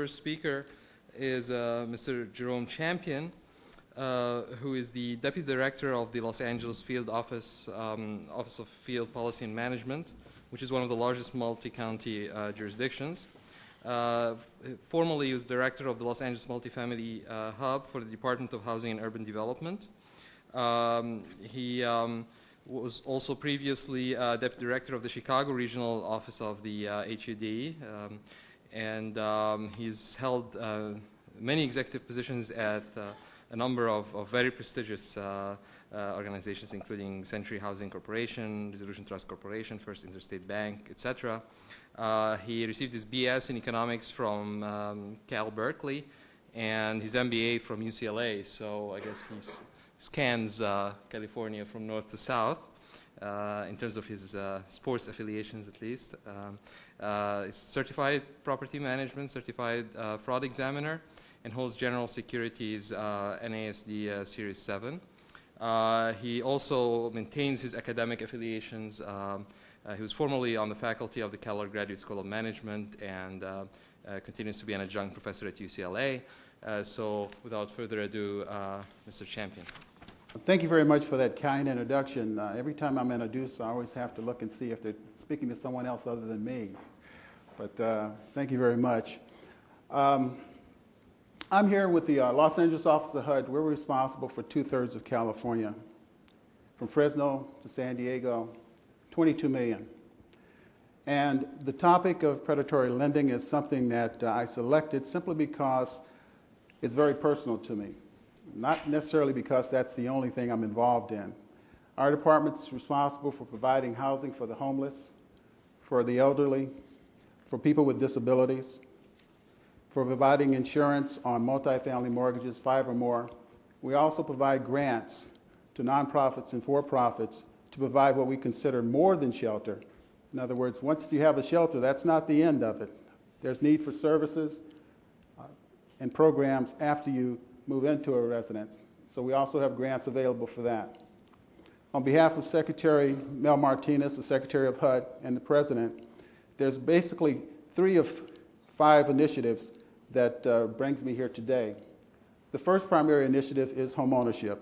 first speaker is Mr. Jerome Champion, who is the Deputy Director of the Los Angeles Field Office, Office of Field Policy and Management, which is one of the largest multi-county jurisdictions. Formerly, he was Director of the Los Angeles Multifamily Hub for the Department of Housing and Urban Development. He was also previously Deputy Director of the Chicago Regional Office of the HUD, and he's held many executive positions at a number of very prestigious organizations, including Century Housing Corporation, Resolution Trust Corporation, First Interstate Bank, etc. He received his BS in economics from Cal Berkeley and his MBA from UCLA, so I guess he scans California from north to south in terms of his sports affiliations, at least. He's certified property management, certified fraud examiner, and holds General Securities NASD Series 7. He also maintains his academic affiliations. He was formerly on the faculty of the Keller Graduate School of Management and continues to be an adjunct professor at UCLA. So without further ado, Mr. Champion. Thank you very much for that kind introduction. Every time I'm introduced, I always have to look and see if they're speaking to someone else other than me. But thank you very much. I'm here with the Los Angeles Office of HUD. We're responsible for 2/3 of California, from Fresno to San Diego, 22 million. And the topic of predatory lending is something that I selected simply because it's very personal to me, not necessarily because that's the only thing I'm involved in. Our department's responsible for providing housing for the homeless, for the elderly, for people with disabilities, for providing insurance on multifamily mortgages, 5 or more. We also provide grants to nonprofits and for-profits to provide what we consider more than shelter. In other words, once you have a shelter, that's not the end of it. There's need for services and programs after you move into a residence. So we also have grants available for that. On behalf of Secretary Mel Martinez, the Secretary of HUD, and the President, there's basically 3 of 5 initiatives that brings me here today. The first primary initiative is homeownership.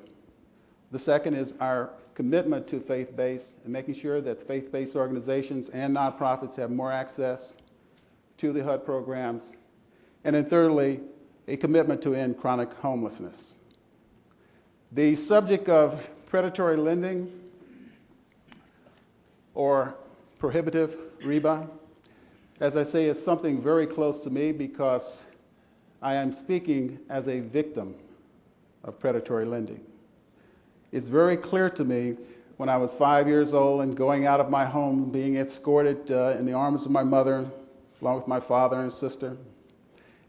The second is our commitment to faith-based and making sure that faith-based organizations and nonprofits have more access to the HUD programs. And then thirdly, a commitment to end chronic homelessness. The subject of predatory lending or prohibitive LARIBA, as I say, is something very close to me because I am speaking as a victim of predatory lending. It's very clear to me when I was 5 years old and going out of my home, being escorted in the arms of my mother, along with my father and sister.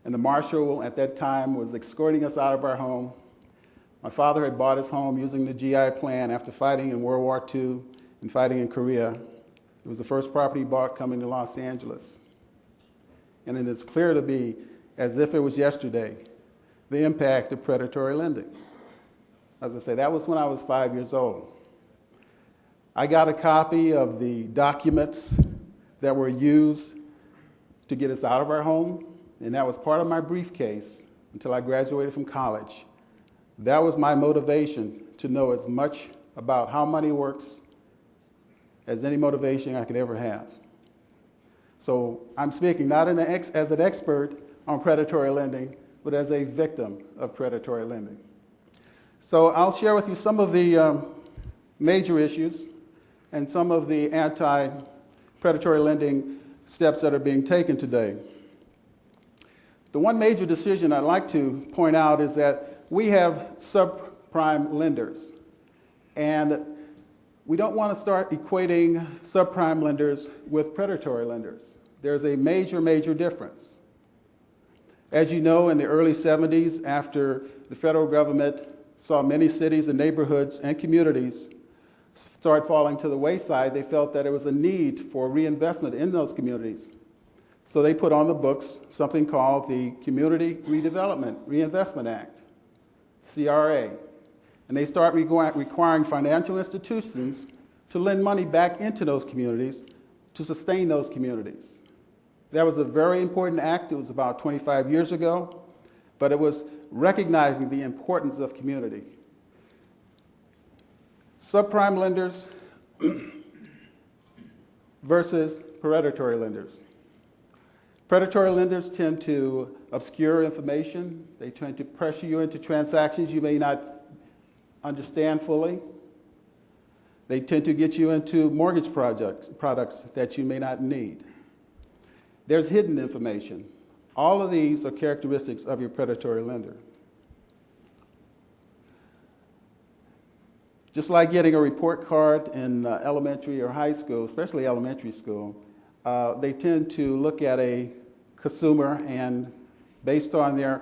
And the marshal at that time was escorting us out of our home. My father had bought his home using the GI plan after fighting in World War II and fighting in Korea. It was the first property he bought coming to Los Angeles. And it is clear to me, as if it was yesterday, the impact of predatory lending. As I say, that was when I was 5 years old. I got a copy of the documents that were used to get us out of our home, and that was part of my briefcase until I graduated from college. That was my motivation to know as much about how money works as any motivation I could ever have. So I'm speaking not as an expert on predatory lending, but as a victim of predatory lending. So I'll share with you some of the major issues and some of the anti-predatory lending steps that are being taken today. The one major decision I'd like to point out is that we have subprime lenders, and we don't want to start equating subprime lenders with predatory lenders. There's a major, major difference. As you know, in the early 70s, after the federal government saw many cities and neighborhoods and communities start falling to the wayside, they felt that there was a need for reinvestment in those communities. So they put on the books something called the Community Redevelopment Reinvestment Act, CRA. And they start requiring financial institutions to lend money back into those communities to sustain those communities. That was a very important act. It was about 25 years ago, but it was recognizing the importance of community. Subprime lenders versus predatory lenders. Predatory lenders tend to obscure information. They tend to pressure you into transactions you may not understand fully. They tend to get you into mortgage products that you may not need. There's hidden information. All of these are characteristics of your predatory lender. Just like getting a report card in elementary or high school, especially elementary school, they tend to look at a consumer and based on their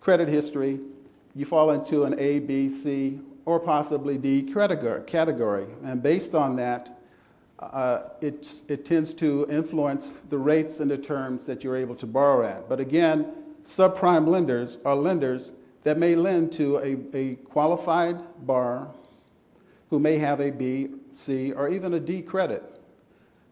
credit history, you fall into an A, B, C, or possibly D category. And based on that, it tends to influence the rates and the terms that you're able to borrow at. But again, subprime lenders are lenders that may lend to a qualified borrower who may have a B, C, or even a D credit.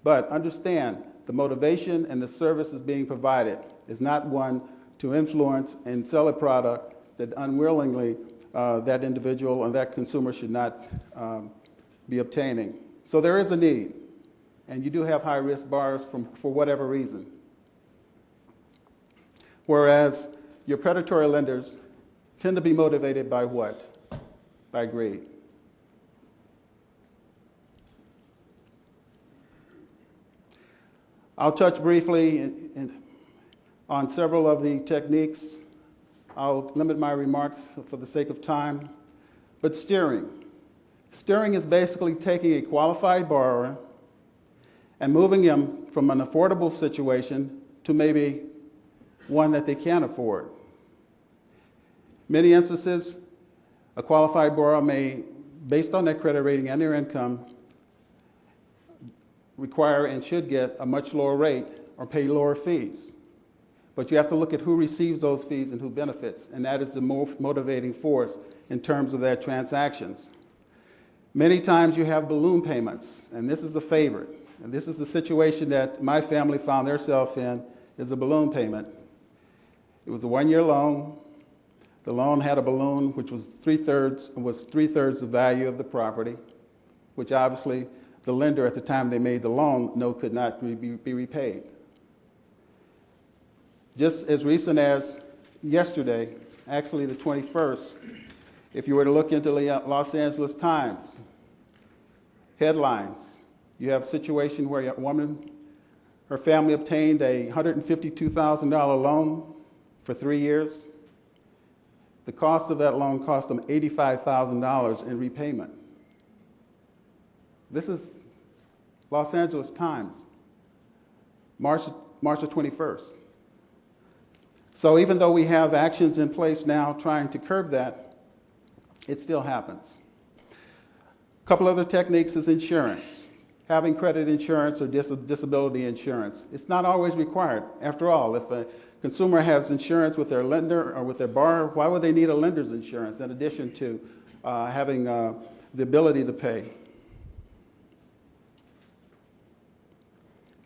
But understand, the motivation and the services being provided is not one to influence and sell a product that unwillingly that individual or that consumer should not be obtaining. So there is a need, and you do have high-risk borrowers for whatever reason. Whereas your predatory lenders tend to be motivated by what? By greed. I'll touch briefly on several of the techniques. I'll limit my remarks for the sake of time. But steering. Steering is basically taking a qualified borrower and moving him from an affordable situation to maybe one that they can't afford. Many instances, a qualified borrower may, based on their credit rating and their income, require and should get a much lower rate or pay lower fees. But you have to look at who receives those fees and who benefits, and that is the motivating force in terms of their transactions. Many times you have balloon payments, and this is the favorite. And this is the situation that my family found themselves in, is a balloon payment. It was a one-year loan. The loan had a balloon which was three-thirds the value of the property, which obviously the lender at the time they made the loan could not be repaid. Just as recent as yesterday, actually the 21st, if you were to look into the Los Angeles Times, headlines, you have a situation where a woman, her family obtained a $152,000 loan for 3 years. The cost of that loan cost them $85,000 in repayment. This is Los Angeles Times, March the 21st. So even though we have actions in place now trying to curb that, it still happens. A couple other techniques is insurance. Having credit insurance or disability insurance. It's not always required. After all, if a consumer has insurance with their lender or with their borrower, why would they need a lender's insurance in addition to having the ability to pay?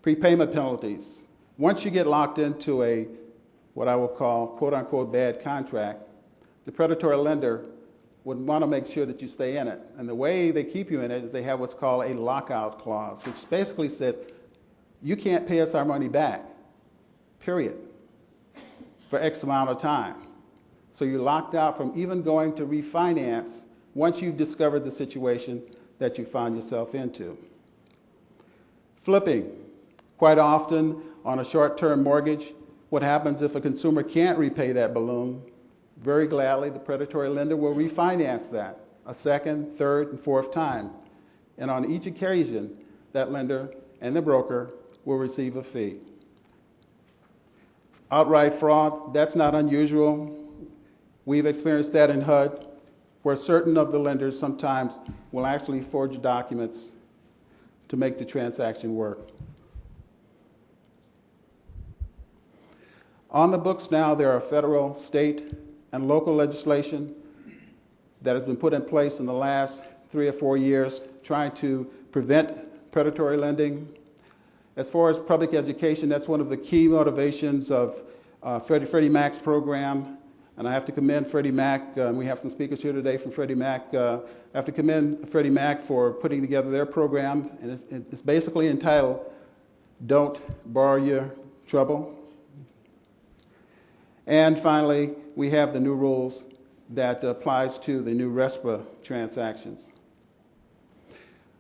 Prepayment penalties. Once you get locked into what I will call quote-unquote bad contract, the predatory lender would want to make sure that you stay in it. And the way they keep you in it is they have what's called a lockout clause, which basically says, you can't pay us our money back, period, for X amount of time. So you're locked out from even going to refinance once you've discovered the situation that you found yourself into. Flipping. Quite often on a short-term mortgage, what happens if a consumer can't repay that balloon? Very gladly, the predatory lender will refinance that a second, third, and fourth time. And on each occasion, that lender and the broker will receive a fee. Outright fraud, that's not unusual. We've experienced that in HUD, where certain of the lenders sometimes will actually forge documents to make the transaction work. On the books now, there are federal, state, and local legislation that has been put in place in the last 3 or 4 years trying to prevent predatory lending. As far as public education, that's one of the key motivations of Freddie Mac's program. And I have to commend Freddie Mac. We have some speakers here today from Freddie Mac. I have to commend Freddie Mac for putting together their program. And it's basically entitled, Don't Borrow Your Trouble. And finally, we have the new rules that applies to the new RESPA transactions.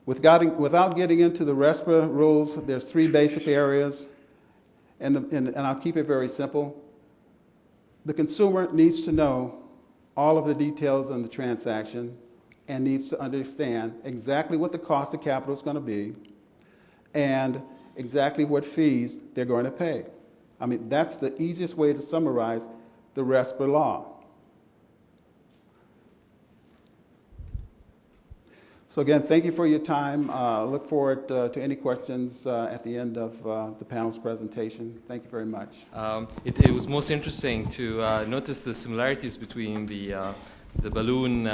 Without getting into the RESPA rules, there's three basic areas, and I'll keep it very simple. The consumer needs to know all of the details on the transaction and needs to understand exactly what the cost of capital is going to be and exactly what fees they're going to pay. I mean, that's the easiest way to summarize the RESPA law. So again, thank you for your time. Look forward to any questions at the end of the panel's presentation. Thank you very much. It was most interesting to notice the similarities between the balloon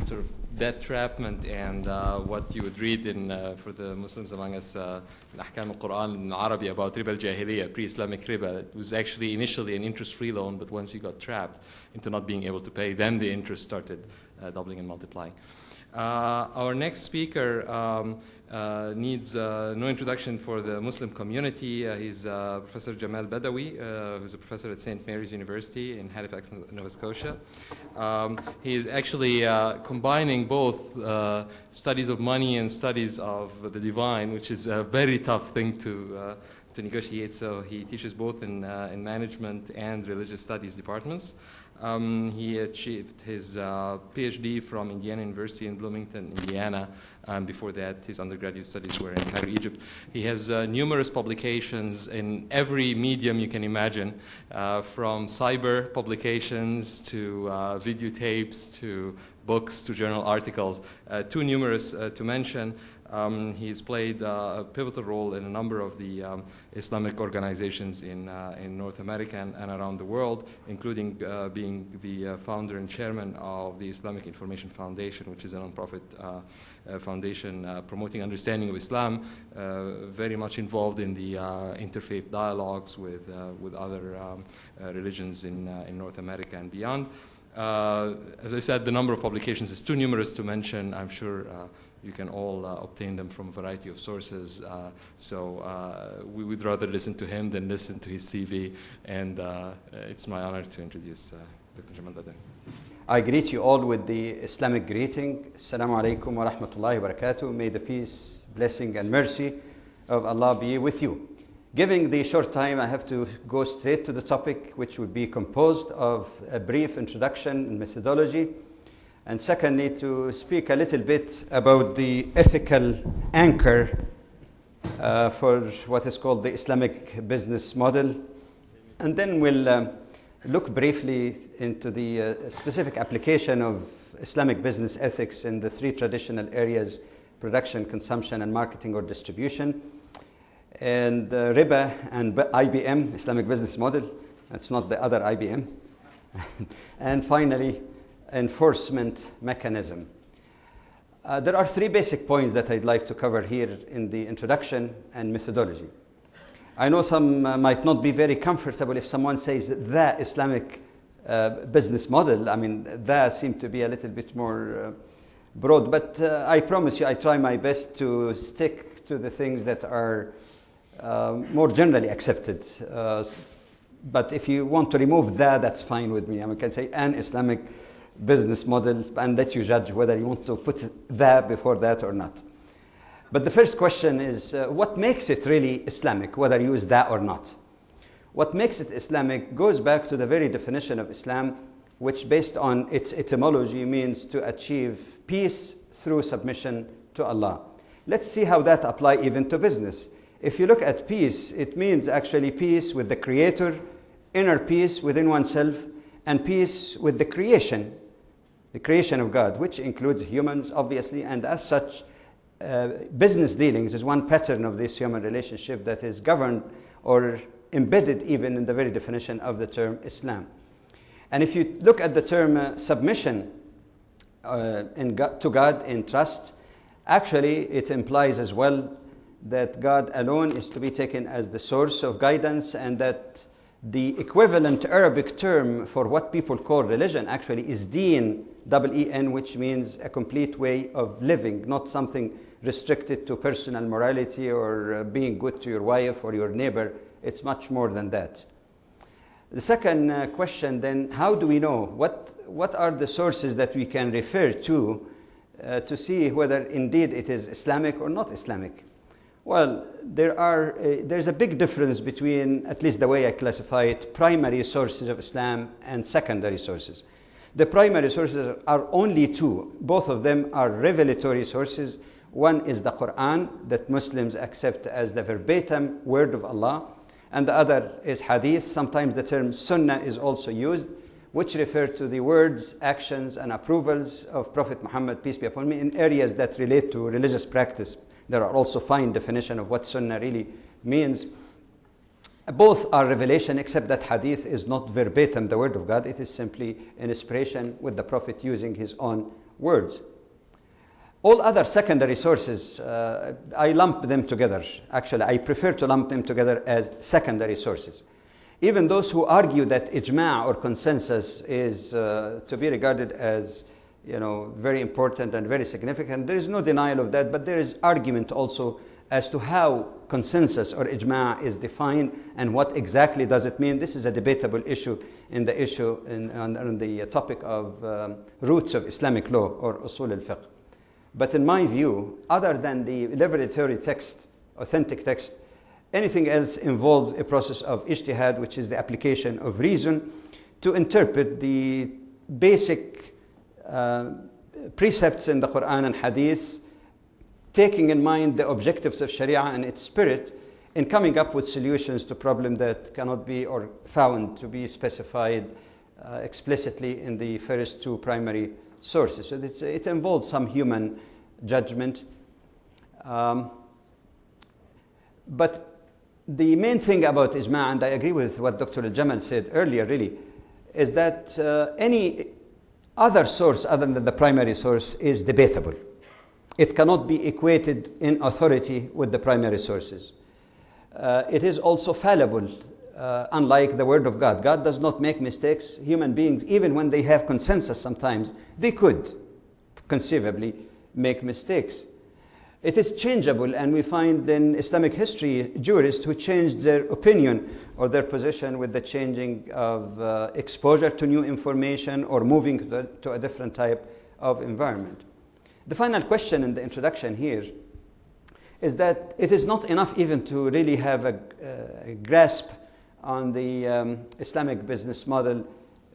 sort of debt trapment and what you would read in for the Muslims among us in Ahkam al-Quran in Arabic about riba al-jahiliyyah, pre-Islamic riba. It was actually initially an interest-free loan, but once you got trapped into not being able to pay, then the interest started doubling and multiplying. Our next speaker needs no introduction for the Muslim community. He's Professor Jamal Badawi, who's a professor at St. Mary's University in Halifax, Nova Scotia. He is actually combining both studies of money and studies of the divine, which is a very tough thing to negotiate. So he teaches both in management and religious studies departments. He achieved his PhD from Indiana University in Bloomington, Indiana. Before that, his undergraduate studies were in Cairo, Egypt. He has numerous publications in every medium you can imagine, from cyber publications to videotapes to books to journal articles, too numerous to mention. He's played a pivotal role in a number of the Islamic organizations in North America and around the world, including being the founder and chairman of the Islamic Information Foundation, which is a nonprofit foundation promoting understanding of Islam, very much involved in the interfaith dialogues with other religions in North America and beyond. As I said, the number of publications is too numerous to mention. I'm sure you can all obtain them from a variety of sources. So we would rather listen to him than listen to his CV. And it's my honor to introduce Dr. Jamal Badawi. I greet you all with the Islamic greeting. Assalamu alaikum wa rahmatullahi wa barakatuh. May the peace, blessing, and mercy of Allah be with you. Given the short time, I have to go straight to the topic, which would be composed of a brief introduction and methodology. And secondly, to speak a little bit about the ethical anchor for what is called the Islamic business model. And then we'll look briefly into the specific application of Islamic business ethics in the three traditional areas: production, consumption, and marketing or distribution. And RIBA and IBM, Islamic business model. That's not the other IBM. And finally, enforcement mechanism. There are three basic points that I'd like to cover here in the introduction and methodology. I know some might not be very comfortable if someone says the Islamic business model. I mean, that seems to be a little bit more broad, but I promise you I try my best to stick to the things that are more generally accepted. But if you want to remove that, that's fine with me. I can say an Islamic business model and let you judge whether you want to put that before that or not. But the first question is, what makes it really Islamic, whether you use that or not? What makes it Islamic goes back to the very definition of Islam, which based on its etymology means to achieve peace through submission to Allah. Let's see how that applies even to business. If you look at peace, it means actually peace with the Creator, inner peace within oneself, and peace with the creation of God, which includes humans, obviously, and as such, business dealings is one pattern of this human relationship that is governed or embedded even in the very definition of the term Islam. And if you look at the term submission to God in trust, actually it implies as well that God alone is to be taken as the source of guidance, and that the equivalent Arabic term for what people call religion actually is deen, E-E-N, which means a complete way of living, not something restricted to personal morality or being good to your wife or your neighbor. It's much more than that. The second question then, how do we know? What are the sources that we can refer to see whether indeed it is Islamic or not Islamic? Well, there's a big difference between, at least the way I classify it, primary sources of Islam and secondary sources. The primary sources are only two. Both of them are revelatory sources. One is the Quran, that Muslims accept as the verbatim word of Allah, and the other is hadith. Sometimes the term sunnah is also used, which refer to the words, actions, and approvals of Prophet Muhammad, peace be upon him, in areas that relate to religious practice. There are also fine definitions of what sunnah really means. Both are revelation, except that hadith is not verbatim the word of God. It is simply an inspiration with the Prophet using his own words. All other secondary sources, I lump them together. Actually, I prefer to lump them together as secondary sources. Even those who argue that ijma' or consensus is to be regarded as very important and very significant, there is no denial of that, but there is argument also as to how consensus or ijma' is defined and what exactly does it mean. This is a debatable issue on the topic of roots of Islamic law or usul al-fiqh. But in my view, other than the revelatory text, authentic text, anything else involves a process of ijtihad, which is the application of reason to interpret the basic precepts in the Quran and Hadith, taking in mind the objectives of Sharia and its spirit, in coming up with solutions to problems that cannot be or found to be specified explicitly in the first two primary sources. So it involves some human judgment. But the main thing about ijma', and I agree with what Dr. Al-Jamal said earlier really, is that any other source other than the primary source is debatable. It cannot be equated in authority with the primary sources. It is also fallible, unlike the word of God. God does not make mistakes. Human beings, even when they have consensus sometimes, they could conceivably make mistakes. It is changeable, and we find in Islamic history jurists who changed their opinion or their position with the changing of exposure to new information or moving to a different type of environment. The final question in the introduction here is that it is not enough even to really have a grasp on the Islamic business model,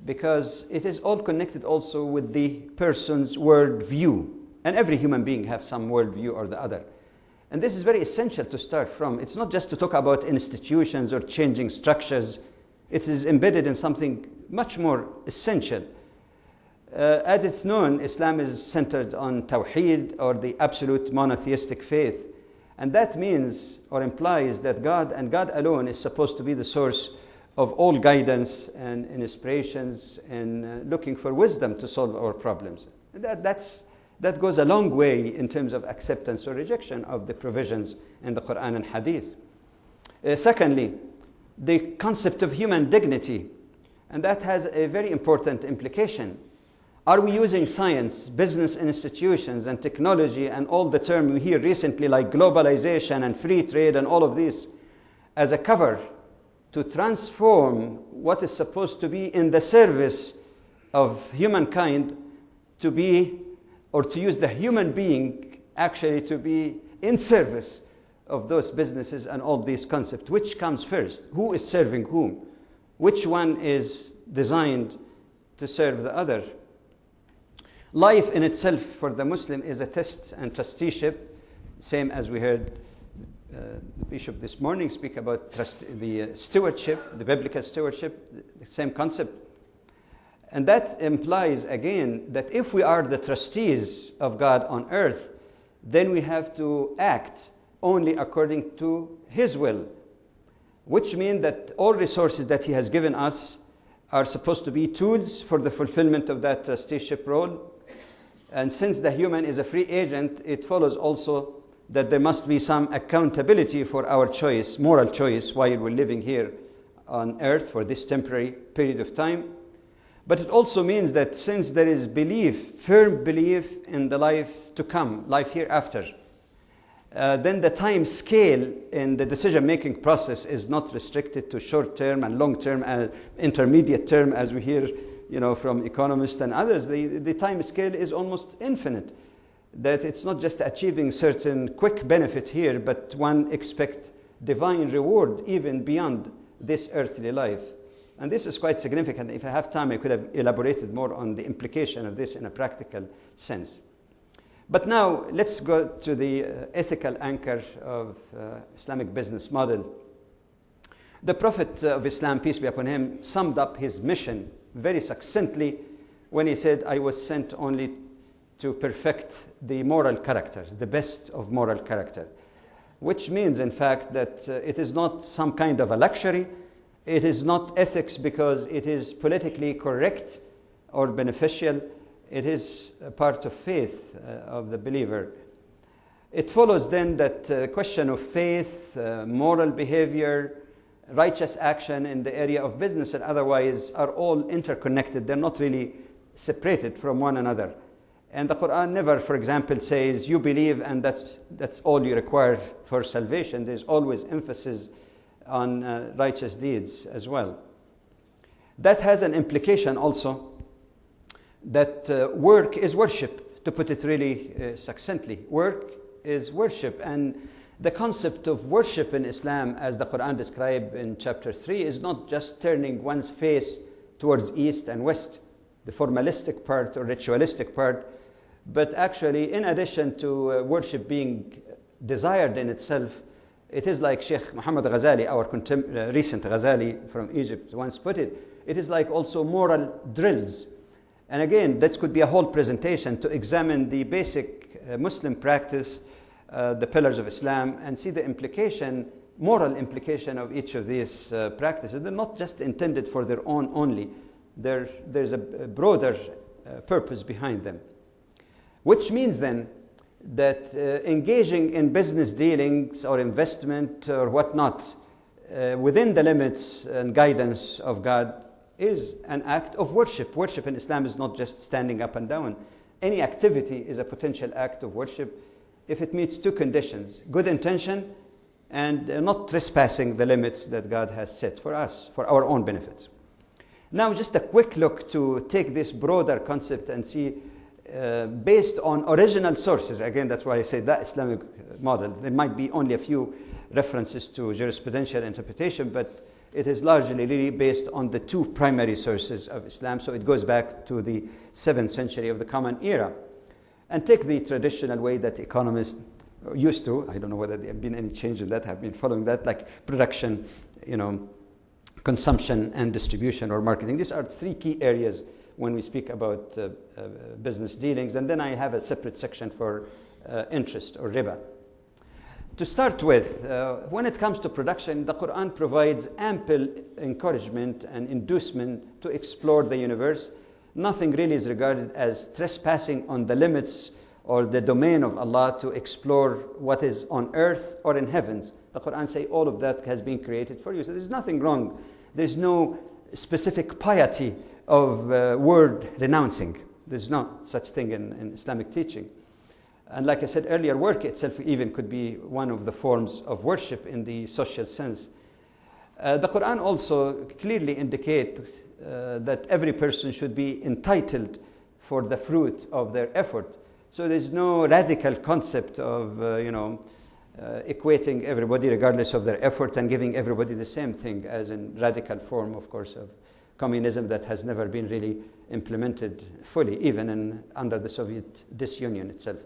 because it is all connected also with the person's worldview. And every human being has some worldview or the other. And this is very essential to start from. It's not just to talk about institutions or changing structures. It is embedded in something much more essential. As it's known, Islam is centered on Tawheed, or the absolute monotheistic faith. And that means or implies that God and God alone is supposed to be the source of all guidance and inspirations and looking for wisdom to solve our problems. That goes a long way in terms of acceptance or rejection of the provisions in the Quran and Hadith. Secondly, the concept of human dignity, and that has a very important implication. Are we using science, business institutions, and technology, and all the terms we hear recently like globalization and free trade and all of this as a cover to transform what is supposed to be in the service of humankind to be, or to use the human being actually to be in service of those businesses and all these concepts? Which comes first? Who is serving whom? Which one is designed to serve the other? Life in itself for the Muslim is a test and trusteeship, same as we heard the Bishop this morning speak about the stewardship, the biblical stewardship, the same concept. And that implies, again, that if we are the trustees of God on earth, then we have to act only according to His will, which means that all resources that He has given us are supposed to be tools for the fulfillment of that trusteeship role. And since the human is a free agent, it follows also that there must be some accountability for our choice, moral choice, while we're living here on earth for this temporary period of time. But it also means that since there is belief, firm belief in the life to come, life hereafter, then the time scale in the decision-making process is not restricted to short-term and long-term and intermediate term, as we hear, from economists and others. The time scale is almost infinite. That it's not just achieving certain quick benefit here, but one expects divine reward even beyond this earthly life. And this is quite significant. If I have time, I could have elaborated more on the implication of this in a practical sense. But now, let's go to the ethical anchor of Islamic business model. The Prophet of Islam, peace be upon him, summed up his mission very succinctly when he said, I was sent only to perfect the moral character, the best of moral character. Which means, in fact, that it is not some kind of a luxury. It is not ethics because it is politically correct or beneficial. It is a part of faith of the believer. It follows then that the question of faith, moral behavior, righteous action in the area of business and otherwise are all interconnected. They're not really separated from one another. And the Quran never, for example, says you believe and that's all you require for salvation. There's always emphasis on righteous deeds as well. That has an implication also that work is worship, to put it really succinctly. Work is worship, and the concept of worship in Islam, as the Quran described in chapter 3, is not just turning one's face towards east and west, the formalistic part or ritualistic part, but actually, in addition to worship being desired in itself, it is like Sheikh Muhammad Ghazali, our recent Ghazali from Egypt, once put it, it is like also moral drills. And again, that could be a whole presentation to examine the basic Muslim practice, the pillars of Islam, and see the implication, moral implication of each of these practices. They're not just intended for their own only. There's a broader purpose behind them. Which means then that engaging in business dealings or investment or whatnot within the limits and guidance of God is an act of worship. Worship in Islam is not just standing up and down. Any activity is a potential act of worship if it meets two conditions: good intention and not trespassing the limits that God has set for us, for our own benefits. Now, just a quick look to take this broader concept and see based on original sources. Again, that's why I say that Islamic model. There might be only a few references to jurisprudential interpretation, but it is largely really based on the two primary sources of Islam. So it goes back to the 7th century of the Common Era. And take the traditional way that economists used to. I don't know whether there have been any change in that, have been following that, like production, consumption and distribution or marketing. These are three key areas when we speak about business dealings. And then I have a separate section for interest or riba. To start with, when it comes to production, the Quran provides ample encouragement and inducement to explore the universe. Nothing really is regarded as trespassing on the limits or the domain of Allah to explore what is on earth or in heavens. The Quran says all of that has been created for you. So there's nothing wrong. There's no specific piety of word renouncing. There's no such thing in Islamic teaching. And like I said earlier, work itself even could be one of the forms of worship in the social sense. The Quran also clearly indicates that every person should be entitled for the fruit of their effort. So there's no radical concept of, equating everybody regardless of their effort and giving everybody the same thing, as in radical form, of course, of communism that has never been really implemented fully, even under the Soviet disunion itself.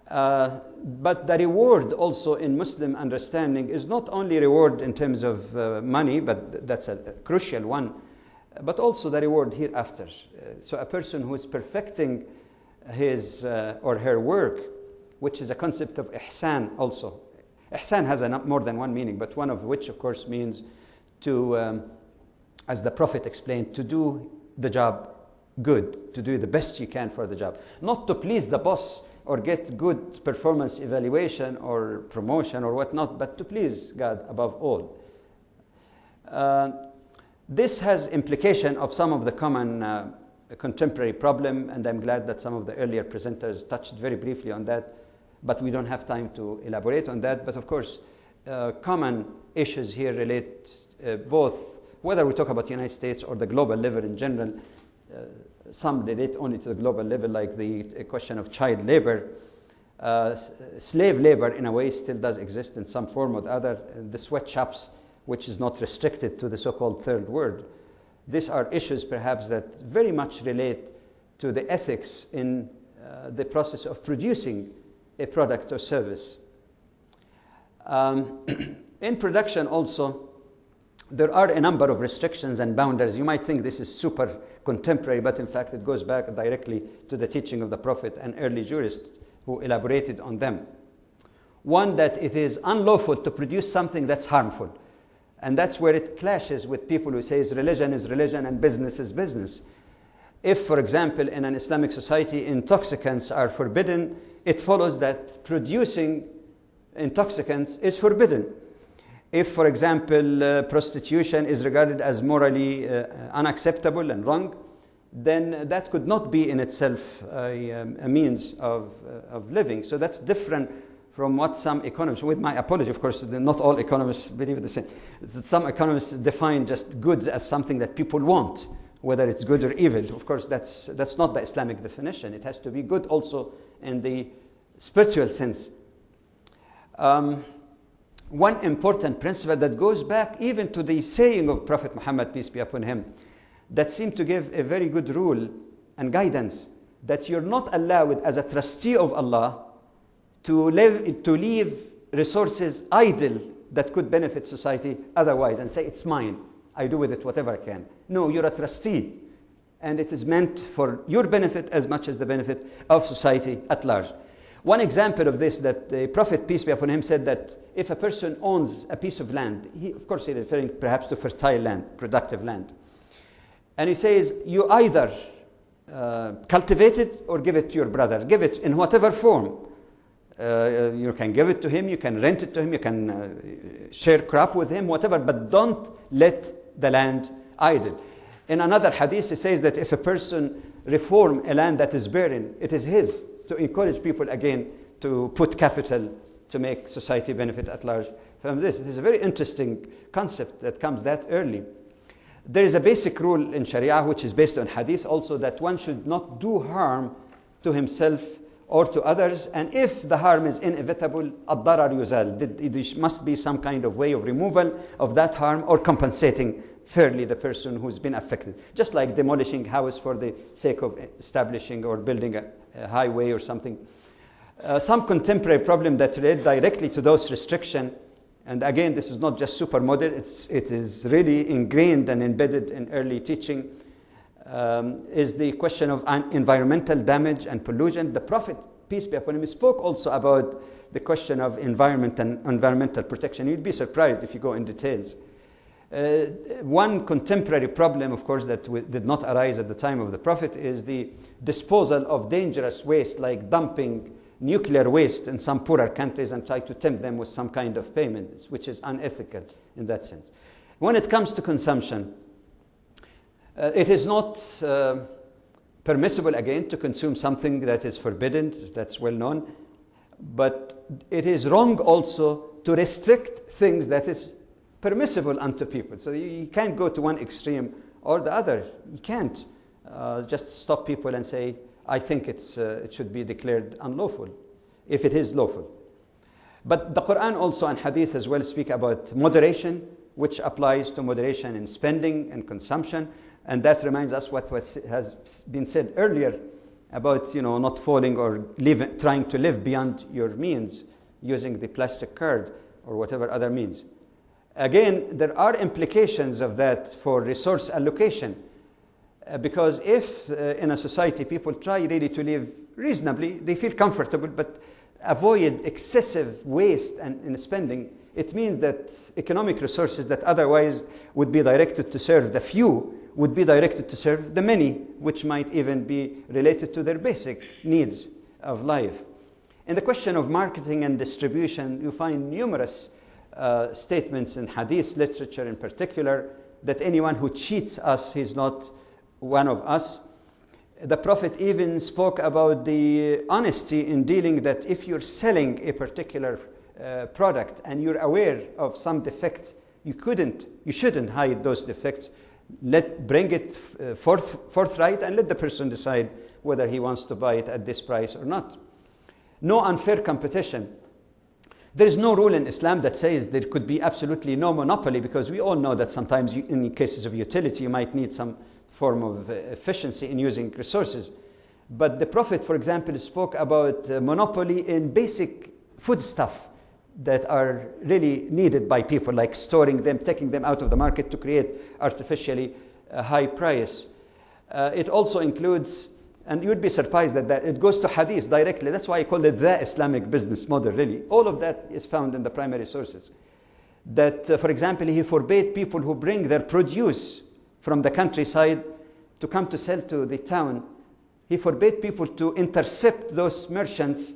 But the reward also in Muslim understanding is not only reward in terms of money, but that's a crucial one, but also the reward hereafter. So a person who is perfecting his or her work, which is a concept of ihsan also. Ihsan has more than one meaning, but one of which, of course, means to, as the Prophet explained, to do the job good, to do the best you can for the job. Not to please the boss or get good performance evaluation or promotion or whatnot, but to please God above all. This has implication of some of the common contemporary problem, and I'm glad that some of the earlier presenters touched very briefly on that, but we don't have time to elaborate on that. But of course, common issues here relate both, whether we talk about the United States or the global level in general. Some relate only to the global level, like the question of child labor. Slave labor, in a way, still does exist in some form or the other. The sweatshops, which is not restricted to the so-called third world. These are issues, perhaps, that very much relate to the ethics in the process of producing a product or service. In production also, there are a number of restrictions and boundaries. You might think this is super contemporary, but in fact it goes back directly to the teaching of the Prophet and early jurists who elaborated on them. One, that it is unlawful to produce something that's harmful. And that's where it clashes with people who say religion is religion and business is business. If, for example, in an Islamic society, intoxicants are forbidden, it follows that producing intoxicants is forbidden. If, for example, prostitution is regarded as morally unacceptable and wrong, then that could not be in itself a means of living. So that's different from what some economists, with my apology, of course, not all economists believe the same. Some economists define just goods as something that people want, whether it's good or evil. Of course, that's not the Islamic definition. It has to be good also in the spiritual sense. One important principle that goes back even to the saying of Prophet Muhammad, peace be upon him, that seemed to give a very good rule and guidance, that you're not allowed as a trustee of Allah to leave resources idle that could benefit society otherwise and say, it's mine, I do with it whatever I can. No, you're a trustee, and it is meant for your benefit as much as the benefit of society at large. One example of this, that the Prophet, peace be upon him, said that if a person owns a piece of land, of course he's referring perhaps to fertile land, productive land, and he says, you either cultivate it or give it to your brother, give it in whatever form. You can give it to him, you can rent it to him, you can share crop with him, whatever, but don't let the land idle. In another hadith, it says that if a person reform a land that is barren, it is his, to encourage people again to put capital to make society benefit at large from this. It is a very interesting concept that comes that early. There is a basic rule in Sharia, which is based on hadith also, that one should not do harm to himself or to others, and if the harm is inevitable, ad-darar yuzal, there must be some kind of way of removal of that harm or compensating fairly the person who's been affected. Just like demolishing house for the sake of establishing or building a highway or something. Some contemporary problem that relate directly to those restrictions, and again, this is not just super modern, it is really ingrained and embedded in early teaching, is the question of environmental damage and pollution. The Prophet, peace be upon him, spoke also about the question of environment and environmental protection. You'd be surprised if you go in details. One contemporary problem, of course, that did not arise at the time of the Prophet is the disposal of dangerous waste, like dumping nuclear waste in some poorer countries and try to tempt them with some kind of payment, which is unethical in that sense. When it comes to consumption, it is not permissible, again, to consume something that is forbidden, that's well known, but it is wrong also to restrict things that is permissible unto people. So you can't go to one extreme or the other. You can't just stop people and say, I think it should be declared unlawful, if it is lawful. But the Quran also and Hadith as well speak about moderation, which applies to moderation in spending and consumption. And that reminds us what has been said earlier about, not falling or trying to live beyond your means using the plastic card or whatever other means. Again, there are implications of that for resource allocation. Because if in a society people try really to live reasonably, they feel comfortable, but avoid excessive waste and in spending, it means that economic resources that otherwise would be directed to serve the few would be directed to serve the many, which might even be related to their basic needs of life. In the question of marketing and distribution, you find numerous statements in hadith literature in particular that anyone who cheats us, he's not one of us. The Prophet even spoke about the honesty in dealing, that if you're selling a particular product and you're aware of some defects, you shouldn't hide those defects. Bring it forthright and let the person decide whether he wants to buy it at this price or not. No unfair competition. There is no rule in Islam that says there could be absolutely no monopoly, because we all know that sometimes in cases of utility you might need some form of efficiency in using resources. But the Prophet, for example, spoke about monopoly in basic foodstuff that are really needed by people, like storing them, taking them out of the market to create artificially a high price. It also includes, and you'd be surprised that it goes to hadith directly. That's why I call it the Islamic business model, really. All of that is found in the primary sources. That, for example, he forbade people who bring their produce from the countryside to come to sell to the town. He forbade people to intercept those merchants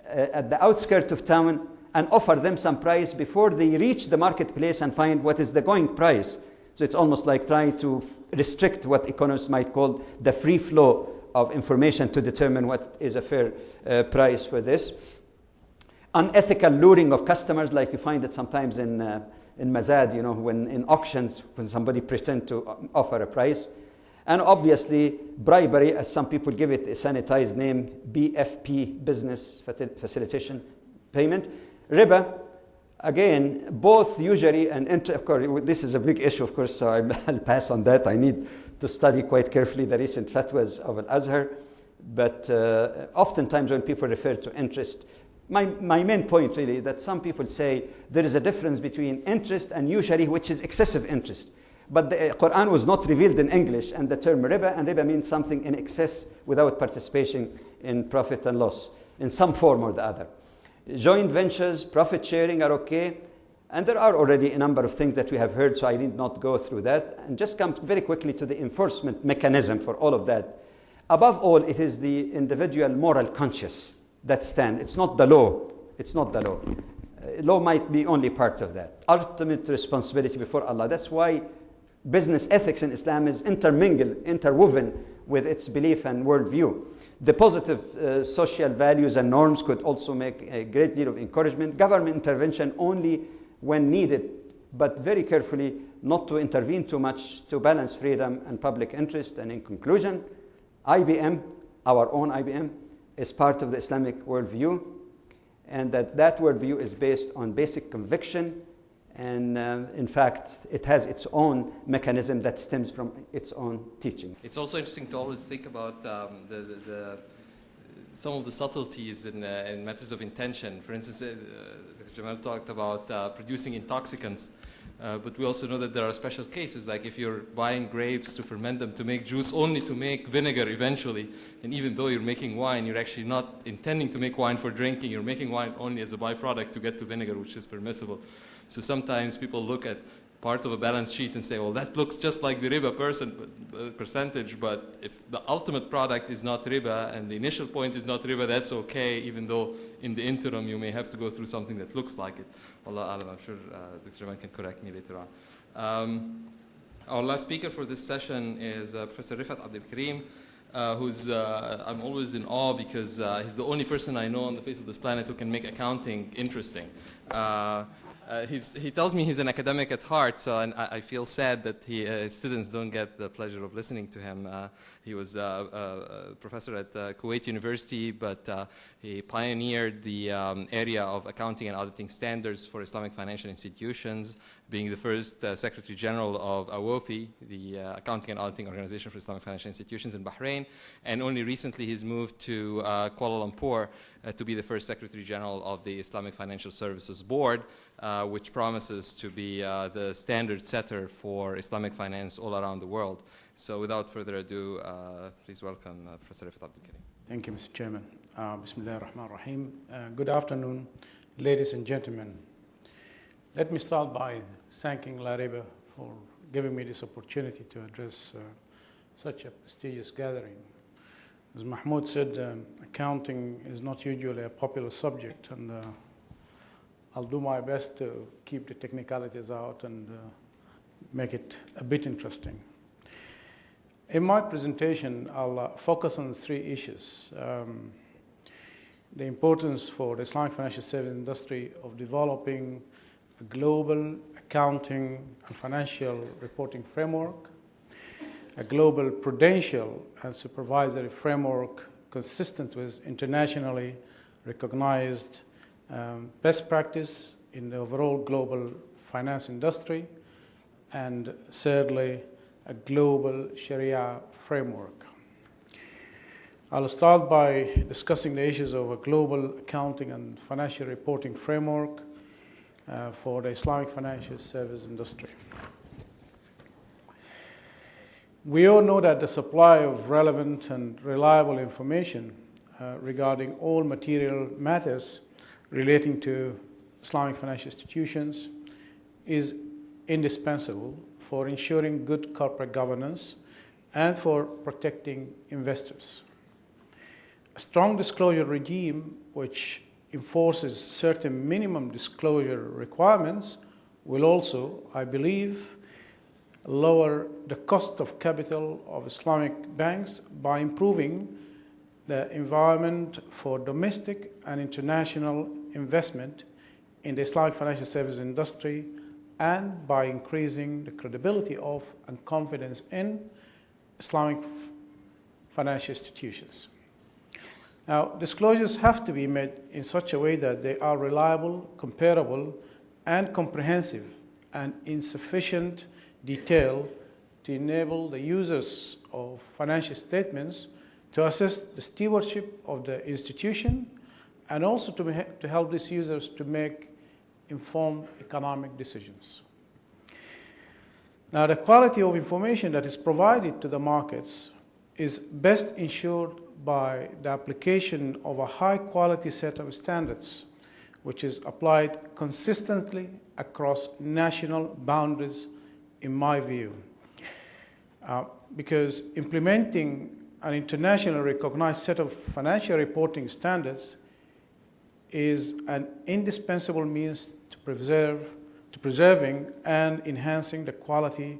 at the outskirts of town and offer them some price before they reach the marketplace and find what is the going price. So it's almost like trying to restrict what economists might call the free flow of information to determine what is a fair price for this. Unethical luring of customers, like you find it sometimes in Mazad, when in auctions, when somebody pretends to offer a price. And obviously, bribery, as some people give it a sanitized name, BFP, business facilitation payment. Riba, again, both usury and of course, this is a big issue, of course, so I'll pass on that. I need to study quite carefully the recent fatwas of Al-Azhar. But oftentimes when people refer to interest, my main point really, that some people say there is a difference between interest and usury, which is excessive interest. But the Quran was not revealed in English, and the term riba, and riba means something in excess without participation in profit and loss, in some form or the other. Joint ventures, profit sharing are okay. And there are already a number of things that we have heard, so I need not go through that. And just come very quickly to the enforcement mechanism for all of that. Above all, it is the individual moral conscience that stands. It's not the law. It's not the law. Law might be only part of that. Ultimate responsibility before Allah. That's why business ethics in Islam is intermingled, interwoven with its belief and worldview. The positive social values and norms could also make a great deal of encouragement. Government intervention only when needed, but very carefully, not to intervene too much to balance freedom and public interest. And in conclusion, IBM, our own IBM, is part of the Islamic worldview, and that worldview is based on basic conviction. And in fact, it has its own mechanism that stems from its own teaching. It's also interesting to always think about some of the subtleties in matters of intention. For instance, Jamal talked about producing intoxicants, but we also know that there are special cases, like if you're buying grapes to ferment them to make juice, only to make vinegar eventually, and even though you're making wine, you're actually not intending to make wine for drinking, you're making wine only as a byproduct to get to vinegar, which is permissible. So sometimes people look at part of a balance sheet and say, well, that looks just like the riba percentage, but if the ultimate product is not riba and the initial point is not riba, that's okay, even though in the interim you may have to go through something that looks like it. Wallah alam, I'm sure Dr. Jamal can correct me later on. Our last speaker for this session is Professor Rifat Abdul Karim, who's I'm always in awe because he's the only person I know on the face of this planet who can make accounting interesting. He tells me he's an academic at heart, so and I feel sad that his students don't get the pleasure of listening to him. He was a professor at Kuwait University, but he pioneered the area of accounting and auditing standards for Islamic financial institutions, being the first Secretary General of AWOFI, the Accounting and Auditing Organization for Islamic Financial Institutions in Bahrain, and only recently he's moved to Kuala Lumpur to be the first Secretary General of the Islamic Financial Services Board, which promises to be the standard setter for Islamic finance all around the world. So without further ado, please welcome Professor Rifat Abdul Karim. Thank you, Mr. Chairman. Bismillah ar-Rahman ar-Rahim. Good afternoon, ladies and gentlemen. Let me start by thanking LARIBA for giving me this opportunity to address such a prestigious gathering. As Mahmoud said, accounting is not usually a popular subject, and I'll do my best to keep the technicalities out and make it a bit interesting. In my presentation, I'll focus on 3 issues. The importance for the Islamic financial service industry of developing a global accounting and financial reporting framework, a global prudential and supervisory framework consistent with internationally recognized best practice in the overall global finance industry, and thirdly, a global Sharia framework. I'll start by discussing the issues of a global accounting and financial reporting framework for the Islamic financial service industry. We all know that the supply of relevant and reliable information regarding all material matters relating to Islamic financial institutions is indispensable for ensuring good corporate governance and for protecting investors. A strong disclosure regime which enforces certain minimum disclosure requirements will also, I believe, lower the cost of capital of Islamic banks by improving the environment for domestic and international investment in the Islamic financial service industry, and by increasing the credibility of and confidence in Islamic financial institutions. Now, disclosures have to be made in such a way that they are reliable, comparable, and comprehensive, and in sufficient detail to enable the users of financial statements to assess the stewardship of the institution, and also to help these users to make informed economic decisions. Now, the quality of information that is provided to the markets is best ensured by the application of a high-quality set of standards, which is applied consistently across national boundaries, in my view. Because implementing an internationally recognized set of financial reporting standards is an indispensable means to preserving and enhancing the quality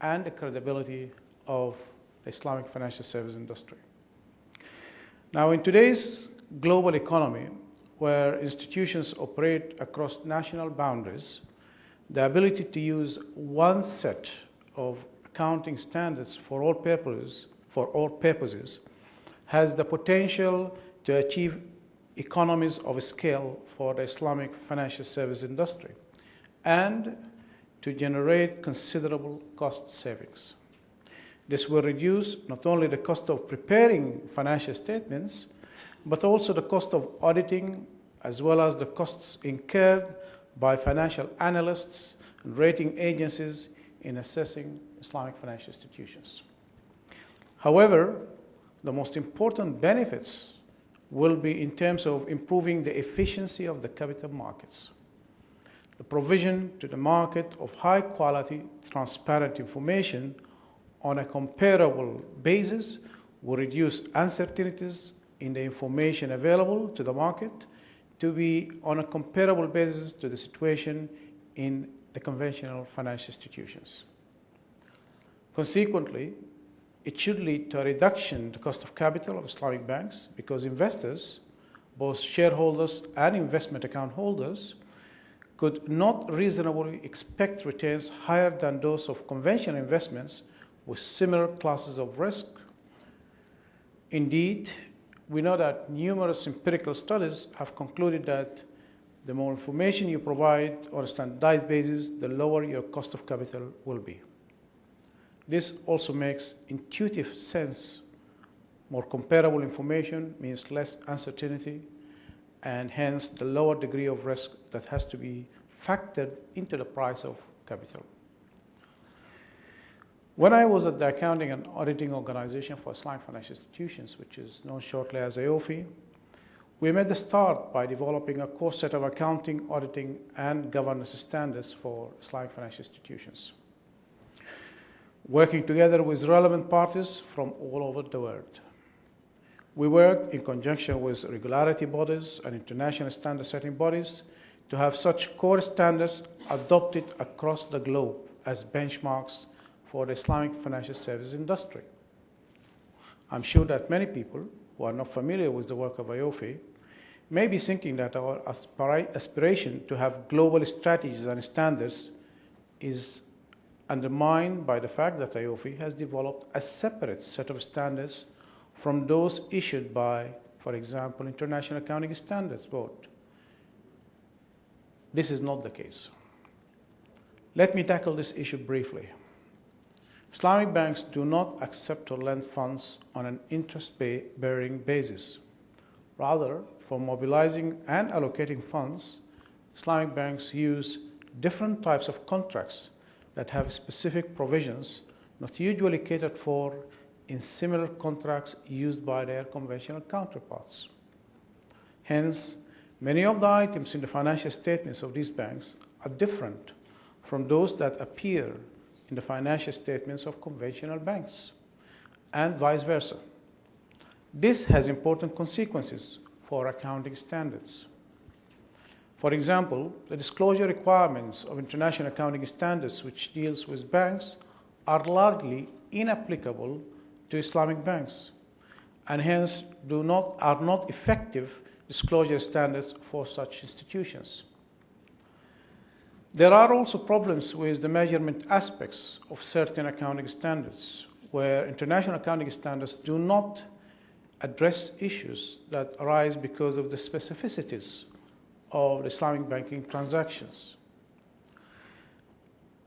and the credibility of the Islamic financial service industry. Now, in today's global economy, where institutions operate across national boundaries, the ability to use one set of accounting standards for all purposes has the potential to achieve economies of scale for the Islamic financial service industry and to generate considerable cost savings. This will reduce not only the cost of preparing financial statements, but also the cost of auditing, as well as the costs incurred by financial analysts and rating agencies in assessing Islamic financial institutions. However, the most important benefits will be in terms of improving the efficiency of the capital markets. The provision to the market of high-quality, transparent information on a comparable basis will reduce uncertainties in the information available to the market to be on a comparable basis to the situation in the conventional financial institutions. Consequently, it should lead to a reduction in the cost of capital of Islamic banks, because investors, both shareholders and investment account holders, could not reasonably expect returns higher than those of conventional investments with similar classes of risk. Indeed, we know that numerous empirical studies have concluded that the more information you provide on a standardized basis, the lower your cost of capital will be. This also makes intuitive sense. More comparable information means less uncertainty, and hence the lower degree of risk that has to be factored into the price of capital. When I was at the Accounting and Auditing Organization for Islamic Financial Institutions, which is known shortly as AOFI, we made the start by developing a core set of accounting, auditing, and governance standards for Islamic financial institutions. working together with relevant parties from all over the world. We work in conjunction with regulatory bodies and international standard-setting bodies to have such core standards adopted across the globe as benchmarks for the Islamic financial services industry. I'm sure that many people who are not familiar with the work of IOFI may be thinking that our aspiration to have global strategies and standards is undermined by the fact that IOFI has developed a separate set of standards from those issued by, for example, International Accounting Standards Board. This is not the case. Let me tackle this issue briefly. Islamic banks do not accept or lend funds on an interest-bearing basis. Rather, for mobilizing and allocating funds, Islamic banks use different types of contracts that have specific provisions not usually catered for in similar contracts used by their conventional counterparts. Hence, many of the items in the financial statements of these banks are different from those that appear in the financial statements of conventional banks, and vice versa. This has important consequences for accounting standards. For example, the disclosure requirements of International Accounting Standards, which deals with banks, are largely inapplicable to Islamic banks, and hence are not effective disclosure standards for such institutions. There are also problems with the measurement aspects of certain accounting standards, where international accounting standards do not address issues that arise because of the specificities of the Islamic banking transactions.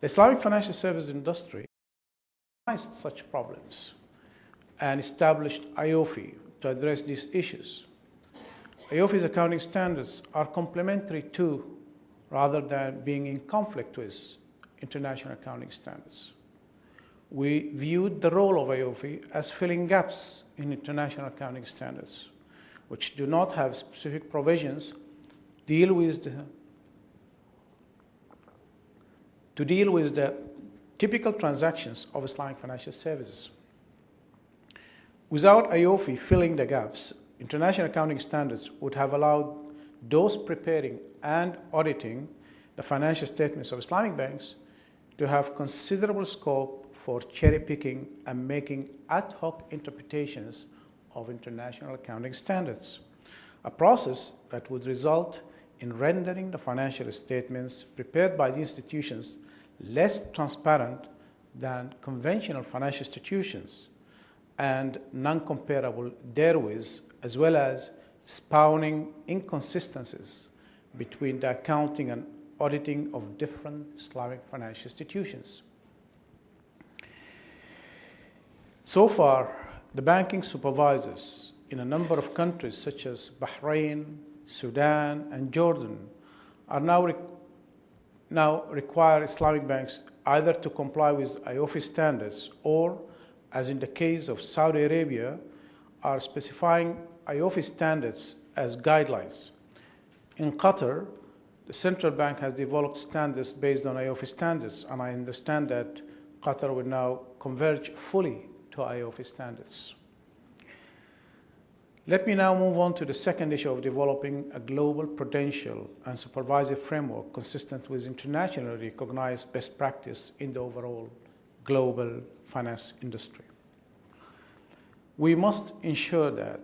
The Islamic financial services industry recognized such problems and established IOFI to address these issues. IOFI's accounting standards are complementary to, rather than being in conflict with, international accounting standards. We viewed the role of IOFI as filling gaps in international accounting standards, which do not have specific provisions to deal with the typical transactions of Islamic financial services. Without IOFI filling the gaps, international accounting standards would have allowed those preparing and auditing the financial statements of Islamic banks to have considerable scope for cherry-picking and making ad hoc interpretations of international accounting standards, a process that would result in rendering the financial statements prepared by the institutions less transparent than conventional financial institutions and non-comparable therewith, as well as spawning inconsistencies between the accounting and auditing of different Islamic financial institutions. So far, the banking supervisors in a number of countries such as Bahrain, Sudan, and Jordan are now require Islamic banks either to comply with IOFI standards or, as in the case of Saudi Arabia, are specifying IOFI standards as guidelines. In Qatar, the central bank has developed standards based on IOFI standards, and I understand that Qatar will now converge fully to IOFI standards. Let me now move on to the second issue of developing a global prudential and supervisory framework consistent with internationally recognized best practice in the overall global finance industry. We must ensure that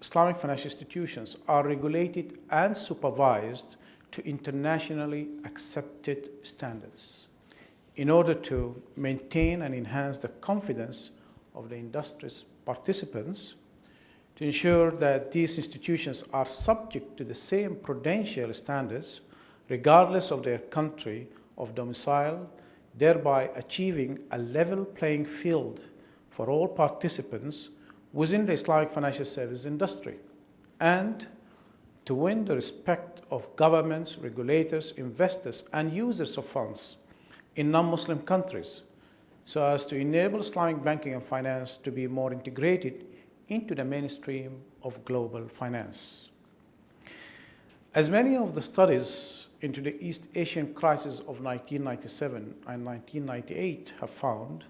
Islamic financial institutions are regulated and supervised to internationally accepted standards in order to maintain and enhance the confidence of the industry's participants, to ensure that these institutions are subject to the same prudential standards regardless of their country of domicile, thereby achieving a level playing field for all participants within the Islamic financial services industry, and to win the respect of governments, regulators, investors, and users of funds in non-Muslim countries, so as to enable Islamic banking and finance to be more integrated into the mainstream of global finance. As many of the studies into the East Asian crisis of 1997 and 1998 have found,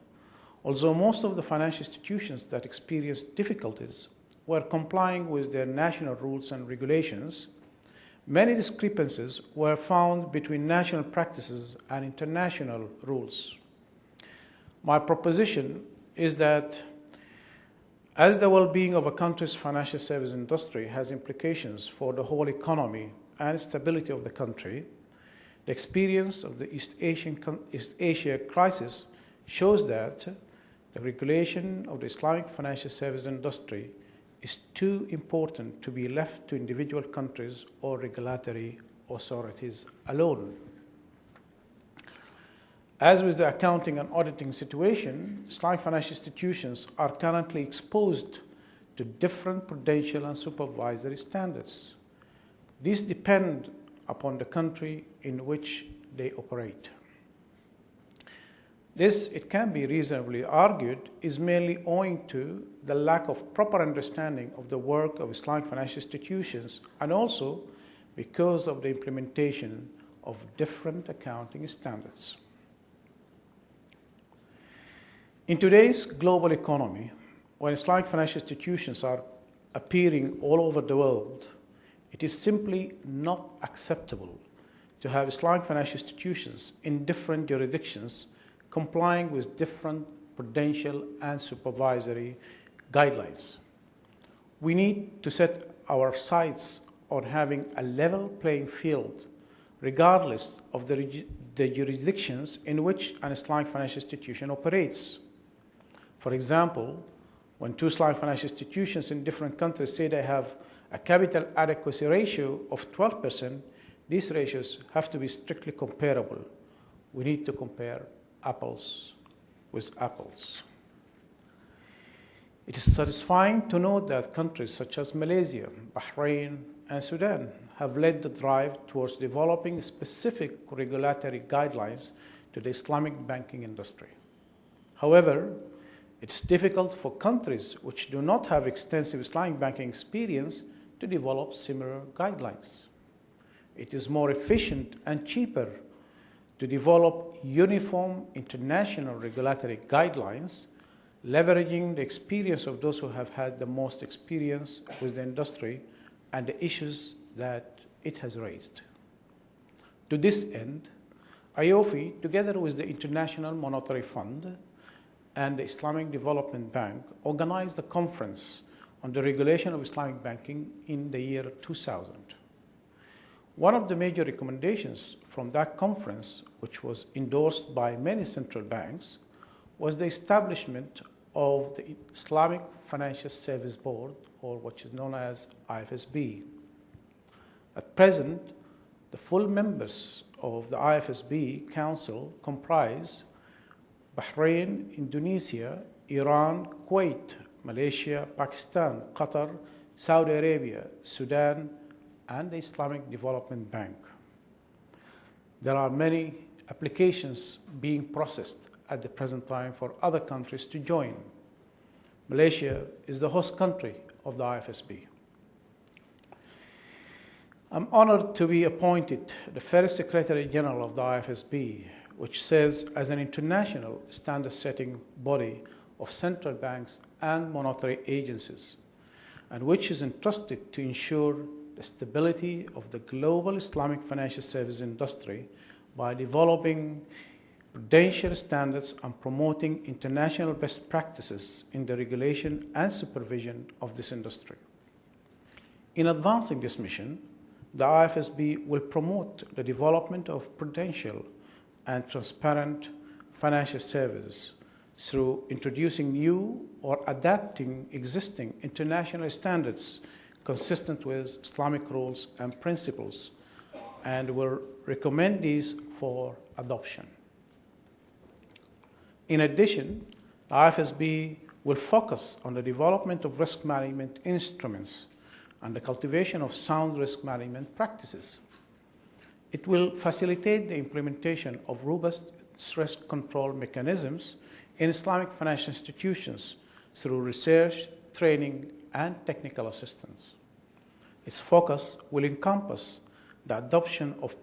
Although most of the financial institutions that experienced difficulties were complying with their national rules and regulations, many discrepancies were found between national practices and international rules. My proposition is that as the well-being of a country's financial service industry has implications for the whole economy and stability of the country, the experience of the East Asia crisis shows that the regulation of the Islamic financial service industry is too important to be left to individual countries or regulatory authorities alone. As with the accounting and auditing situation, Islamic financial institutions are currently exposed to different prudential and supervisory standards. These depend upon the country in which they operate. This, it can be reasonably argued, is mainly owing to the lack of proper understanding of the work of Islamic financial institutions and also because of the implementation of different accounting standards. In today's global economy, when Islamic financial institutions are appearing all over the world, it is simply not acceptable to have Islamic financial institutions in different jurisdictions complying with different prudential and supervisory guidelines. We need to set our sights on having a level playing field regardless of the jurisdictions in which an Islamic financial institution operates. For example, when two Islamic financial institutions in different countries say they have a capital adequacy ratio of 12%, these ratios have to be strictly comparable. We need to compare apples with apples. It is satisfying to note that countries such as Malaysia, Bahrain, and Sudan have led the drive towards developing specific regulatory guidelines to the Islamic banking industry. However, it's difficult for countries which do not have extensive Islamic banking experience to develop similar guidelines. It is more efficient and cheaper to develop uniform international regulatory guidelines, leveraging the experience of those who have had the most experience with the industry and the issues that it has raised. To this end, IOFI, together with the International Monetary Fund and the Islamic Development Bank, organized a conference on the regulation of Islamic banking in the year 2000. One of the major recommendations from that conference, which was endorsed by many central banks, was the establishment of the Islamic Financial Service Board, or what is known as IFSB. At present, the full members of the IFSB Council comprise Bahrain, Indonesia, Iran, Kuwait, Malaysia, Pakistan, Qatar, Saudi Arabia, Sudan, and the Islamic Development Bank. There are many applications being processed at the present time for other countries to join. Malaysia is the host country of the IFSB. I'm honored to be appointed the first Secretary General of the IFSB, which serves as an international standard-setting body of central banks and monetary agencies, and which is entrusted to ensure the stability of the global Islamic financial service industry by developing prudential standards and promoting international best practices in the regulation and supervision of this industry. In advancing this mission, the IFSB will promote the development of prudential and transparent financial services through introducing new or adapting existing international standards consistent with Islamic rules and principles, and will recommend these for adoption. In addition, the IFSB will focus on the development of risk management instruments and the cultivation of sound risk management practices. It will facilitate the implementation of robust risk control mechanisms in Islamic financial institutions through research, training, and technical assistance. Its focus will encompass the adoption of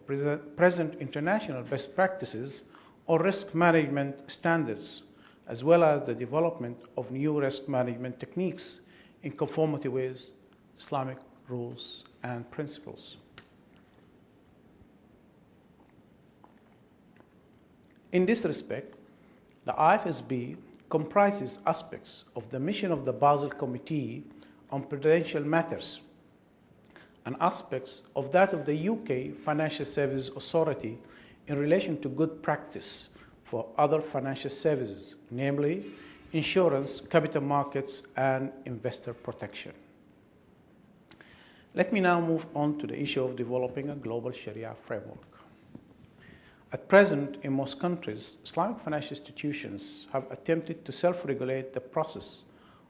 present international best practices or risk management standards as well as the development of new risk management techniques in conformity with Islamic rules and principles. In this respect, the IFSB comprises aspects of the mission of the Basel Committee on Prudential Matters and aspects of that of the UK Financial Services Authority in relation to good practice for other financial services, namely insurance, capital markets, and investor protection. Let me now move on to the issue of developing a global Sharia framework. At present, in most countries, Islamic financial institutions have attempted to self-regulate the process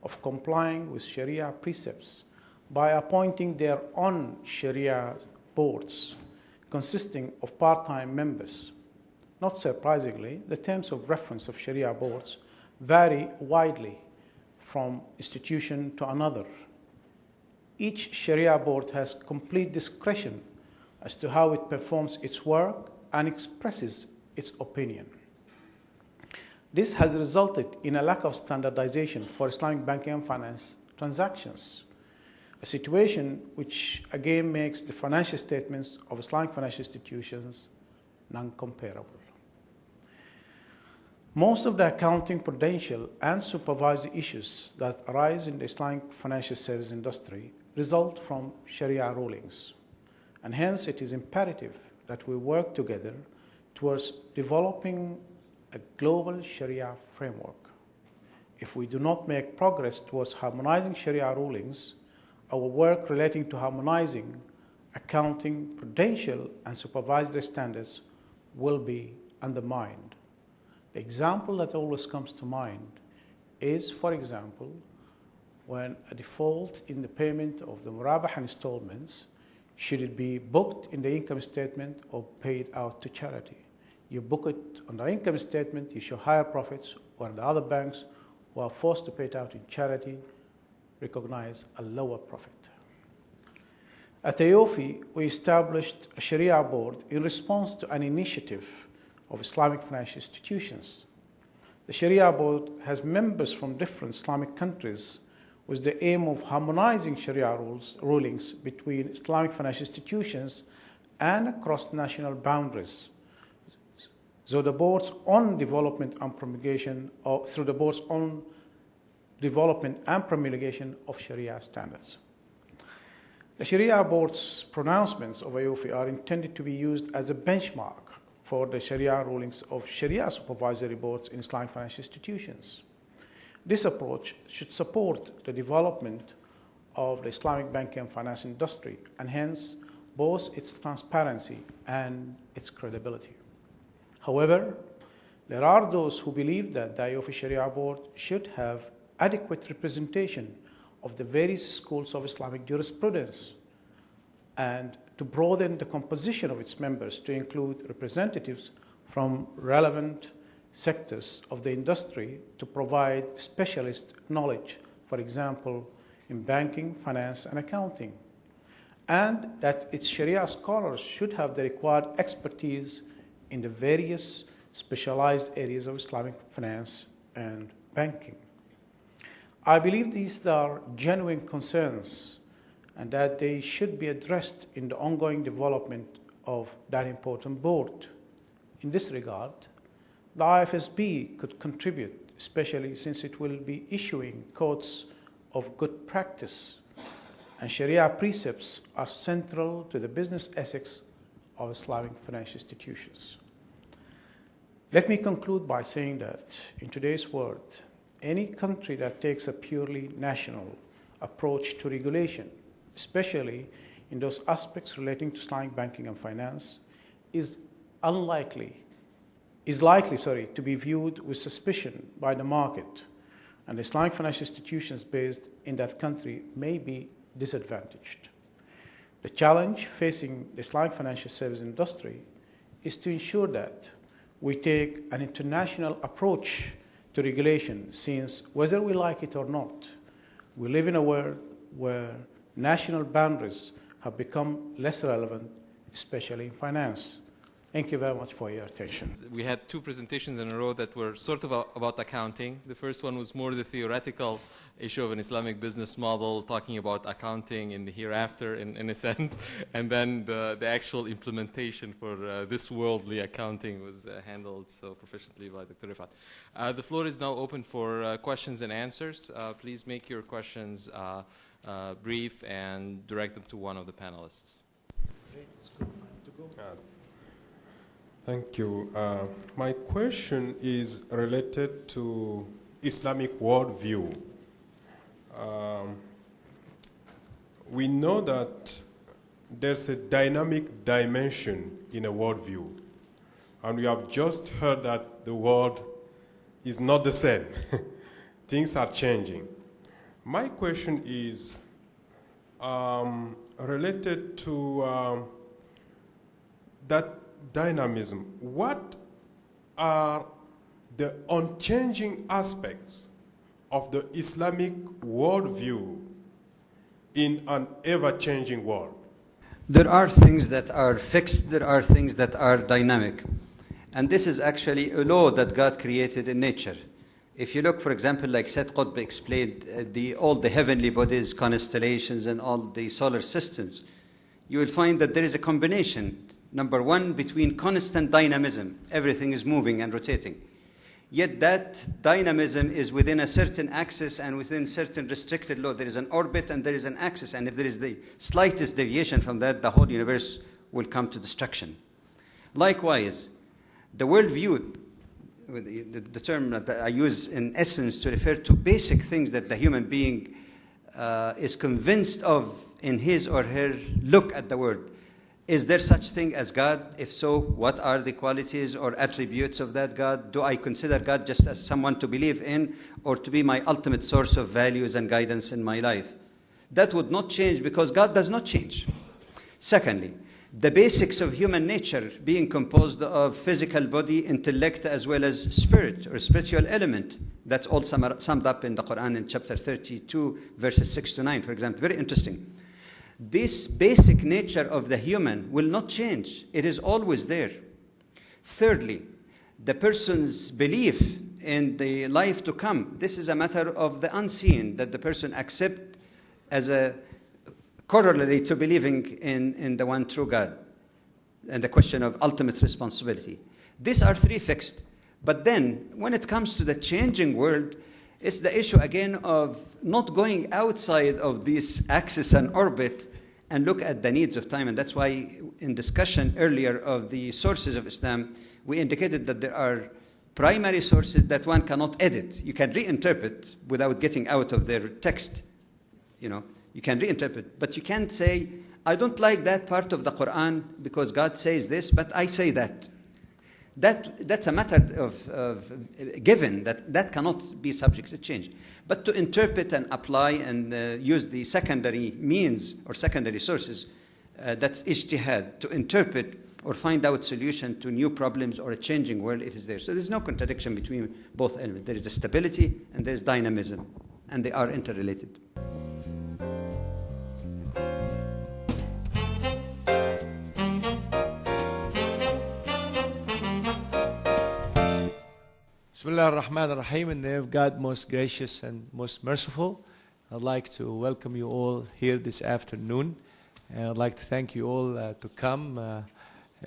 of complying with Sharia precepts by appointing their own Sharia boards consisting of part-time members. Not surprisingly, the terms of reference of Sharia boards vary widely from institution to another. Each Sharia board has complete discretion as to how it performs its work and expresses its opinion. This has resulted in a lack of standardization for Islamic banking and finance transactions, a situation which again makes the financial statements of Islamic financial institutions non-comparable. Most of the accounting, prudential, and supervisory issues that arise in the Islamic financial service industry result from Sharia rulings, and hence it is imperative that we work together towards developing a global Sharia framework. If we do not make progress towards harmonizing Sharia rulings, our work relating to harmonizing accounting, prudential, and supervisory standards will be undermined. The example that always comes to mind is, for example, when a default in the payment of the murabah installments, should it be booked in the income statement or paid out to charity? You book it on the income statement, you show higher profits, while the other banks who are forced to pay it out in charity recognize a lower profit. At AOFI, we established a Sharia board in response to an initiative of Islamic financial institutions. The Sharia board has members from different Islamic countries with the aim of harmonizing Sharia rulings between Islamic financial institutions and across national boundaries. So the board's own development and promulgation, or through the board's own development and promulgation of Sharia standards. The Sharia board's pronouncements of AOFI are intended to be used as a benchmark for the Sharia rulings of Sharia supervisory boards in Islamic financial institutions. This approach should support the development of the Islamic banking and finance industry, and hence both its transparency and its credibility. However, there are those who believe that the AOFI Sharia board should have adequate representation of the various schools of Islamic jurisprudence, and to broaden the composition of its members to include representatives from relevant sectors of the industry to provide specialist knowledge, for example, in banking, finance, and accounting, and that its Sharia scholars should have the required expertise in the various specialized areas of Islamic finance and banking. I believe these are genuine concerns and that they should be addressed in the ongoing development of that important board. In this regard, the IFSB could contribute, especially since it will be issuing codes of good practice, and Sharia precepts are central to the business ethics of Islamic financial institutions. Let me conclude by saying that in today's world, any country that takes a purely national approach to regulation, especially in those aspects relating to Islamic banking and finance, is likely to be viewed with suspicion by the market, and Islamic financial institutions based in that country may be disadvantaged. The challenge facing the Islamic financial service industry is to ensure that we take an international approach to regulation, since whether we like it or not, we live in a world where national boundaries have become less relevant, especially in finance. Thank you very much for your attention. We had two presentations in a row that were sort of about accounting. The first one was more the theoretical issue of an Islamic business model, talking about accounting in the hereafter, in a sense. And then the actual implementation for this worldly accounting was handled so proficiently by Dr. Rifat. The floor is now open for questions and answers. Please make your questions brief and direct them to one of the panelists. Thank you. My question is related to Islamic worldview. We know that there's a dynamic dimension in a worldview, and we have just heard that the world is not the same. Things are changing. My question is related to that dynamism. What are the unchanging aspects of the Islamic worldview in an ever-changing world? There are things that are fixed, there are things that are dynamic. And this is actually a law that God created in nature. If you look, for example, like Said Qutb explained, all the heavenly bodies, constellations, and all the solar systems, you will find that there is a combination, number one, between constant dynamism. Everything is moving and rotating. Yet that dynamism is within a certain axis and within certain restricted law. There is an orbit and there is an axis. And if there is the slightest deviation from that, the whole universe will come to destruction. Likewise, the worldview, the term that I use in essence to refer to basic things that the human being is convinced of in his or her look at the world. Is there such thing as God? If so, what are the qualities or attributes of that God? Do I consider God just as someone to believe in or to be my ultimate source of values and guidance in my life? That would not change because God does not change. Secondly, the basics of human nature being composed of physical body, intellect, as well as spirit or spiritual element. That's all summed up in the Quran in chapter 32, verses 6 to 9, for example. Very interesting. This basic nature of the human will not change. It is always there. Thirdly, the person's belief in the life to come. This is a matter of the unseen that the person accepts as a corollary to believing in the one true God and the question of ultimate responsibility. These are three fixed. But then, when it comes to the changing world, it's the issue again of not going outside of this axis and orbit and look at the needs of time. And that's why in discussion earlier of the sources of Islam, we indicated that there are primary sources that one cannot edit. You can reinterpret without getting out of their text. You can reinterpret, but you can't say, I don't like that part of the Quran because God says this, but I say that. That's a matter of given, that cannot be subject to change. But to interpret and apply and use the secondary means or secondary sources, that's ijtihad, to interpret or find out solution to new problems or a changing world, it is there. So there's no contradiction between both elements. There is a stability and there is dynamism, and they are interrelated. Bismillah ar-Rahman ar-Rahim, in the name of God, most gracious and most merciful. I'd like to welcome you all here this afternoon. And I'd like to thank you all to come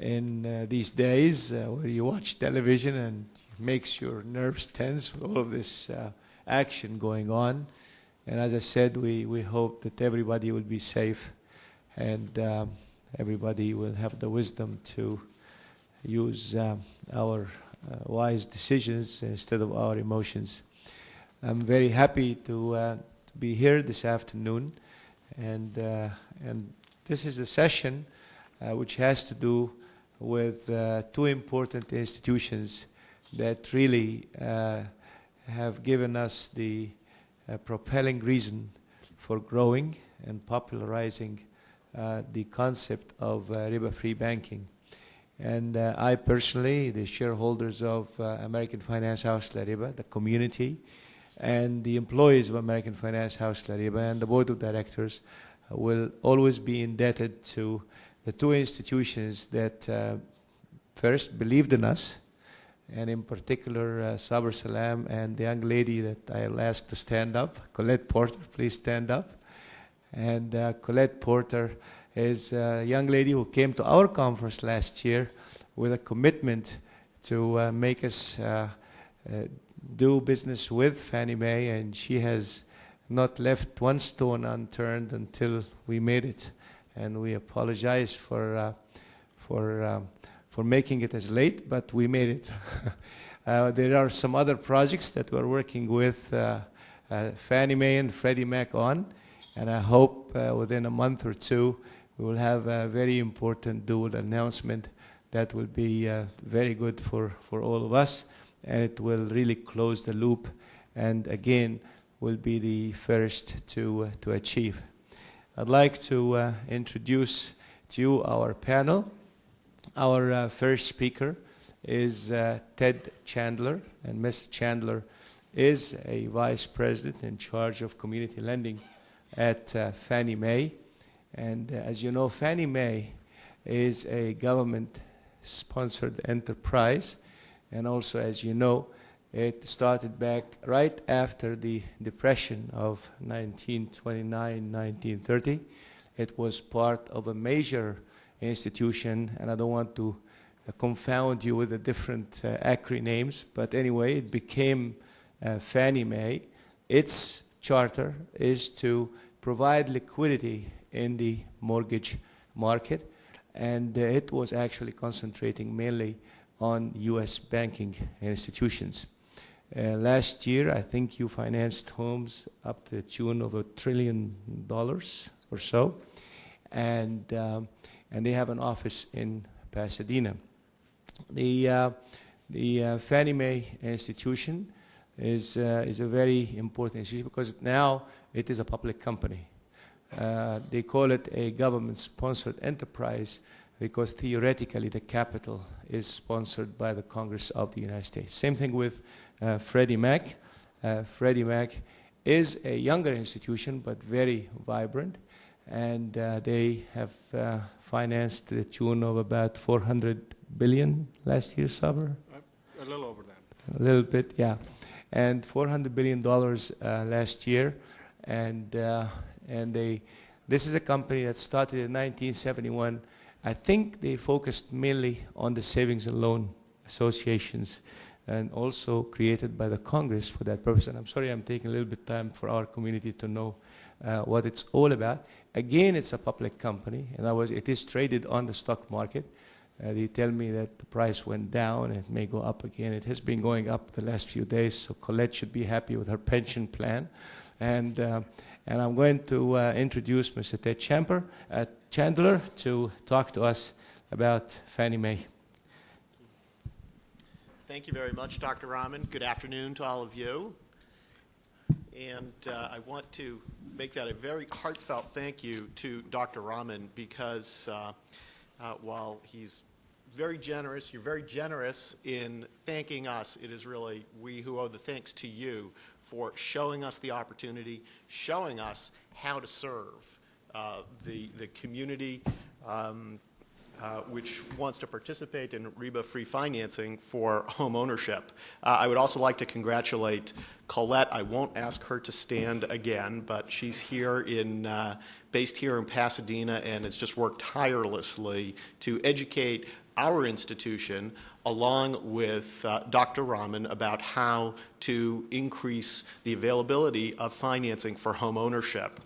in these days where you watch television and it makes your nerves tense with all of this action going on. And as I said, we hope that everybody will be safe and everybody will have the wisdom to use our wise decisions instead of our emotions. I'm very happy to be here this afternoon, and this is a session which has to do with two important institutions that really have given us the propelling reason for growing and popularizing the concept of riba-free banking. And I personally, the shareholders of American Finance House LARIBA, the community, and the employees of American Finance House LARIBA, and the board of directors will always be indebted to the two institutions that first believed in us, and in particular Saber Salam and the young lady that I'll ask to stand up, Colette Porter, please stand up. And Colette Porter is a young lady who came to our conference last year with a commitment to make us do business with Fannie Mae, and she has not left one stone unturned until we made it. And we apologize for making it as late, but we made it. There are some other projects that we're working with Fannie Mae and Freddie Mac on, and I hope within a month or two we will have a very important dual announcement that will be very good for all of us, and it will really close the loop, and again will be the first to achieve. I'd like to introduce to you our panel. Our first speaker is Ted Chandler, and Mr. Chandler is a vice president in charge of community lending at Fannie Mae. And as you know, Fannie Mae is a government-sponsored enterprise, and also, as you know, it started back right after the Depression of 1929-1930. It was part of a major institution, and I don't want to confound you with the different acronyms, but anyway, it became Fannie Mae. Its charter is to provide liquidity in the mortgage market, and it was actually concentrating mainly on U.S. banking institutions. Last year, I think you financed homes up to the tune of $1 trillion or so, and they have an office in Pasadena. The Fannie Mae institution is a very important institution because now it is a public company. They call it a government-sponsored enterprise because theoretically the capital is sponsored by the Congress of the United States. Same thing with Freddie Mac. Freddie Mac is a younger institution but very vibrant, and they have financed to the tune of about $400 billion last year, Saber? A little over that. A little bit, yeah. And $400 billion last year, and this is a company that started in 1971. I think they focused mainly on the savings and loan associations, and also created by the Congress for that purpose. And I'm sorry I'm taking a little bit of time for our community to know what it's all about. Again, it's a public company, and it is traded on the stock market. They tell me that the price went down, and it may go up again. It has been going up the last few days, so Colette should be happy with her pension plan. And I'm going to introduce Mr. Ted Chandler to talk to us about Fannie Mae. Thank you very much, Dr. Rahman. Good afternoon to all of you. And I want to make that a very heartfelt thank you to Dr. Rahman because while he's very generous, you're very generous in thanking us. It is really we who owe the thanks to you for showing us the opportunity, showing us how to serve the community which wants to participate in LARIBA free financing for home ownership. I would also like to congratulate Colette. I won't ask her to stand again, but she's here based here in Pasadena and has just worked tirelessly to educate our institution along with Dr. Rahman about how to increase the availability of financing for home ownership.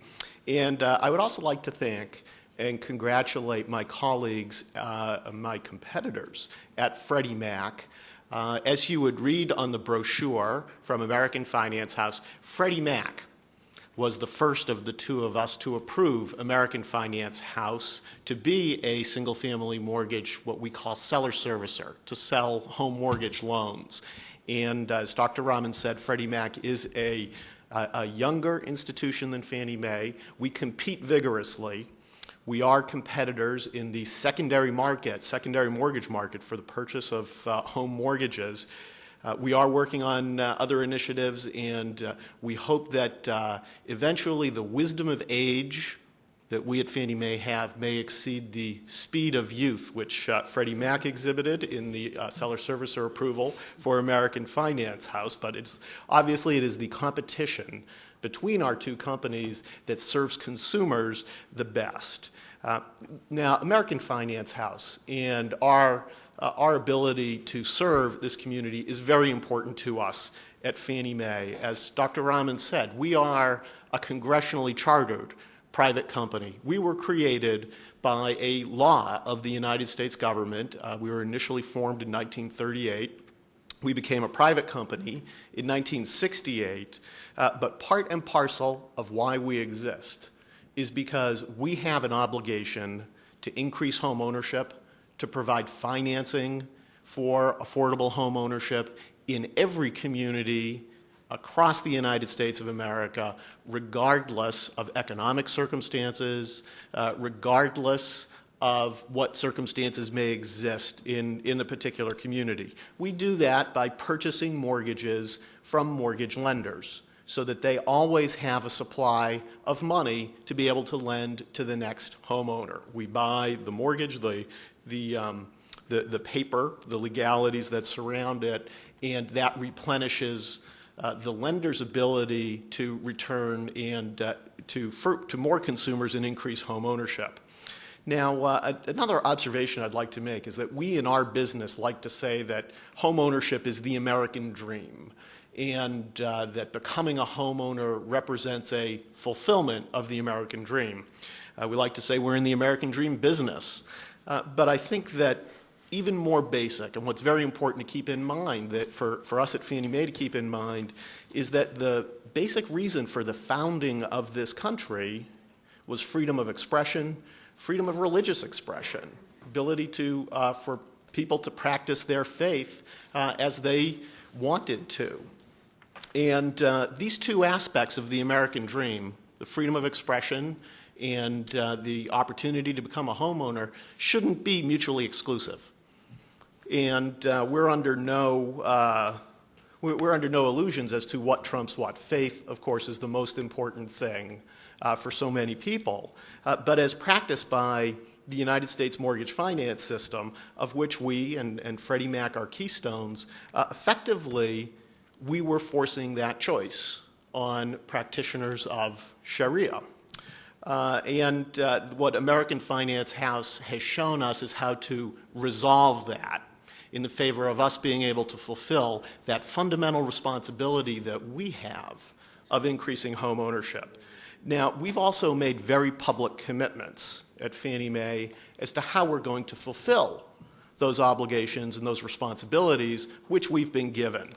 And I would also like to thank and congratulate my colleagues, my competitors at Freddie Mac. As you would read on the brochure from American Finance House, Freddie Mac was the first of the two of us to approve American Finance House to be a single-family mortgage, what we call seller servicer, to sell home mortgage loans. And as Dr. Rahman said, Freddie Mac is a younger institution than Fannie Mae. We compete vigorously. We are competitors in the secondary mortgage market for the purchase of home mortgages. We are working on other initiatives, and we hope that eventually the wisdom of age that we at Fannie Mae have may exceed the speed of youth, which Freddie Mac exhibited in the seller servicer approval for American Finance House, but obviously it is the competition between our two companies that serves consumers the best. Now, American Finance House and our ability to serve this community is very important to us at Fannie Mae. As Dr. Rahman said, we are a congressionally chartered private company. We were created by a law of the United States government. We were initially formed in 1938. We became a private company in 1968, but part and parcel of why we exist is because we have an obligation to increase home ownership, to provide financing for affordable home ownership in every community across the United States of America, regardless of economic circumstances, regardless of what circumstances may exist in the particular community. We do that by purchasing mortgages from mortgage lenders so that they always have a supply of money to be able to lend to the next homeowner. We buy the mortgage, the paper, the legalities that surround it, and that replenishes the lender's ability to return and to more consumers and increase home ownership. Now, another observation I'd like to make is that we in our business like to say that home ownership is the American dream, and that becoming a homeowner represents a fulfillment of the American dream. We like to say we're in the American dream business. But I think that even more basic, and what's very important to keep in mind, that for us at Fannie Mae to keep in mind, is that the basic reason for the founding of this country was freedom of expression, freedom of religious expression, ability for people to practice their faith as they wanted to. And these two aspects of the American dream, the freedom of expression and the opportunity to become a homeowner, shouldn't be mutually exclusive. And we're under no illusions as to what trumps what. Faith, of course, is the most important thing for so many people. But as practiced by the United States mortgage finance system, of which we and Freddie Mac are keystones, effectively we were forcing that choice on practitioners of Sharia. What American Finance House has shown us is how to resolve that in the favor of us being able to fulfill that fundamental responsibility that we have of increasing home ownership. Now, we've also made very public commitments at Fannie Mae as to how we're going to fulfill those obligations and those responsibilities which we've been given.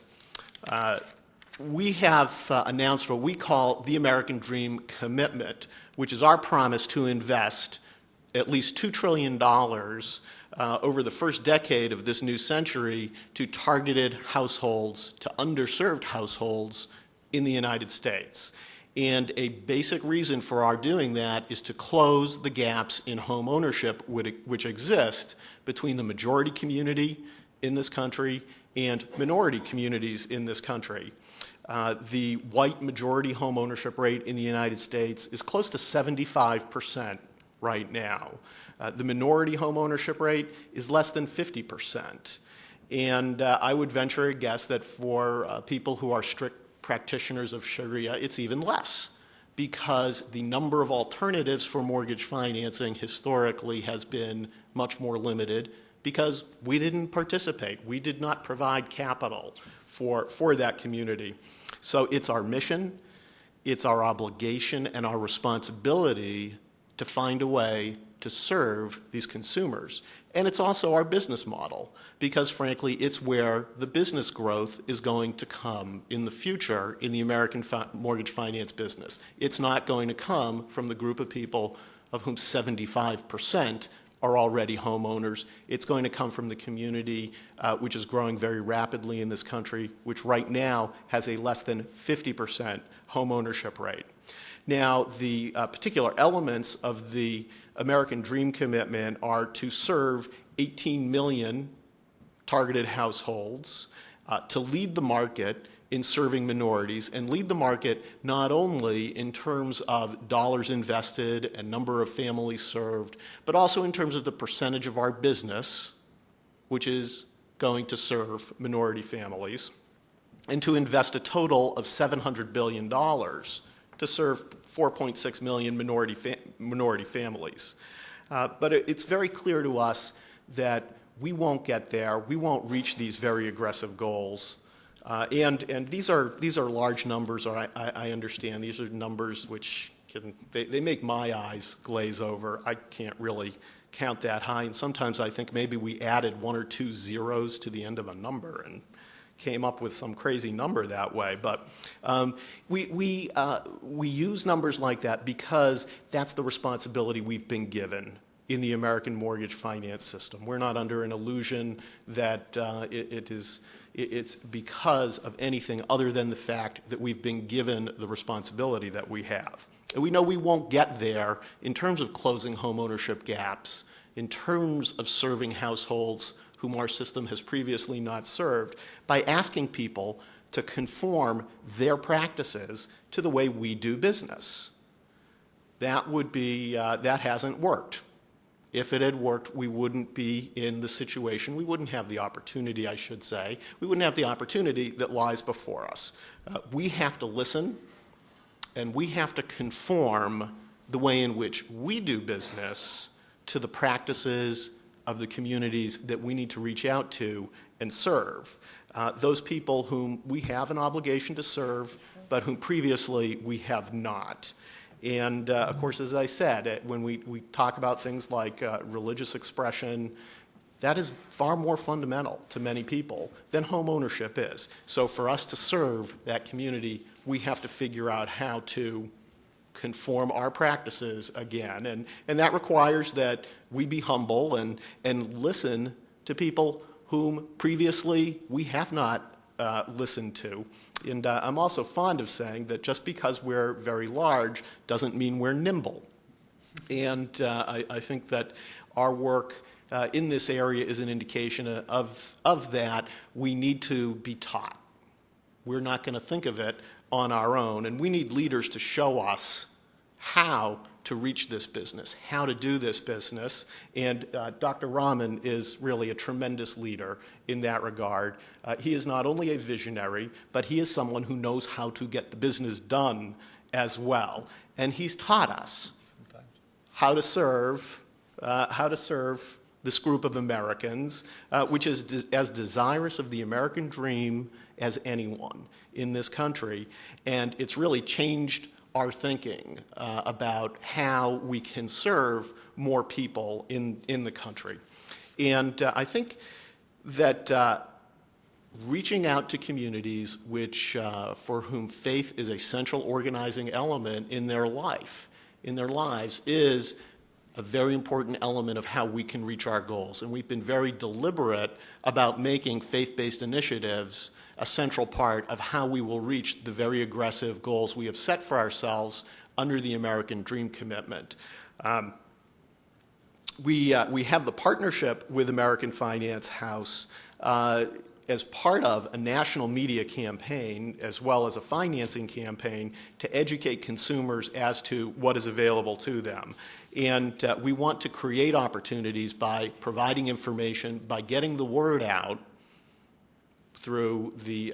We have announced what we call the American Dream Commitment, which is our promise to invest at least $2 trillion over the first decade of this new century to targeted households, to underserved households in the United States. And a basic reason for our doing that is to close the gaps in home ownership which exist between the majority community in this country and minority communities in this country. The white majority home ownership rate in the United States is close to 75% right now. The minority home ownership rate is less than 50%. And I would venture a guess that for people who are strict practitioners of Sharia, it's even less, because the number of alternatives for mortgage financing historically has been much more limited because we didn't participate. We did not provide capital for that community. So it's our mission, it's our obligation and our responsibility to find a way to serve these consumers. And it's also our business model, because frankly, it's where the business growth is going to come in the future in the American mortgage finance business. It's not going to come from the group of people of whom 75% are already homeowners. It's going to come from the community which is growing very rapidly in this country, which right now has a less than 50% home ownership rate. Now, the particular elements of the American Dream Commitment are to serve 18 million targeted households, to lead the market in serving minorities and lead the market not only in terms of dollars invested and number of families served, but also in terms of the percentage of our business which is going to serve minority families, and to invest a total of $700 billion to serve 4.6 million minority families. But it's very clear to us that we won't get there. We won't reach these very aggressive goals. And these are large numbers, or I understand. These are numbers which they make my eyes glaze over. I can't really count that high, and sometimes I think maybe we added 1 or 2 zeros to the end of a number and came up with some crazy number that way. But we use numbers like that because that's the responsibility we've been given in the American mortgage finance system. We're not under an illusion that it's because of anything other than the fact that we've been given the responsibility that we have. And we know we won't get there in terms of closing home ownership gaps, in terms of serving households whom our system has previously not served, by asking people to conform their practices to the way we do business. That hasn't worked. If it had worked, we wouldn't be in the situation, we wouldn't have the opportunity, I should say, we wouldn't have the opportunity that lies before us. We have to listen, and we have to conform the way in which we do business to the practices of the communities that we need to reach out to and serve. Those people whom we have an obligation to serve, but whom previously we have not. And of course, as I said, when we talk about things like religious expression, that is far more fundamental to many people than home ownership is. So for us to serve that community, we have to figure out how to conform our practices again. And that requires that we be humble and listen to people whom previously we have not listened to. And I'm also fond of saying that just because we're very large doesn't mean we're nimble. And I think that our work in this area is an indication of that. We need to be taught. We're not going to think of it on our own, and we need leaders to show us how to reach this business, how to do this business, and Dr. Rahman is really a tremendous leader in that regard. He is not only a visionary, but he is someone who knows how to get the business done as well, and he's taught us how to serve this group of Americans, which is as desirous of the American dream as anyone in this country, and it's really changed our thinking about how we can serve more people in the country. And I think that reaching out to communities which, for whom faith is a central organizing element in their lives, is a very important element of how we can reach our goals. And we've been very deliberate about making faith-based initiatives a central part of how we will reach the very aggressive goals we have set for ourselves under the American Dream Commitment. We have the partnership with American Finance House as part of a national media campaign as well as a financing campaign to educate consumers as to what is available to them. And we want to create opportunities by providing information, by getting the word out through the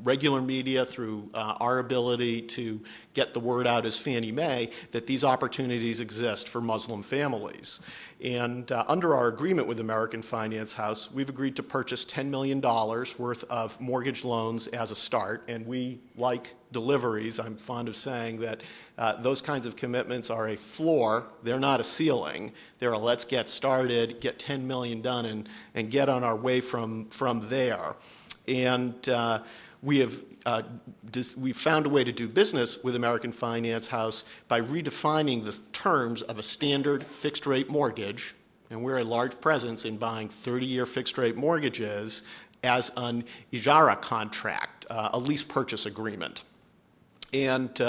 regular media, through our ability to get the word out as Fannie Mae, that these opportunities exist for Muslim families. And under our agreement with American Finance House, we've agreed to purchase $10 million worth of mortgage loans as a start, and we like deliveries. I'm fond of saying that those kinds of commitments are a floor. They're not a ceiling. They're a let's get started, get $10 million done, and get on our way from there. And we've found a way to do business with American Finance House by redefining the terms of a standard fixed-rate mortgage, and we're a large presence in buying 30-year fixed-rate mortgages, as an ijara contract, a lease purchase agreement. And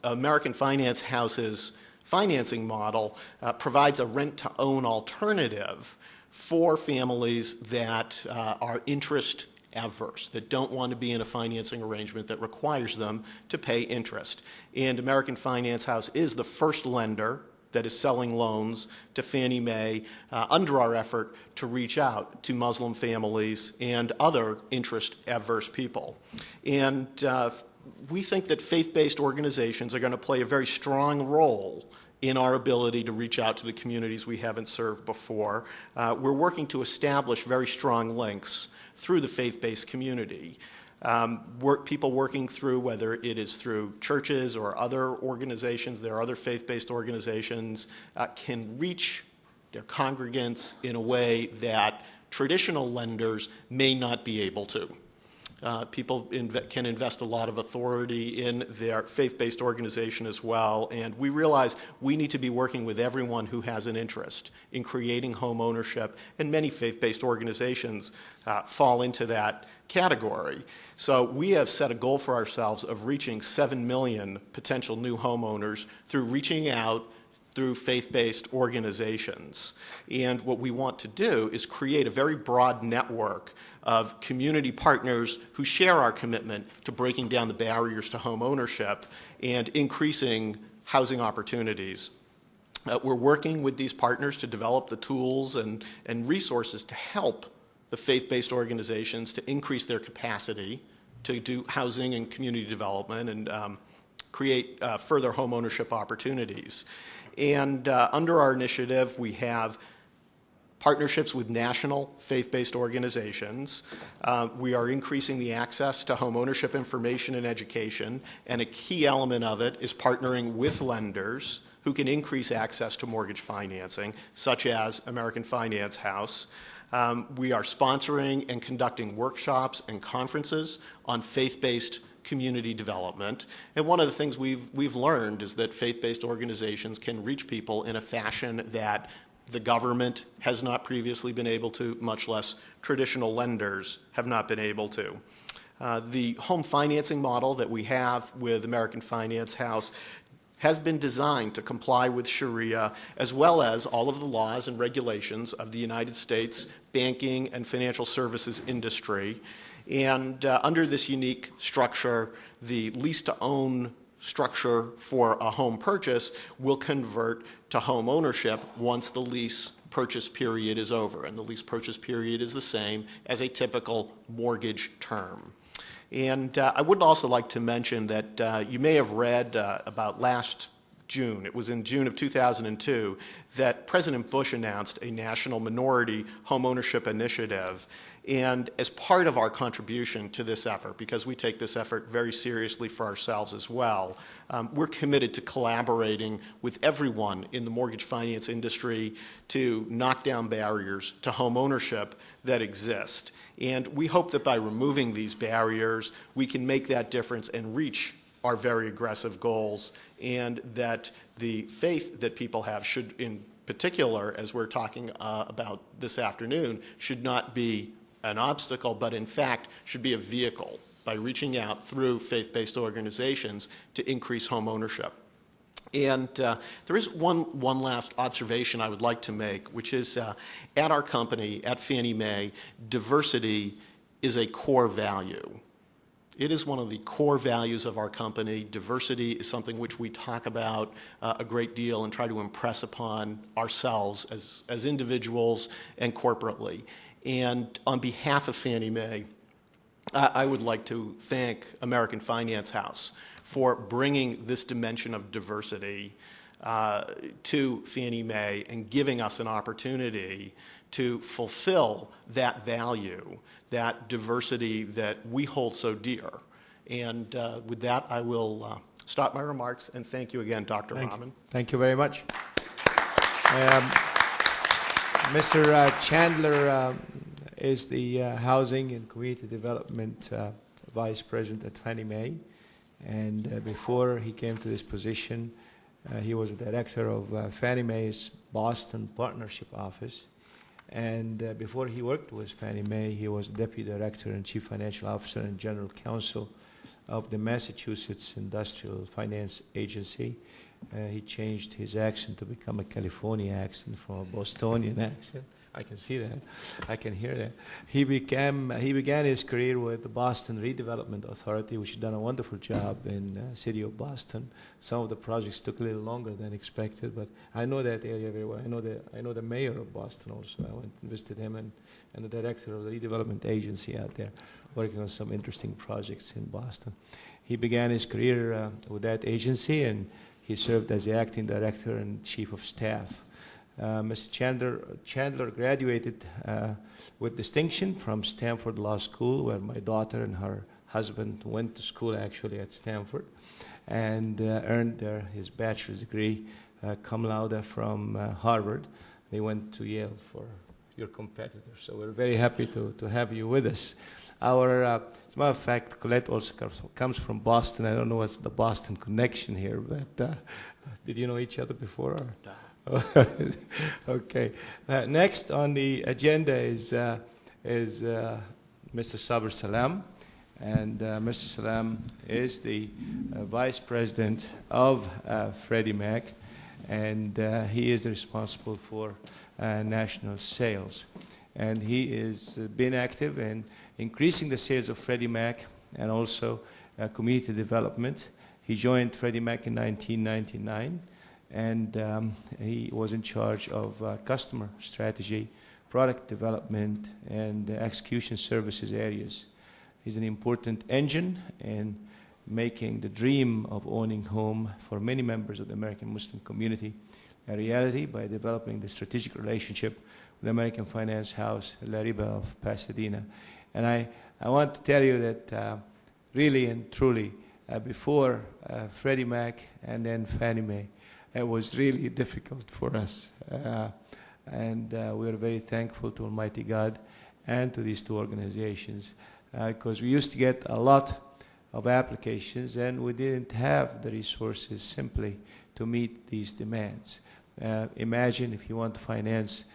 American Finance House's financing model provides a rent-to-own alternative for families that are interested averse, that don't want to be in a financing arrangement that requires them to pay interest. And American Finance House is the first lender that is selling loans to Fannie Mae under our effort to reach out to Muslim families and other interest-averse people. And we think that faith-based organizations are going to play a very strong role in our ability to reach out to the communities we haven't served before. We're working to establish very strong links through the faith-based community. People working through, whether it is through churches or other organizations, there are other faith-based organizations, can reach their congregants in a way that traditional lenders may not be able to. People can invest a lot of authority in their faith-based organization as well, and we realize we need to be working with everyone who has an interest in creating home ownership, and many faith-based organizations fall into that category. So we have set a goal for ourselves of reaching 7 million potential new homeowners through reaching out through faith-based organizations. And what we want to do is create a very broad network of community partners who share our commitment to breaking down the barriers to home ownership and increasing housing opportunities. We're working with these partners to develop the tools and resources to help the faith-based organizations to increase their capacity to do housing and community development and create further home ownership opportunities. And under our initiative, we have partnerships with national faith-based organizations. We are increasing the access to home ownership information and education, and a key element of it is partnering with lenders who can increase access to mortgage financing, such as American Finance House. We are sponsoring and conducting workshops and conferences on faith-based community development. And one of the things we've learned is that faith-based organizations can reach people in a fashion that the government has not previously been able to, much less traditional lenders have not been able to. The home financing model that we have with American Finance House has been designed to comply with Sharia, as well as all of the laws and regulations of the United States banking and financial services industry. And under this unique structure, the lease-to-own structure for a home purchase will convert to home ownership once the lease purchase period is over. And the lease purchase period is the same as a typical mortgage term. And I would also like to mention that you may have read about last June, it was in June of 2002, that President Bush announced a national minority homeownership initiative. And as part of our contribution to this effort, because we take this effort very seriously for ourselves as well, we're committed to collaborating with everyone in the mortgage finance industry to knock down barriers to home ownership that exist. And we hope that by removing these barriers, we can make that difference and reach our very aggressive goals, and that the faith that people have should, in particular, as we're talking about this afternoon, should not be an obstacle, but in fact should be a vehicle by reaching out through faith-based organizations to increase home ownership. And there is one last observation I would like to make, which is at our company, at Fannie Mae, diversity is a core value. It is one of the core values of our company. Diversity is something which we talk about a great deal and try to impress upon ourselves as individuals and corporately. And on behalf of Fannie Mae, I would like to thank American Finance House for bringing this dimension of diversity to Fannie Mae and giving us an opportunity to fulfill that value, that diversity that we hold so dear. And with that, I will stop my remarks and thank you again, Dr. Rahman. Thank you very much. Mr. Chandler is the Housing and Community Development Vice President at Fannie Mae. And before he came to this position, he was the director of Fannie Mae's Boston Partnership Office. And before he worked with Fannie Mae, he was Deputy Director and Chief Financial Officer and General Counsel of the Massachusetts Industrial Finance Agency. He changed his accent to become a California accent from a Bostonian accent. I can see that. I can hear that. He began his career with the Boston Redevelopment Authority, which has done a wonderful job in the city of Boston. Some of the projects took a little longer than expected, but I know that area very well. I know the mayor of Boston also. I went and visited him and the director of the redevelopment agency out there, working on some interesting projects in Boston. He began his career with that agency, and he served as the acting director and chief of staff. Mr. Chandler graduated with distinction from Stanford Law School, where my daughter and her husband went to school actually at Stanford, and earned his bachelor's degree cum laude from Harvard. They went to Yale for your competitor, so we're very happy to have you with us. As a matter of fact, Colette also comes from Boston. I don't know what's the Boston connection here, but did you know each other before? Or? No. Okay. Next on the agenda is Mr. Sabr Salam, and Mr. Salam is the Vice President of Freddie Mac, and he is responsible for national sales. And he has been active in increasing the sales of Freddie Mac and also community development. He joined Freddie Mac in 1999. And he was in charge of customer strategy, product development, and execution services areas. He's an important engine in making the dream of owning home for many members of the American Muslim community a reality by developing the strategic relationship with the American finance house, LARIBA of Pasadena. And I want to tell you that really and truly, before Freddie Mac and then Fannie Mae, it was really difficult for us. And we are very thankful to Almighty God and to these two organizations because we used to get a lot of applications and we didn't have the resources simply to meet these demands. Imagine if you want to finance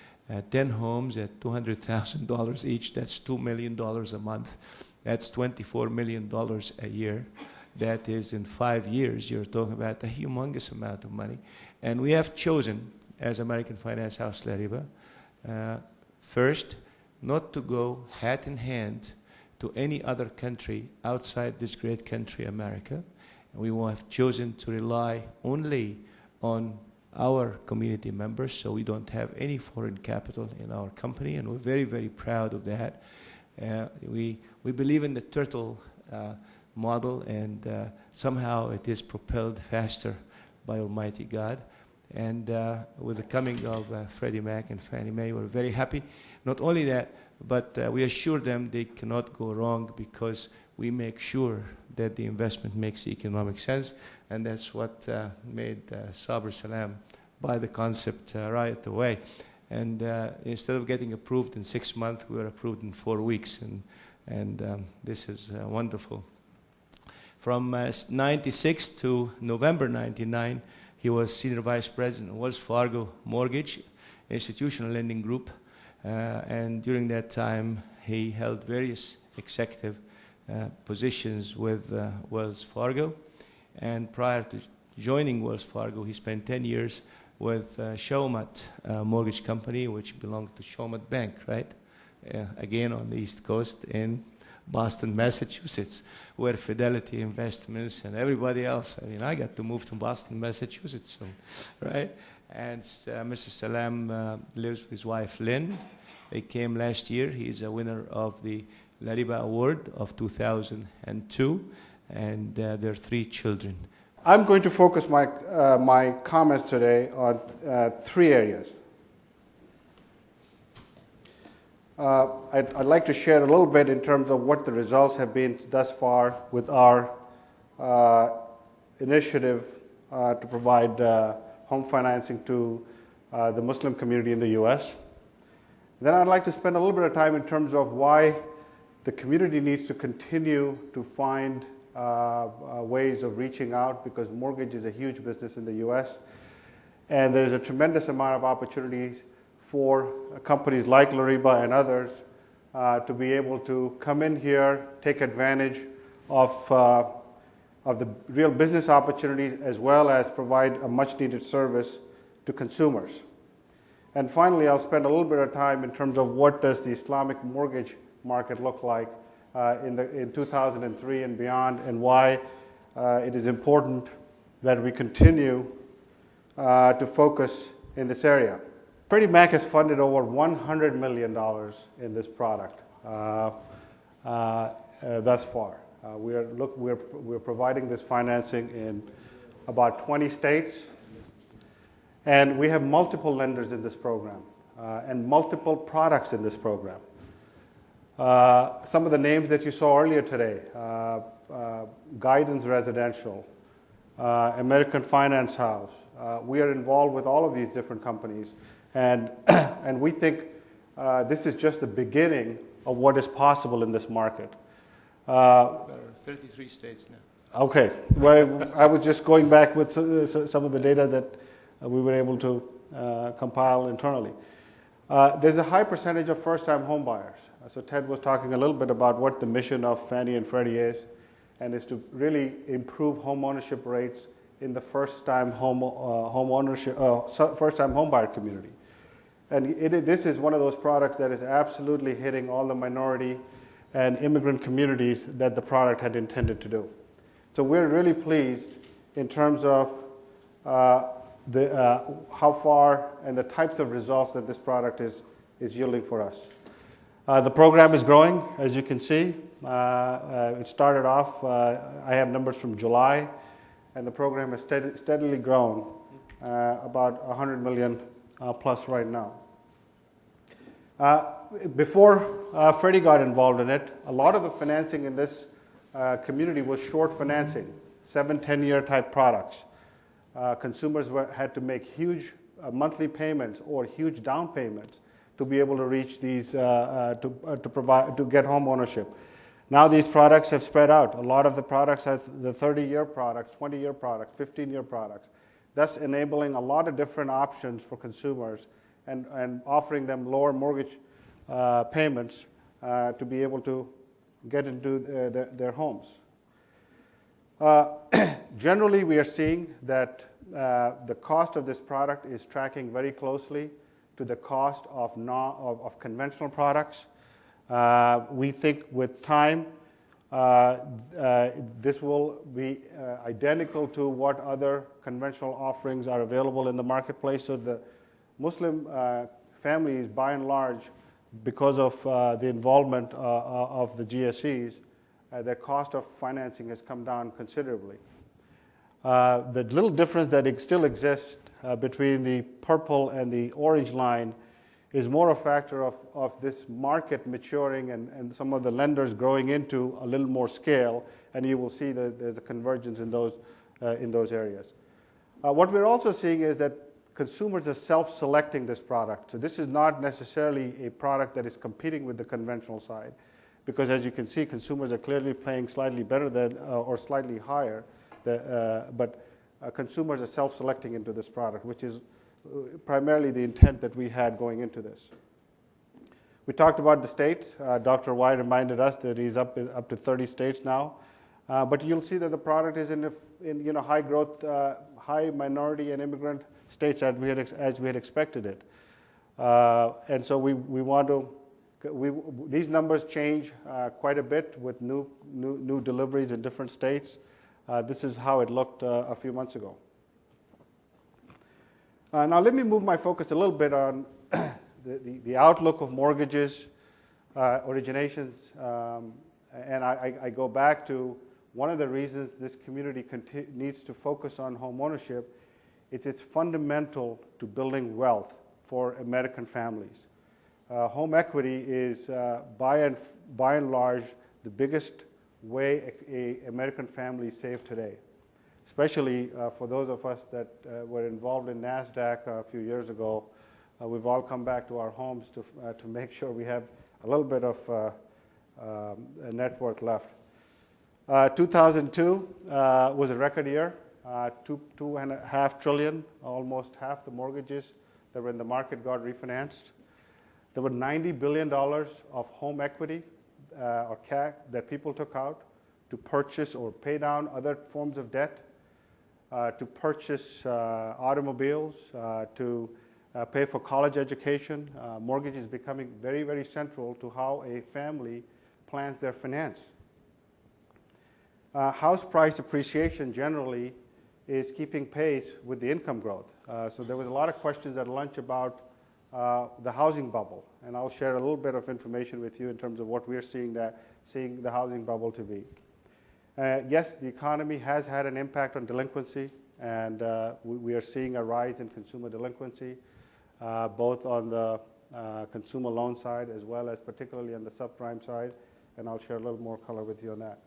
10 homes at $200,000 each, that's $2 million a month. That's $24 million a year. That is, in 5 years, you're talking about a humongous amount of money. And we have chosen, as American Finance House LARIBA, first, not to go hat in hand to any other country outside this great country, America. And we have chosen to rely only on our community members, so we don't have any foreign capital in our company, and we're very, very proud of that. We believe in the turtle model, and somehow it is propelled faster by Almighty God. And with the coming of Freddie Mac and Fannie Mae, we're very happy. Not only that, but we assure them they cannot go wrong because we make sure that the investment makes economic sense, and that's what made Sabr Salam buy the concept right away. And instead of getting approved in 6 months, we were approved in 4 weeks, and this is wonderful. From 96 to November 99, he was Senior Vice President of Wells Fargo Mortgage Institutional Lending Group. And during that time, he held various executive positions with Wells Fargo. And prior to joining Wells Fargo, he spent 10 years with Shawmat Mortgage Company, which belonged to Shawmat Bank, right? Again, on the East Coast in Boston, Massachusetts, where Fidelity Investments and everybody else. I mean, I got to move to Boston, Massachusetts soon, right? And Mr. Salam lives with his wife, Lynn. He came last year. He's a winner of the LARIBA Award of 2002, and there are 3 children. I'm going to focus my comments today on 3 areas. I'd like to share a little bit in terms of what the results have been thus far with our initiative to provide home financing to the Muslim community in the U.S. Then I'd like to spend a little bit of time in terms of why the community needs to continue to find ways of reaching out, because mortgage is a huge business in the U.S. and there's a tremendous amount of opportunities for companies like LARIBA and others to be able to come in here, take advantage of the real business opportunities, as well as provide a much needed service to consumers. And finally, I'll spend a little bit of time in terms of what does the Islamic mortgage market look like in 2003 and beyond, and why it is important that we continue to focus in this area. Freddie Mac has funded over $100 million in this product thus far. We're providing this financing in about 20 states, and we have multiple lenders in this program and multiple products in this program. Some of the names that you saw earlier today, Guidance Residential, American Finance House. We are involved with all of these different companies, and we think this is just the beginning of what is possible in this market. There are 33 states now. Okay, well, I was just going back with some of the data that we were able to compile internally. There's a high percentage of first-time home buyers. So Ted was talking a little bit about what the mission of Fannie and Freddie is, and is to really improve home ownership rates in the first-time home buyer community. And this is one of those products that is absolutely hitting all the minority and immigrant communities that the product had intended to do. So we're really pleased in terms of how far and the types of results that this product is yielding for us. The program is growing, as you can see. It started off, I have numbers from July, and the program has steadily grown, about $100 million plus right now. Before Freddie got involved in it, a lot of the financing in this community was short financing, 7-10-year type products. Consumers had to make huge monthly payments or huge down payments to be able to reach these, to get home ownership. Now these products have spread out. A lot of the products are the 30-year products, 20-year products, 15-year products, thus enabling a lot of different options for consumers and offering them lower mortgage payments to be able to get into their homes. Generally, we are seeing that the cost of this product is tracking very closely to the cost of conventional products. We think with time, this will be identical to what other conventional offerings are available in the marketplace. So the Muslim families, by and large, because of the involvement of the GSEs, their cost of financing has come down considerably. The little difference that still exists between the purple and the orange line is more a factor of this market maturing and some of the lenders growing into a little more scale, and you will see that there's a convergence in those areas. What we're also seeing is that consumers are self-selecting this product. So this is not necessarily a product that is competing with the conventional side, because as you can see, consumers are clearly paying slightly better than or slightly higher, but consumers are self-selecting into this product, which is primarily the intent that we had going into this. We talked about the states. Dr. Y reminded us that he's up to 30 states now, but you'll see that the product is in high growth, high minority and immigrant states as we had expected it, and so we want to. These numbers change quite a bit with new deliveries in different states. This is how it looked a few months ago. Now let me move my focus a little bit on the outlook of mortgages, originations, and I go back to one of the reasons this community needs to focus on home ownership. It's fundamental to building wealth for American families. Home equity is, by and large, the biggest way American families save today, especially for those of us that were involved in NASDAQ a few years ago. We've all come back to our homes to make sure we have a little bit of net worth left. 2002 was a record year, $2.5 trillion, almost half the mortgages that were in the market got refinanced. There were $90 billion of home equity or CAC that people took out to purchase or pay down other forms of debt, to purchase automobiles, to pay for college education. Mortgage is becoming very, very central to how a family plans their finance. House price appreciation generally is keeping pace with the income growth. So there was a lot of questions at lunch about the housing bubble, and I'll share a little bit of information with you in terms of what we're seeing the housing bubble to be. Yes, the economy has had an impact on delinquency, and we are seeing a rise in consumer delinquency, both on the consumer loan side as well as particularly on the subprime side, and I'll share a little more color with you on that.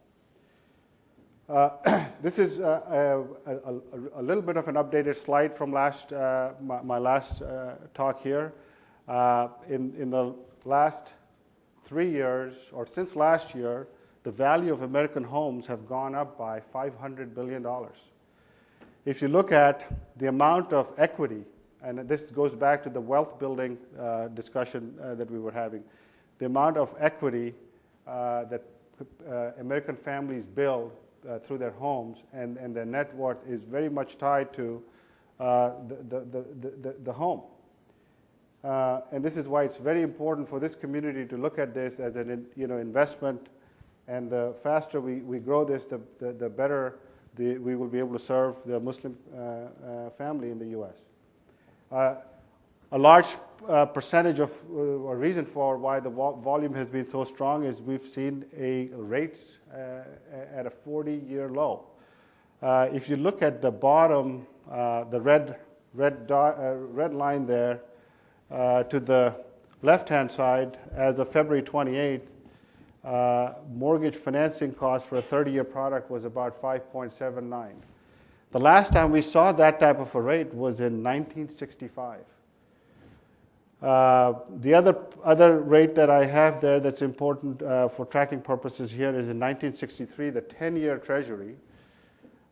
This is a little bit of an updated slide from my last talk here. In the last 3 years, or since last year, the value of American homes have gone up by $500 billion. If you look at the amount of equity, and this goes back to the wealth building discussion that we were having, the amount of equity that American families build through their homes and their net worth is very much tied to the home. And this is why it's very important for this community to look at this as an investment, and the faster we grow this, the better we will be able to serve the Muslim family in the U.S. A large percentage of, or reason for why the volume has been so strong is we've seen rates at a 40-year low. If you look at the bottom, the red line there, to the left-hand side, as of February 28th, mortgage financing cost for a 30-year product was about 5.79. The last time we saw that type of a rate was in 1965. The other rate that I have there that's important for tracking purposes here is in 1963, the 10-year Treasury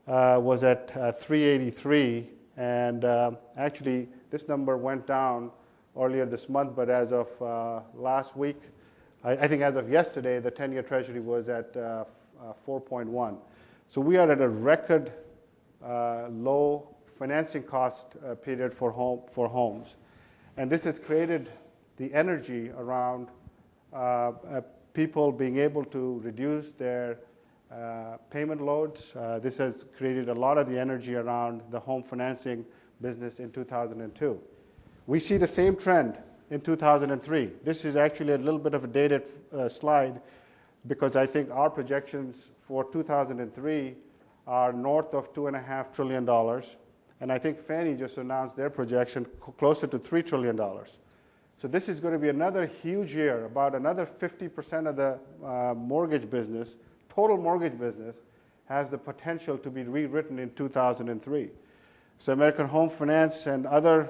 was at 383, and actually this number went down earlier this month, but as of last week, I think as of yesterday, the 10-year Treasury was at 4.1. So we are at a record low financing cost period for homes. And this has created the energy around people being able to reduce their payment loads. This has created a lot of the energy around the home financing business in 2002. We see the same trend in 2003. This is actually a little bit of a dated slide, because I think our projections for 2003 are north of $2.5 trillion. And I think Fannie just announced their projection closer to $3 trillion. So this is going to be another huge year. About another 50% of the mortgage business, total mortgage business, has the potential to be rewritten in 2003. So American Home Finance and other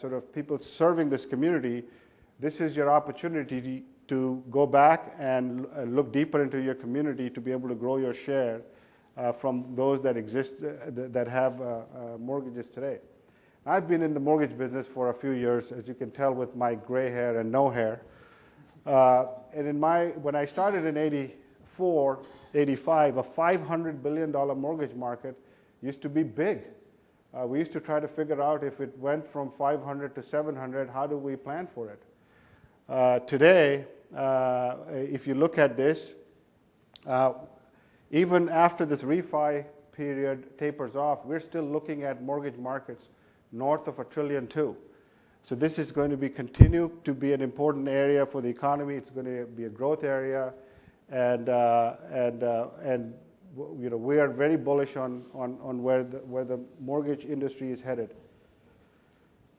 sort of people serving this community, this is your opportunity to go back and look deeper into your community to be able to grow your share from those that exist, that have mortgages today. I've been in the mortgage business for a few years, as you can tell with my gray hair and no hair. And when I started in 84, 85, a $500 billion mortgage market used to be big. We used to try to figure out if it went from 500 to 700, how do we plan for it? Today, if you look at this, even after this refi period tapers off, we're still looking at mortgage markets north of $1.2 trillion. So this is going to continue to be an important area for the economy. It's going to be a growth area, and we are very bullish on where the mortgage industry is headed.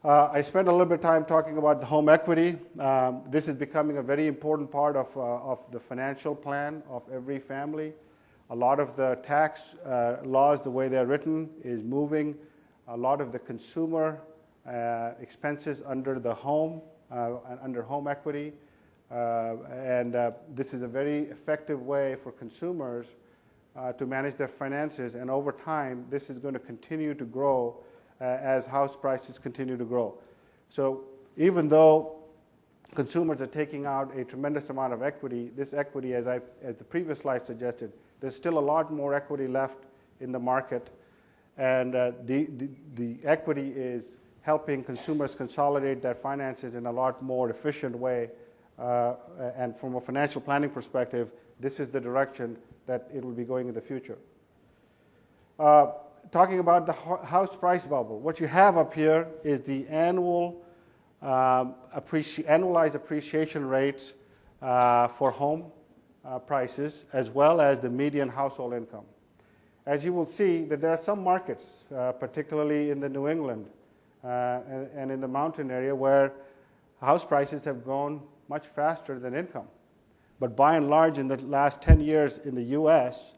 I spent a little bit of time talking about the home equity. This is becoming a very important part of the financial plan of every family. A lot of the tax laws, the way they're written, is moving a lot of the consumer expenses under the home, under home equity. And this is a very effective way for consumers to manage their finances. And over time, this is going to continue to grow as house prices continue to grow. So even though consumers are taking out a tremendous amount of equity, this equity, as the previous slide suggested, there's still a lot more equity left in the market, and the equity is helping consumers consolidate their finances in a lot more efficient way. And from a financial planning perspective, this is the direction that it will be going in the future. Talking about the house price bubble, what you have up here is the annualized appreciation rates for home prices, as well as the median household income. As you will see, that there are some markets, particularly in the New England and in the mountain area, where house prices have grown much faster than income. But by and large, in the last 10 years in the U.S.,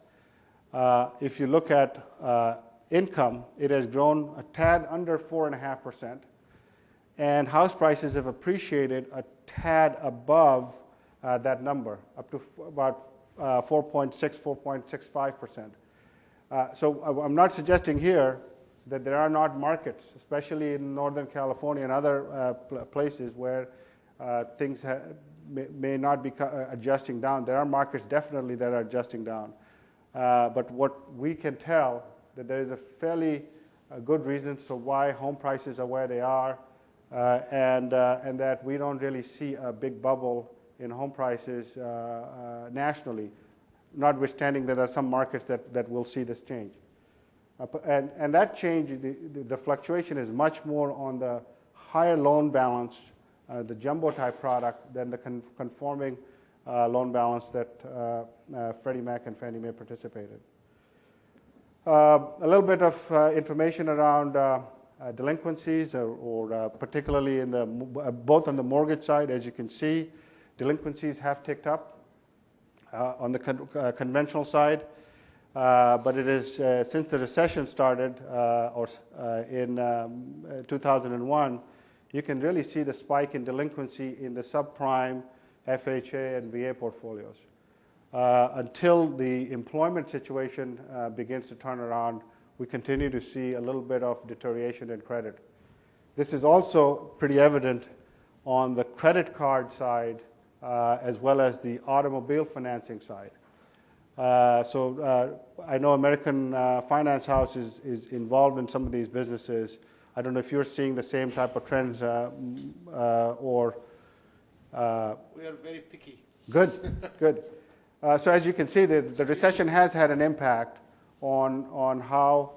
if you look at income, it has grown a tad under 4.5%, and house prices have appreciated a tad above that number, up to about 4.6, 4.65%. So I'm not suggesting here that there are not markets, especially in Northern California and other places where things may not be adjusting down. There are markets definitely that are adjusting down. But what we can tell that there is a fairly good reason for why home prices are where they are, and that we don't really see a big bubble in home prices nationally, notwithstanding that there are some markets that will see this change. And that change, the fluctuation is much more on the higher loan balance, the jumbo type product, than the conforming loan balance that Freddie Mac and Fannie Mae participate in. A little bit of information around delinquencies, or particularly in the both on the mortgage side. As you can see, delinquencies have ticked up on the conventional side, but it is since the recession started in 2001, you can really see the spike in delinquency in the subprime, FHA, and VA portfolios. Until the employment situation begins to turn around, we continue to see a little bit of deterioration in credit. This is also pretty evident on the credit card side, as well as the automobile financing side. So I know American Finance House is involved in some of these businesses. I don't know if you're seeing the same type of trends or... We are very picky. Good, good. So as you can see, the recession has had an impact on how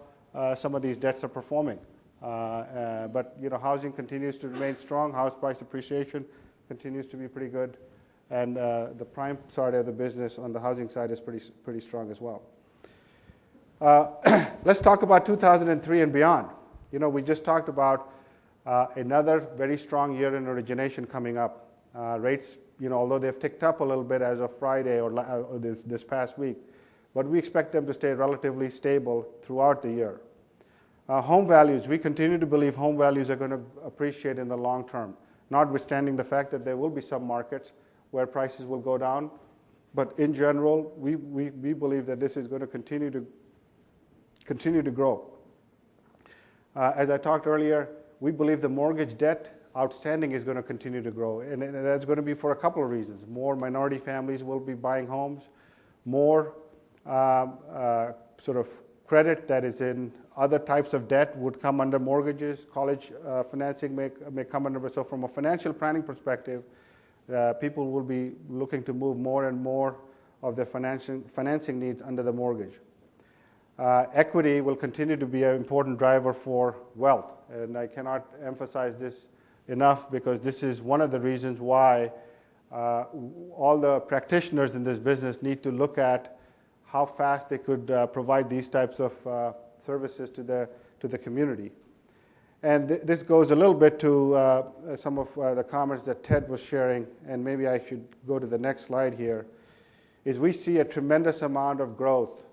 some of these debts are performing. But housing continues to remain strong. House price appreciation continues to be pretty good, and the prime side of the business on the housing side is pretty strong as well. Let's talk about 2003 and beyond. We just talked about another very strong year in origination coming up. Rates, although they've ticked up a little bit as of Friday or this past week, but we expect them to stay relatively stable throughout the year. Home values, we continue to believe home values are going to appreciate in the long term, notwithstanding the fact that there will be some markets where prices will go down. But in general, we believe that this is going to continue to grow. As I talked earlier, we believe the mortgage debt outstanding is going to continue to grow, and that's going to be for a couple of reasons. More minority families will be buying homes, more sort of credit that is in other types of debt would come under mortgages. College financing may come under. So from a financial planning perspective, people will be looking to move more and more of their financing needs under the mortgage. Equity will continue to be an important driver for wealth, and I cannot emphasize this enough, because this is one of the reasons why all the practitioners in this business need to look at how fast they could provide these types of services to the community. And this goes a little bit to some of the comments that Ted was sharing, and maybe I should go to the next slide here, is we see a tremendous amount of growth,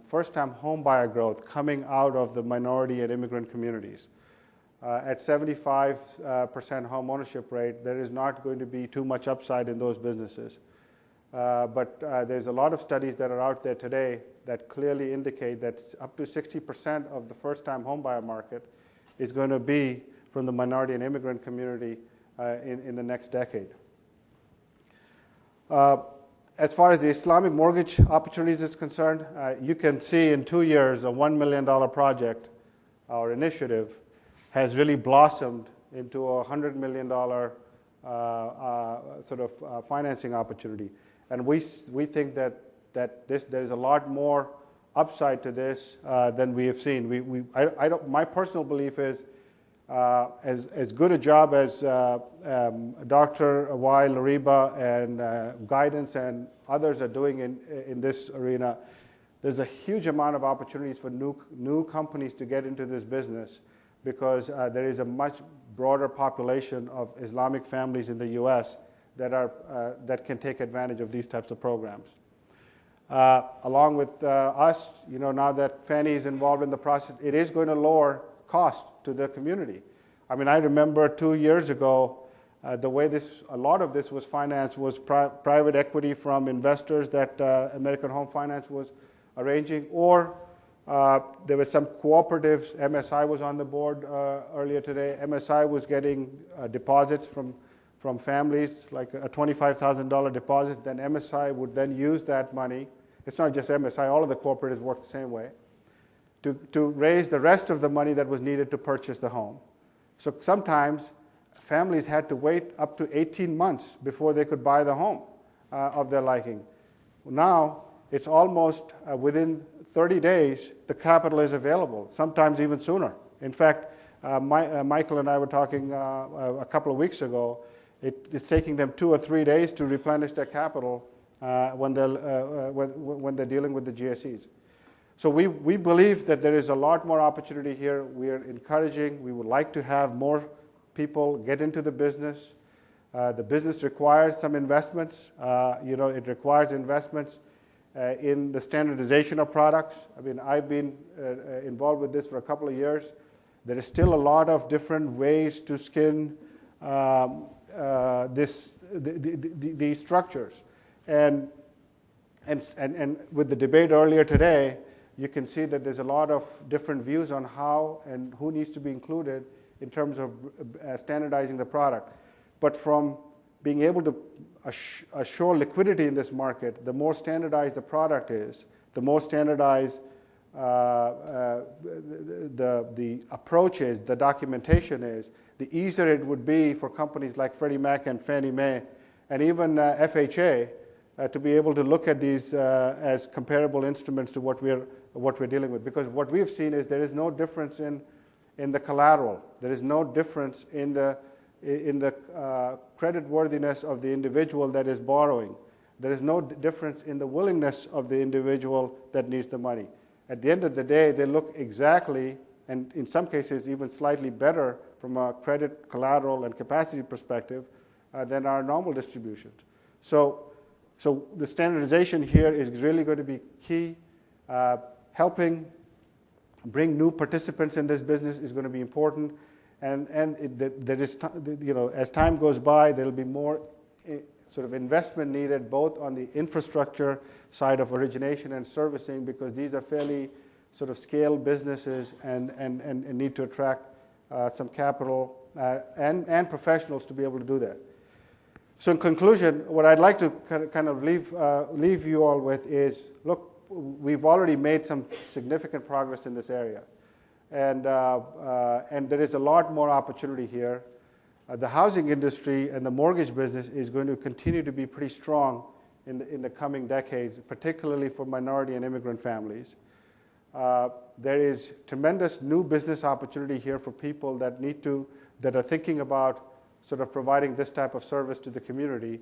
first-time home buyer growth, coming out of the minority and immigrant communities. At 75% home ownership rate, there is not going to be too much upside in those businesses. But there's a lot of studies that are out there today that clearly indicate that up to 60% of the first-time homebuyer market is going to be from the minority and immigrant community in the next decade. As far as the Islamic mortgage opportunities is concerned, you can see in 2 years a $1 million project or initiative has really blossomed into a $100 million financing opportunity. And we think that there's a lot more upside to this than we have seen. My personal belief is as good a job as Dr. Y, LARIBA, and Guidance and others are doing in this arena, there's a huge amount of opportunities for new companies to get into this business, because there is a much broader population of Islamic families in the U.S. that can take advantage of these types of programs. Along with us, now that Fannie is involved in the process, it is going to lower cost to the community. I mean, I remember 2 years ago, the way a lot of this was financed was private equity from investors that American Home Finance was arranging, or there were some cooperatives. MSI was on the board earlier today. MSI was getting deposits from families, like a $25,000 deposit. Then MSI would then use that money. It's not just MSI, all of the cooperatives work the same way, to raise the rest of the money that was needed to purchase the home. So sometimes families had to wait up to 18 months before they could buy the home of their liking. Now, it's almost within 30 days, the capital is available, sometimes even sooner. In fact, Michael and I were talking a couple of weeks ago. It's taking them 2 or 3 days to replenish their capital when they're dealing with the GSEs. So we believe that there is a lot more opportunity here. We are encouraging. We would like to have more people get into the business. The business requires some investments. It requires investments in the standardization of products. I mean, I've been involved with this for a couple of years. There is still a lot of different ways to skin these structures. And with the debate earlier today, you can see that there's a lot of different views on how and who needs to be included in terms of standardizing the product. But from being able to assure liquidity in this market, the more standardized the product is, the more standardized the approach is, the documentation is, the easier it would be for companies like Freddie Mac and Fannie Mae and even FHA to be able to look at these as comparable instruments to what we're dealing with. Because what we've seen is there is no difference in the collateral. There is no difference in the creditworthiness of the individual that is borrowing. There is no difference in the willingness of the individual that needs the money. At the end of the day, they look exactly, and in some cases even slightly better from a credit, collateral, and capacity perspective than our normal distributions. So the standardization here is really going to be key. Helping bring new participants in this business is going to be important. And as time goes by, there will be more sort of investment needed both on the infrastructure side of origination and servicing, because these are fairly sort of scale businesses and need to attract some capital and professionals to be able to do that. So in conclusion, what I'd like to kind of leave you all with is, look, we've already made some significant progress in this area. And there is a lot more opportunity here. The housing industry and the mortgage business is going to continue to be pretty strong in the coming decades, particularly for minority and immigrant families. There is tremendous new business opportunity here for people that are thinking about sort of providing this type of service to the community.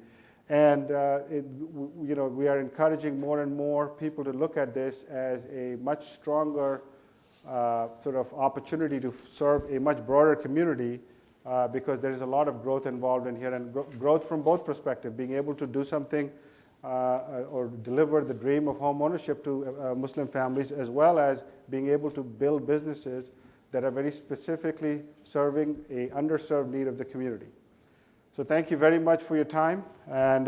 And we are encouraging more and more people to look at this as a much stronger sort of opportunity to serve a much broader community, because there is a lot of growth involved in here, and growth from both perspectives, being able to do something or deliver the dream of home ownership to Muslim families, as well as being able to build businesses that are very specifically serving a underserved need of the community. So thank you very much for your time, and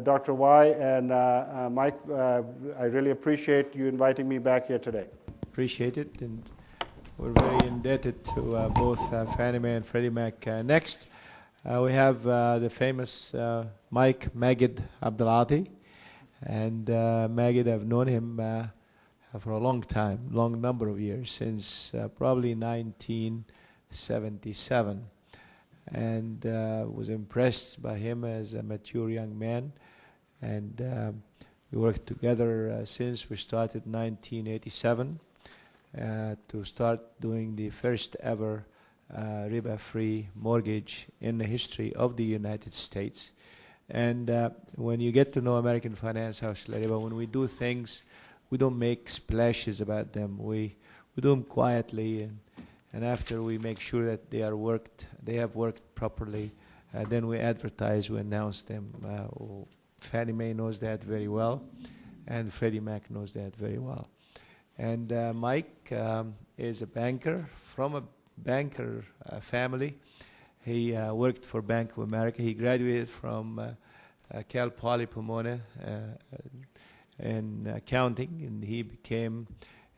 Dr. Y and Mike, I really appreciate you inviting me back here today. Appreciate it, and we're very indebted to both Fannie Mae and Freddie Mac. Next, we have the famous Mike Magid Abdelati, and Magid, I've known him for a long time, long number of years, since probably 1977, and was impressed by him as a mature young man, and we worked together since we started 1987 to start doing the first ever riba-free mortgage in the history of the United States. And when you get to know American Finance House LARIBA, when we do things, we don't make splashes about them. We do them quietly, and after we make sure that they have worked properly, then we advertise, we announce them. Fannie Mae knows that very well, and Freddie Mac knows that very well. And Mike is a banker from a banker family. He worked for Bank of America. He graduated from Cal Poly Pomona in accounting, and he became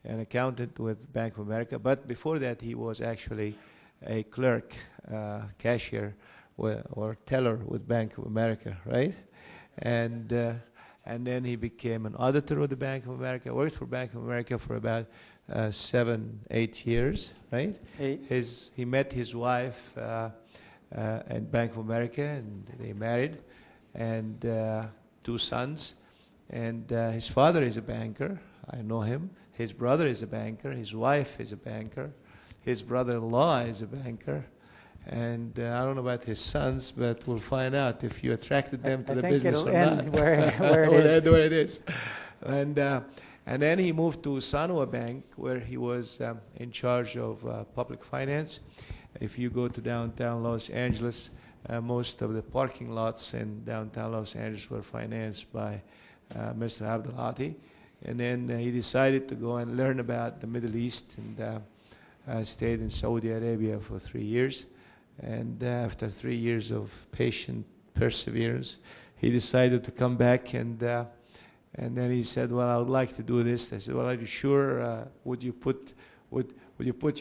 an accountant with Bank of America. But before that, he was actually a clerk, cashier, or teller with Bank of America, right? And then he became an auditor with the Bank of America. Worked for Bank of America for about 7-8 years, right? He met his wife at Bank of America, and they married, and 2 sons. And his father is a banker. I know him. His brother is a banker. His wife is a banker. His brother-in-law is a banker. And I don't know about his sons, but we'll find out if you attracted them to the business or not. Where it is. And then he moved to Sanwa Bank, where he was in charge of public finance. If you go to downtown Los Angeles, most of the parking lots in downtown Los Angeles were financed by Mr. Abdelati. And then he decided to go and learn about the Middle East, and stayed in Saudi Arabia for 3 years. And after 3 years of patient perseverance, he decided to come back, and then he said, well, I would like to do this. I said, well, are you sure? Would you put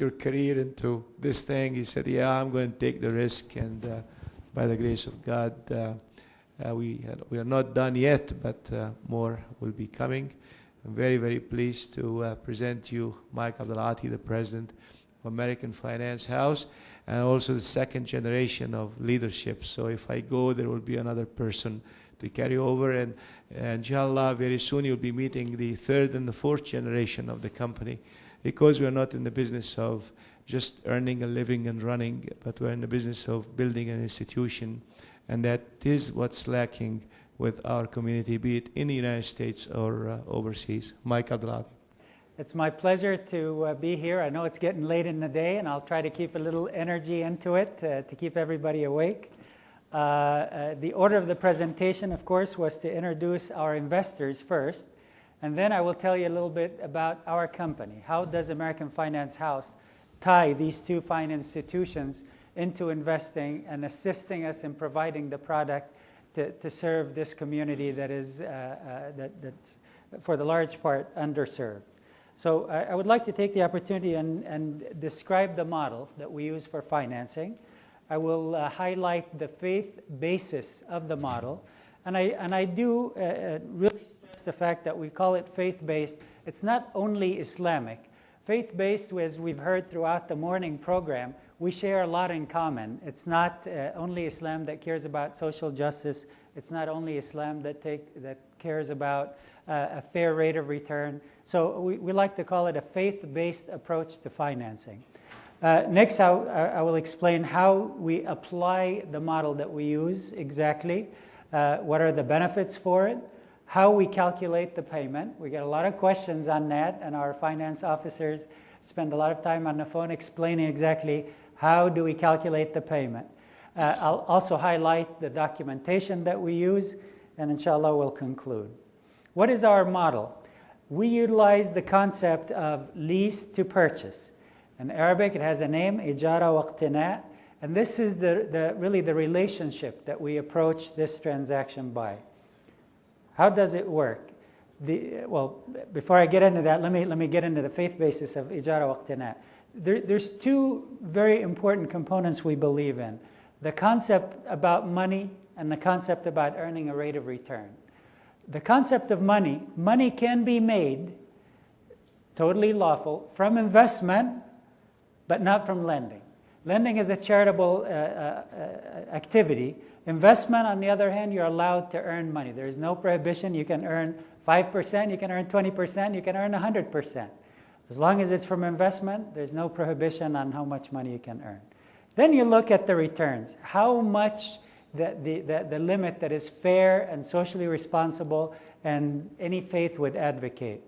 your career into this thing? He said, yeah, I'm going to take the risk, and by the grace of God, we are not done yet, but more will be coming. I'm very, very pleased to present you Mike Abdelati, the president of American Finance House, and also the second generation of leadership. So if I go, there will be another person to carry over, and inshallah, very soon you'll be meeting the third and the fourth generation of the company, because we are not in the business of just earning a living and running, but we're in the business of building an institution, and that is what's lacking with our community, be it in the United States or overseas. Mike Abdelati. It's my pleasure to be here. I know it's getting late in the day, and I'll try to keep a little energy into it to keep everybody awake. The order of the presentation, of course, was to introduce our investors first, and then I will tell you a little bit about our company. How does American Finance House tie these two fine institutions into investing and assisting us in providing the product to serve this community that is, that's for the large part, underserved. So I would like to take the opportunity and describe the model that we use for financing. I will highlight the faith basis of the model. And I do really stress the fact that we call it faith-based. It's not only Islamic. Faith-based, as we've heard throughout the morning program, we share a lot in common. It's not only Islam that cares about social justice. It's not only Islam that cares about a fair rate of return. So we like to call it a faith-based approach to financing. Next, I will explain how we apply the model that we use exactly, what are the benefits for it, how we calculate the payment. We get a lot of questions on that, and our finance officers spend a lot of time on the phone explaining exactly how do we calculate the payment. I'll also highlight the documentation that we use, and inshallah we'll conclude. What is our model? We utilize the concept of lease to purchase. In Arabic, it has a name, ijara wa iqtina', and this is really the relationship that we approach this transaction by. How does it work? Well, before I get into that, let me get into the faith basis of ijara wa iqtina'. There's two very important components we believe in: the concept about money and the concept about earning a rate of return. The concept of money can be made totally lawful, from investment, but not from lending. Lending is a charitable activity. Investment, on the other hand, you're allowed to earn money. There is no prohibition. You can earn 5%, you can earn 20%, you can earn 100%. As long as it's from investment, there's no prohibition on how much money you can earn. Then you look at the returns. How much the limit that is fair and socially responsible and any faith would advocate.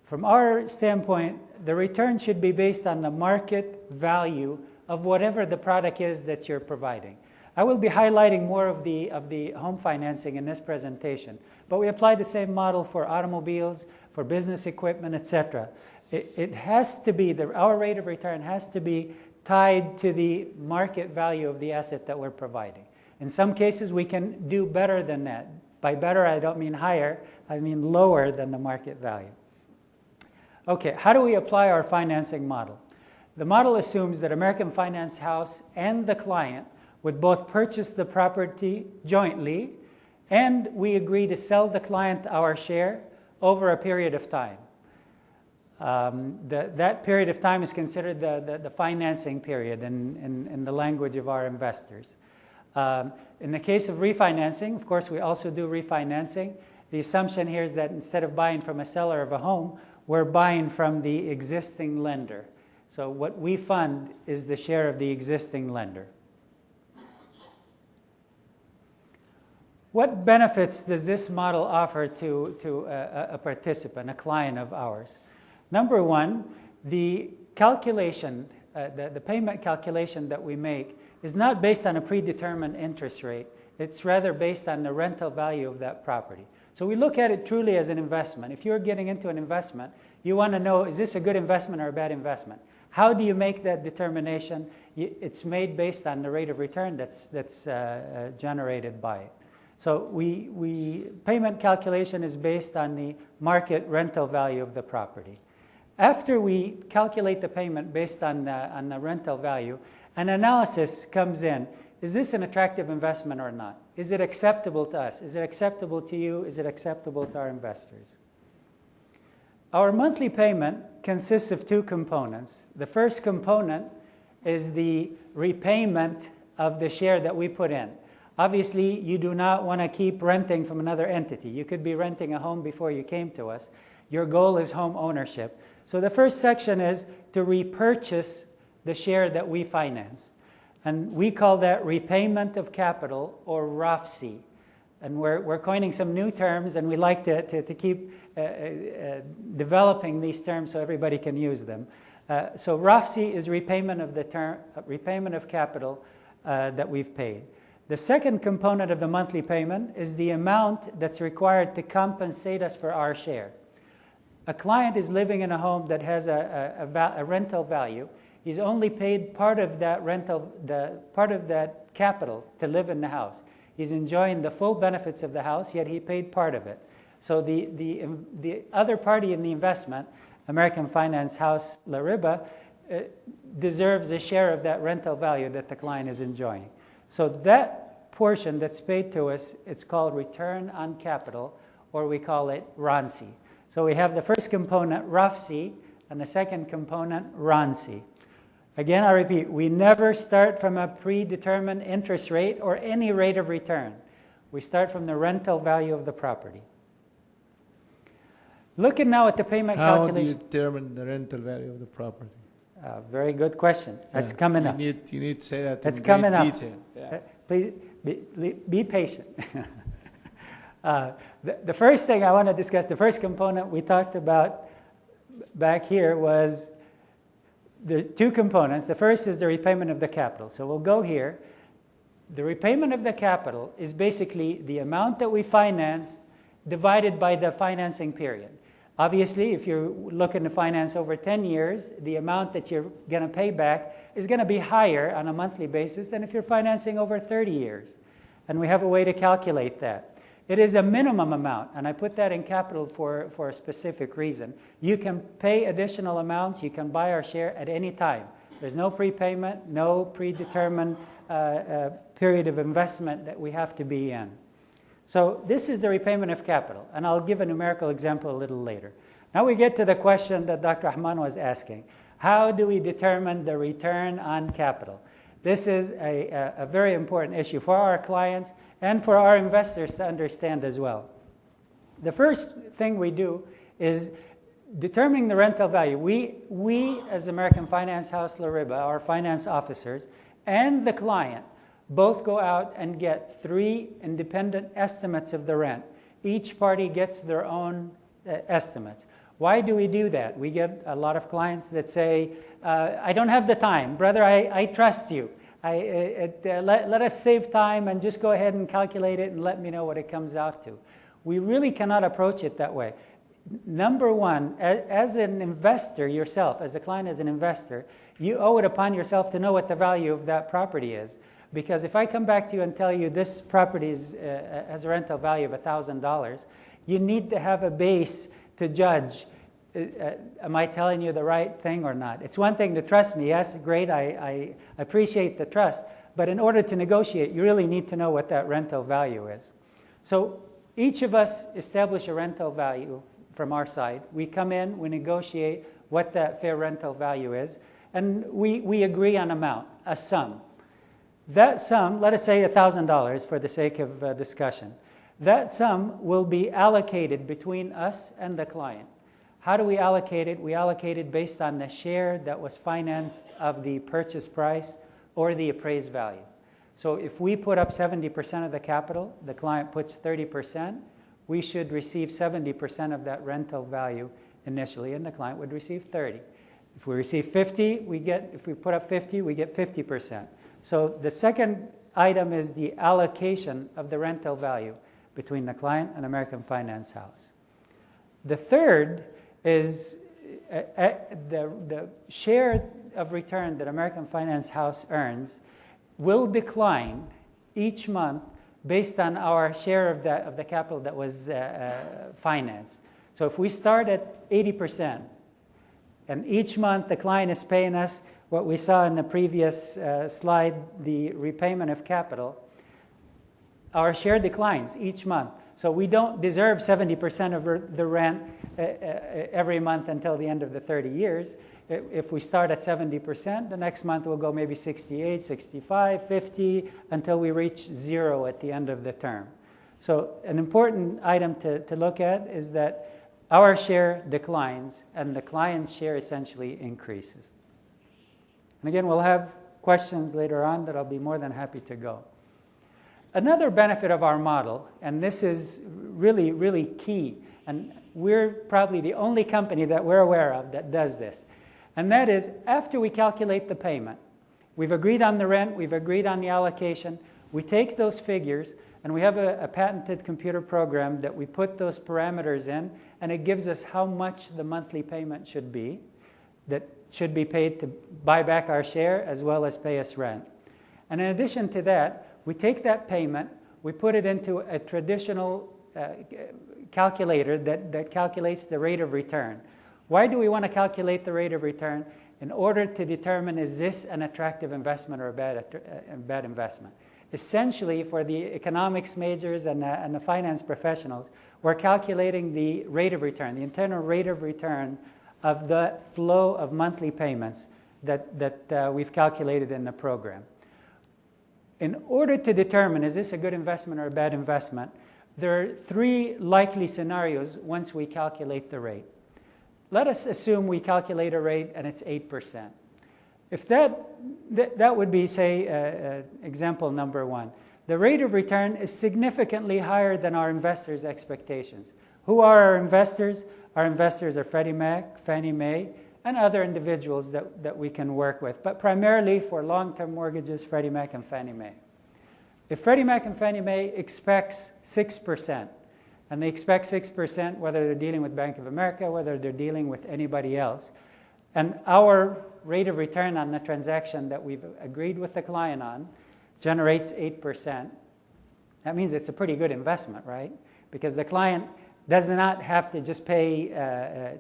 From our standpoint, the return should be based on the market value of whatever the product is that you're providing. I will be highlighting more of the home financing in this presentation, but we apply the same model for automobiles, for business equipment, etc. It has to be, our rate of return has to be tied to the market value of the asset that we're providing. In some cases, we can do better than that. By better, I don't mean higher, I mean lower than the market value. Okay, how do we apply our financing model? The model assumes that American Finance House and the client would both purchase the property jointly, and we agree to sell the client our share over a period of time. That period of time is considered the financing period in the language of our investors. In the case of refinancing, of course, we also do refinancing. The assumption here is that instead of buying from a seller of a home, we're buying from the existing lender. So what we fund is the share of the existing lender. What benefits does this model offer to a participant, a client of ours? Number one, the calculation, the payment calculation that we make is not based on a predetermined interest rate. It's rather based on the rental value of that property. So we look at it truly as an investment. If you're getting into an investment, you want to know, is this a good investment or a bad investment? How do you make that determination? It's made based on the rate of return that's generated by it. So payment calculation is based on the market rental value of the property. After we calculate the payment based on the rental value, an analysis comes in. Is this an attractive investment or not? Is it acceptable to us? Is it acceptable to you? Is it acceptable to our investors? Our monthly payment consists of two components. The first component is the repayment of the share that we put in. Obviously, you do not want to keep renting from another entity. You could be renting a home before you came to us. Your goal is home ownership. So the first section is to repurchase the share that we financed. And we call that repayment of capital, or ROFC. And we're coining some new terms, and we like to keep developing these terms so everybody can use them. So ROFC is repayment of capital that we've paid. The second component of the monthly payment is the amount that's required to compensate us for our share. A client is living in a home that has a rental value. He's only paid part of that part of that capital to live in the house. He's enjoying the full benefits of the house, yet he paid part of it. So the other party in the investment, American Finance House LARIBA, deserves a share of that rental value that the client is enjoying. So that portion that's paid to us, it's called return on capital, or we call it RONC. So we have the first component, ROFC, and the second component, RONC. Again, I repeat, we never start from a predetermined interest rate or any rate of return. We start from the rental value of the property. Looking now at the payment calculation. How do you determine the rental value of the property? Very good question. That's coming up. You need to say that That's in coming great up. detail. Yeah. Please be patient. The first thing I want to discuss, the first component we talked about back here was the two components. The first is the repayment of the capital. So we'll go here. The repayment of the capital is basically the amount that we financed divided by the financing period. Obviously, if you're looking to finance over 10 years, the amount that you're going to pay back is going to be higher on a monthly basis than if you're financing over 30 years. And we have a way to calculate that. It is a minimum amount, and I put that in capital for a specific reason. You can pay additional amounts. You can buy our share at any time. There's no prepayment, no predetermined period of investment that we have to be in. So this is the repayment of capital, and I'll give a numerical example a little later. Now we get to the question that Dr. Rahman was asking. How do we determine the return on capital? This is a very important issue for our clients and for our investors to understand as well. The first thing we do is determining the rental value. We as American Finance House LARIBA, our finance officers, and the client both go out and get 3 independent estimates of the rent. Each party gets their own estimates. Why do we do that? We get a lot of clients that say, I don't have the time. Brother, I trust you. Let us save time and just go ahead and calculate it and let me know what it comes out to. We really cannot approach it that way. Number one, as an investor yourself, as a client, as an investor, you owe it upon yourself to know what the value of that property is. Because if I come back to you and tell you this property has a rental value of $1,000, you need to have a base to judge, am I telling you the right thing or not? It's one thing to trust me. Yes, great, I appreciate the trust. But in order to negotiate, you really need to know what that rental value is. So each of us establish a rental value from our side. We come in, we negotiate what that fair rental value is, and we agree on amount, a sum. That sum, let us say $1,000 for the sake of discussion, that sum will be allocated between us and the client. How do we allocate it? We allocate it based on the share that was financed of the purchase price or the appraised value. So if we put up 70% of the capital, the client puts 30%, we should receive 70% of that rental value initially, and the client would receive 30. If we receive 50, if we put up 50, we get 50%. So the second item is the allocation of the rental value between the client and American Finance House. The third is the share of return that American Finance House earns will decline each month based on our share of the capital that was financed. So if we start at 80%, and each month the client is paying us what we saw in the previous slide, the repayment of capital, our share declines each month. So we don't deserve 70% of the rent every month until the end of the 30 years. If we start at 70%, the next month we'll go maybe 68, 65, 50, until we reach 0 at the end of the term. So an important item to look at is that our share declines and the client's share essentially increases. And again, we'll have questions later on that I'll be more than happy to go. Another benefit of our model, and this is really, really key, and we're probably the only company that we're aware of that does this, and that is after we calculate the payment, we've agreed on the rent, we've agreed on the allocation, we take those figures, and we have a patented computer program that we put those parameters in, and it gives us how much the monthly payment should be, that should be paid to buy back our share as well as pay us rent. And in addition to that, we take that payment, we put it into a traditional calculator that calculates the rate of return. Why do we want to calculate the rate of return? In order to determine, is this an attractive investment or a bad investment? Essentially, for the economics majors and the finance professionals, we're calculating the rate of return, the internal rate of return of the flow of monthly payments that we've calculated in the program. In order to determine, is this a good investment or a bad investment, there are 3 likely scenarios once we calculate the rate. Let us assume we calculate a rate and it's 8%. If that would be, say, example number 1. The rate of return is significantly higher than our investors' expectations. Who are our investors? Our investors are Freddie Mac, Fannie Mae, and other individuals that we can work with, but primarily for long-term mortgages, Freddie Mac and Fannie Mae. If Freddie Mac and Fannie Mae expects 6%, and they expect 6% whether they're dealing with Bank of America, whether they're dealing with anybody else, and our rate of return on the transaction that we've agreed with the client on generates 8%, that means it's a pretty good investment, right? Because the client does not have to just pay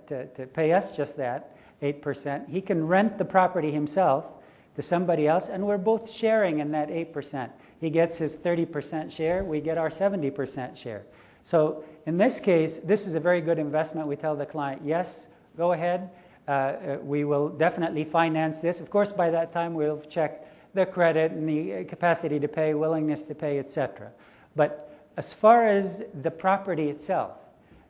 to pay us just that 8%. He can rent the property himself to to somebody else, and we're both sharing in that 8%. He gets his 30% share, we get our 70% share. So in this case, this is a very good investment. We tell the client, yes, go ahead. We will definitely finance this. Of course, by that time, we'll check the credit and the capacity to pay, willingness to pay, etc. But as far as the property itself,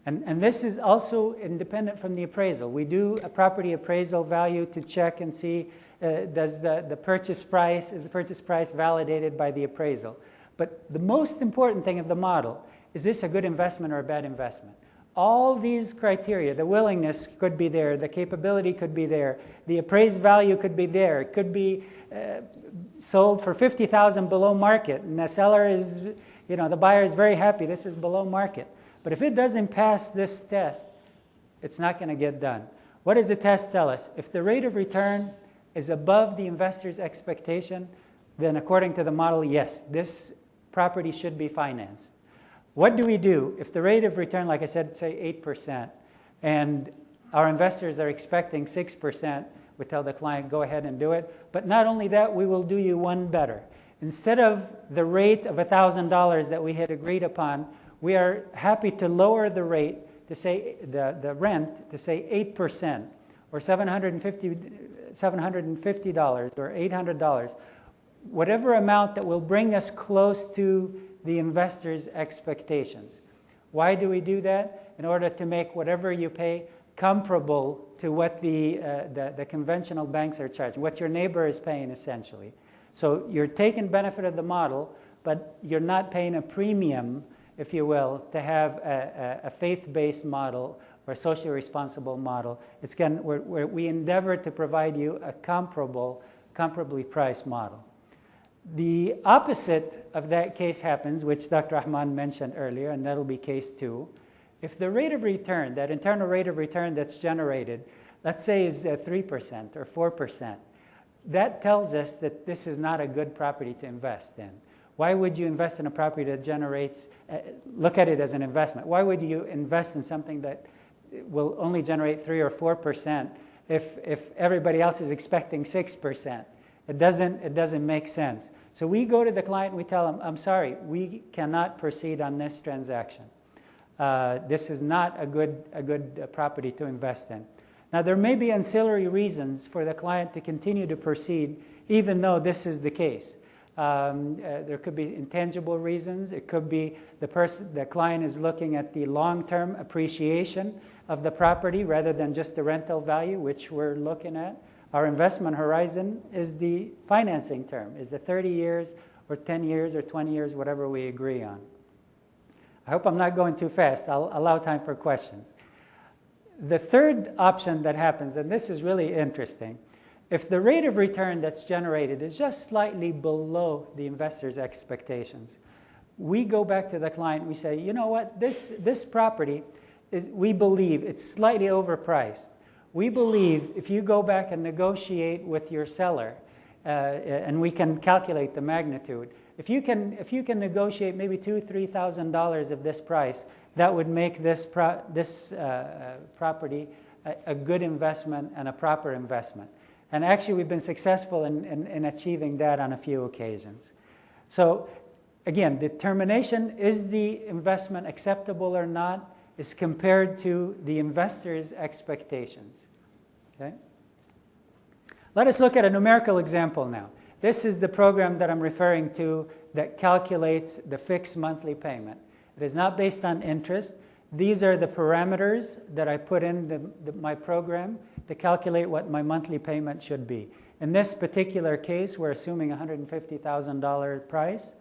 and this is also independent from the appraisal. We do a property appraisal value to check and see is the purchase price validated by the appraisal. But the most important thing of the model, is this a good investment or a bad investment? All these criteria, the willingness could be there, the capability could be there, the appraised value could be there, it could be sold for $50,000 below market, and the seller is, the buyer is very happy, this is below market. But if it doesn't pass this test, it's not going to get done. What does the test tell us? If the rate of return is above the investor's expectation, then according to the model, yes, this property should be financed. What do we do if the rate of return, like I said, say 8%, and our investors are expecting 6%? We tell the client, go ahead and do it. But not only that, we will do you one better. Instead of the rate of $1,000 that we had agreed upon, we are happy to lower the rate to say the rent to say 8% or $750 or $800, whatever amount that will bring us close to the investor's expectations. Why do we do that? In order to make whatever you pay comparable to what the conventional banks are charging, what your neighbor is paying essentially. So you're taking benefit of the model, but you're not paying a premium, if you will, to have a faith-based model or a socially responsible model. We endeavor to provide you a comparably priced model. The opposite of that case happens, which Dr. Rahman mentioned earlier, and that'll be case 2. If the rate of return, that internal rate of return that's generated, let's say is 3% or 4%, that tells us that this is not a good property to invest in. Why would you invest in a property that generates, look at it as an investment? Why would you invest in something that will only generate 3 or 4% if everybody else is expecting 6%? It doesn't make sense. So we go to the client and we tell them, I'm sorry, we cannot proceed on this transaction. This is not a good property to invest in. Now, there may be ancillary reasons for the client to continue to proceed, even though this is the case. There could be intangible reasons. It could be the client is looking at the long-term appreciation of the property rather than just the rental value, which we're looking at. Our investment horizon is the financing term, is the 30 years or 10 years or 20 years, whatever we agree on. I hope I'm not going too fast. I'll allow time for questions. The third option that happens, and this is really interesting, if the rate of return that's generated is just slightly below the investor's expectations, we go back to the client and we say, you know what, this property, we believe it's slightly overpriced. We believe if you go back and negotiate with your seller, and we can calculate the magnitude, if you can negotiate maybe $2,000 to $3,000 of this price, that would make this property a good investment and a proper investment. And actually, we've been successful in achieving that on a few occasions. So, again, determination, is the investment acceptable or not, is compared to the investor's expectations. Okay? Let us look at a numerical example now. This is the program that I'm referring to that calculates the fixed monthly payment. It is not based on interest. These are the parameters that I put in my program to calculate what my monthly payment should be. In this particular case, we're assuming a $150,000 price,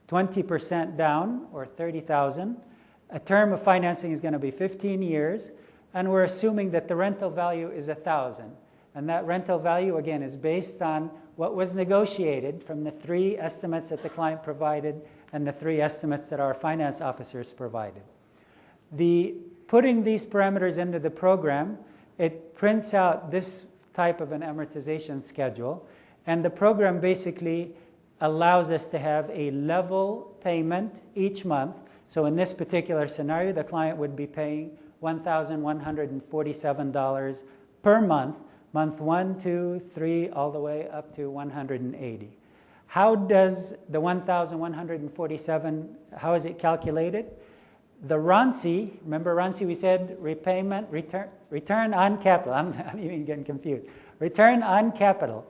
20% down, or $30,000. A term of financing is going to be 15 years, and we're assuming that the rental value is $1,000. And that rental value, again, is based on what was negotiated from the 3 estimates that the client provided and the 3 estimates that our finance officers provided. Putting these parameters into the program, it prints out this type of an amortization schedule, and the program basically allows us to have a level payment each month. So in this particular scenario, the client would be paying $1,147 per month month 1, 2, 3, all the way up to 180. How does the 1,147, how is it calculated? The RONC, remember RONC we said return on capital. I'm even getting confused. Return on capital.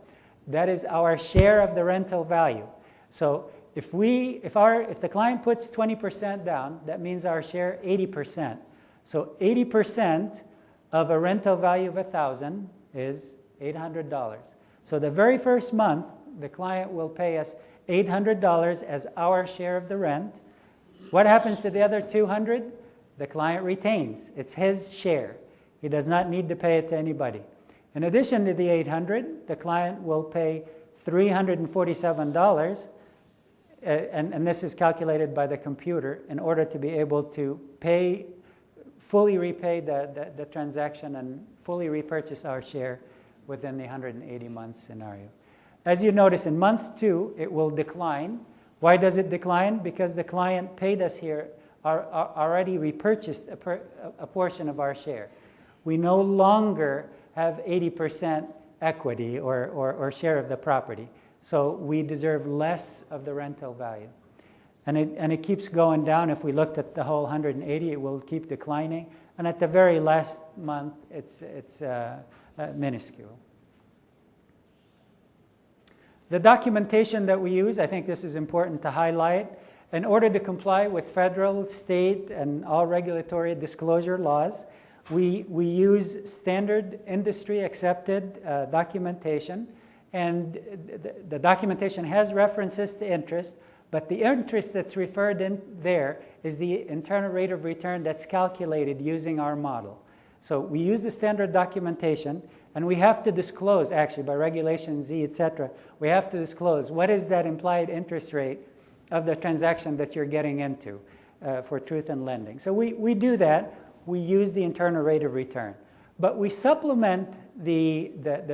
That is our share of the rental value. So if the client puts 20% down, that means our share 80%. So 80% of a rental value of $1,000 is $800. So the very first month, the client will pay us $800 as our share of the rent. What happens to the other $200? The client retains. It's his share. He does not need to pay it to anybody. In addition to the $800, the client will pay $347, and this is calculated by the computer in order to be able to fully repay the transaction and fully repurchase our share within the 180-month scenario. As you notice, in month 2, it will decline. Why does it decline? Because the client paid us here, already repurchased a portion of our share. We no longer have 80% equity or share of the property. So we deserve less of the rental value. And it keeps going down. If we looked at the whole 180, it will keep declining. And at the very last month, it's minuscule. The documentation that we use, I think this is important to highlight. In order to comply with federal, state, and all regulatory disclosure laws, we use standard industry-accepted documentation. And the documentation has references to interest, but the interest that's referred in there is the internal rate of return that's calculated using our model. So we use the standard documentation, and we have to disclose, actually, by Regulation Z, etc., we have to disclose what is that implied interest rate of the transaction that you're getting into for truth in lending. So we do that. We use the internal rate of return. But we supplement the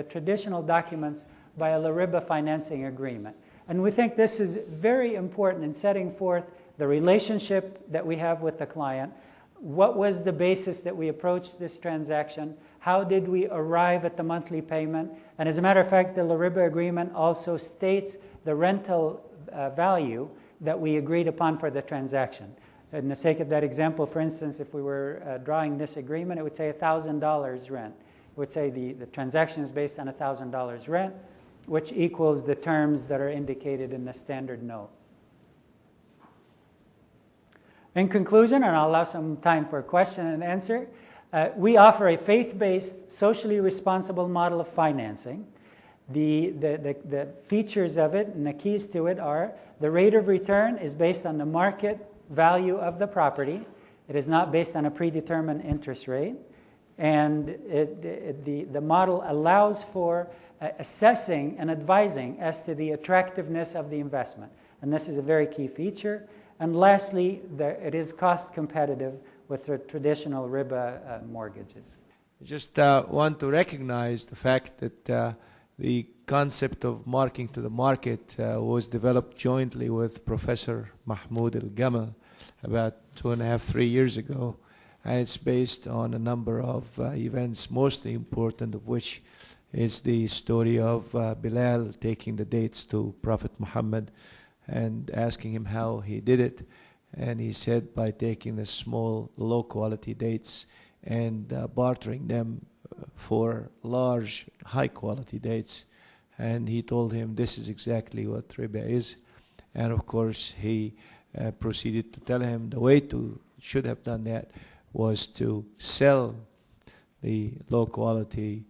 traditional documents by a LARIBA financing agreement. And we think this is very important in setting forth the relationship that we have with the client. What was the basis that we approached this transaction? How did we arrive at the monthly payment? And as a matter of fact, the LARIBA agreement also states the rental value that we agreed upon for the transaction. In the sake of that example, for instance, if we were drawing this agreement, it would say $1,000 rent. It would say the transaction is based on $1,000 rent, which equals the terms that are indicated in the standard note. In conclusion, and I'll allow some time for question and answer, we offer a faith-based, socially responsible model of financing. The features of it and the keys to it are the rate of return is based on the market value of the property. It is not based on a predetermined interest rate. And the model allows for assessing and advising as to the attractiveness of the investment. And this is a very key feature. And lastly, it is cost competitive with the traditional riba mortgages. I just want to recognize the fact that the concept of marking to the market was developed jointly with Professor Mahmoud Al-Gamal about 2.5, 3 years ago. And it's based on a number of events, mostly important of which is the story of Bilal taking the dates to Prophet Muhammad and asking him how he did it. And he said by taking the small, low-quality dates and bartering them for large, high-quality dates. And he told him this is exactly what riba is. And of course, he proceeded to tell him the way to should have done that was to sell the low-quality,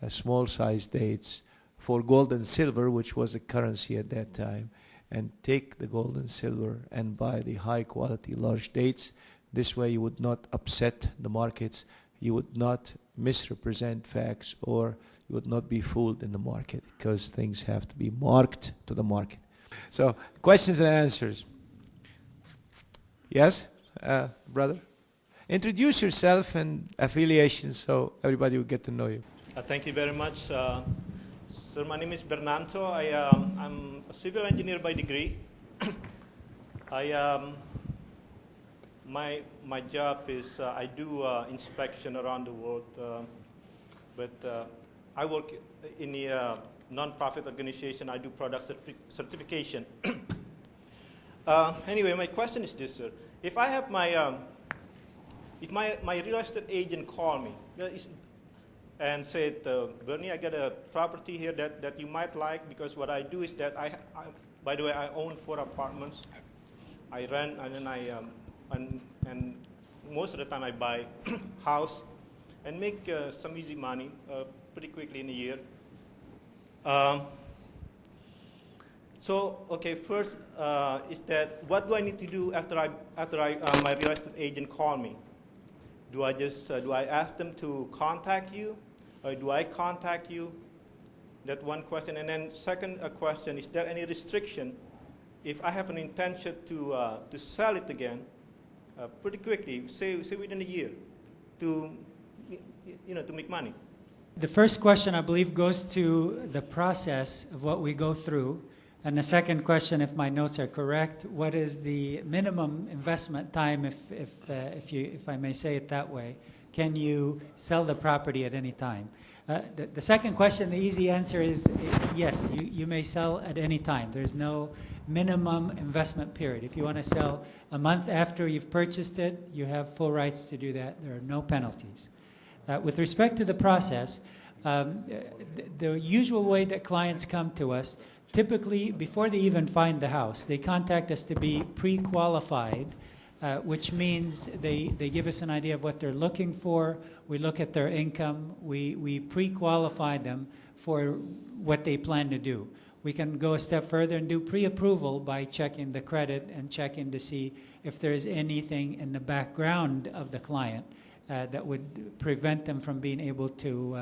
small-sized dates for gold and silver, which was the currency at that time, and take the gold and silver and buy the high-quality, large dates. This way you would not upset the markets, you would not misrepresent facts, or you would not be fooled in the market, because things have to be marked to the market. So, questions and answers. Yes, brother? Introduce yourself and affiliation so everybody will get to know you. Thank you very much. Sir, my name is Bernardo. I'm a civil engineer by degree. My job is I do inspection around the world, but I work in a non-profit organization. I do product certification. Anyway, my question is this, sir. If I have if my real estate agent call me and said, Bernie, I got a property here that you might like, because what I do is that by the way, I own 4 apartments. I rent, and then and most of the time I buy house and make some easy money pretty quickly in a year. So, okay, first is that what do I need to do after my real estate agent call me? Do I just do I ask them to contact you, or do I contact you? That one question, and then second question: is there any restriction if I have an intention to sell it again pretty quickly, say within a year, to to make money? The first question, I believe, goes to the process of what we go through. And the second question, if my notes are correct, what is the minimum investment time, if I may say it that way? Can you sell the property at any time? The second question, the easy answer is yes, you may sell at any time. There's no minimum investment period. If you want to sell a month after you've purchased it, you have full rights to do that. There are no penalties. With respect to the process, the usual way that clients come to us, typically before they even find the house, they contact us to be pre-qualified, which means they give us an idea of what they're looking for. We look at their income. We pre-qualify them for what they plan to do. We can go a step further and do pre-approval by checking the credit and checking to see if there is anything in the background of the client that would prevent them from being able to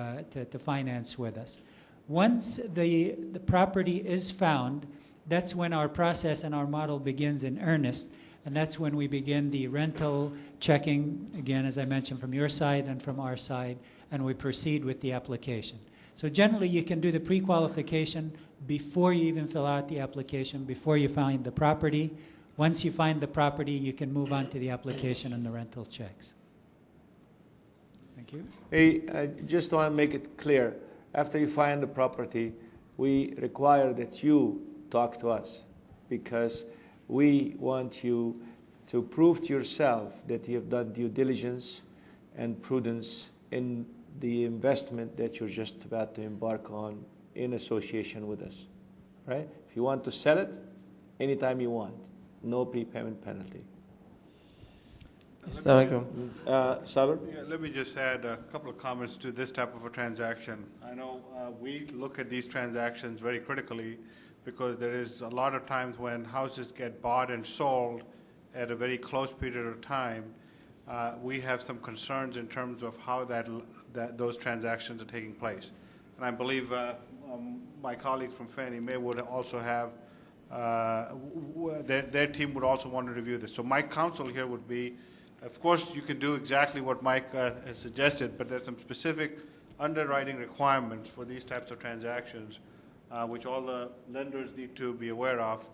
finance with us. Once the property is found, that's when our process and our model begins in earnest, and that's when we begin the rental checking, again, as I mentioned, from your side and from our side, and we proceed with the application. So generally, you can do the pre-qualification before you even fill out the application, before you find the property. Once you find the property, you can move on to the application and the rental checks. Thank you. Hey, I just want to make it clear. After you find the property, we require that you talk to us, because we want you to prove to yourself that you have done due diligence and prudence in the investment that you're just about to embark on in association with us, right? If you want to sell it, anytime you want, no prepayment penalty. Saber? Yeah, let me just add a couple of comments to this type of a transaction. I know we look at these transactions very critically, because there is a lot of times when houses get bought and sold at a very close period of time. We have some concerns in terms of how those transactions are taking place. And I believe my colleagues from Fannie Mae would also have, their team would also want to review this. So my counsel here would be, of course, you can do exactly what Mike has suggested, but there's some specific underwriting requirements for these types of transactions, which all the lenders need to be aware of,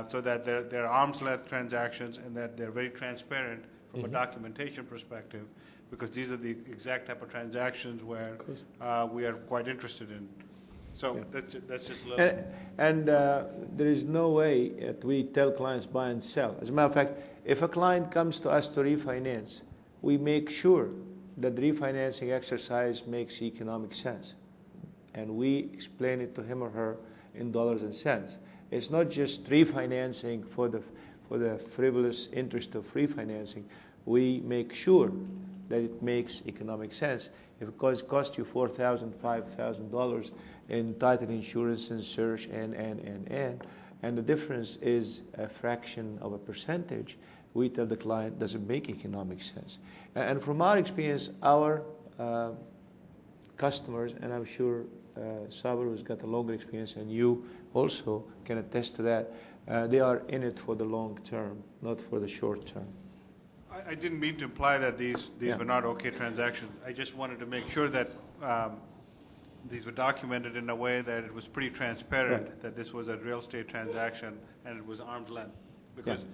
so that they're arm's length transactions and that they're very transparent from a documentation perspective, because these are the exact type of transactions where we are quite interested in. So that's just a little. And there is no way that we tell clients buy and sell. As a matter of fact, if a client comes to us to refinance, we make sure that the refinancing exercise makes economic sense. And we explain it to him or her in dollars and cents. It's not just refinancing for the frivolous interest of refinancing. We make sure that it makes economic sense. If it costs you $4,000, $5,000 in title insurance and search and the difference is a fraction of a percentage, we tell the client doesn't make economic sense. And from our experience, our customers, and I'm sure Saber, who's got a longer experience, and you also can attest to that, they are in it for the long term, not for the short term. I didn't mean to imply that these were not okay transactions. I just wanted to make sure that these were documented in a way that it was pretty transparent, that this was a real estate transaction and it was arm's length. Because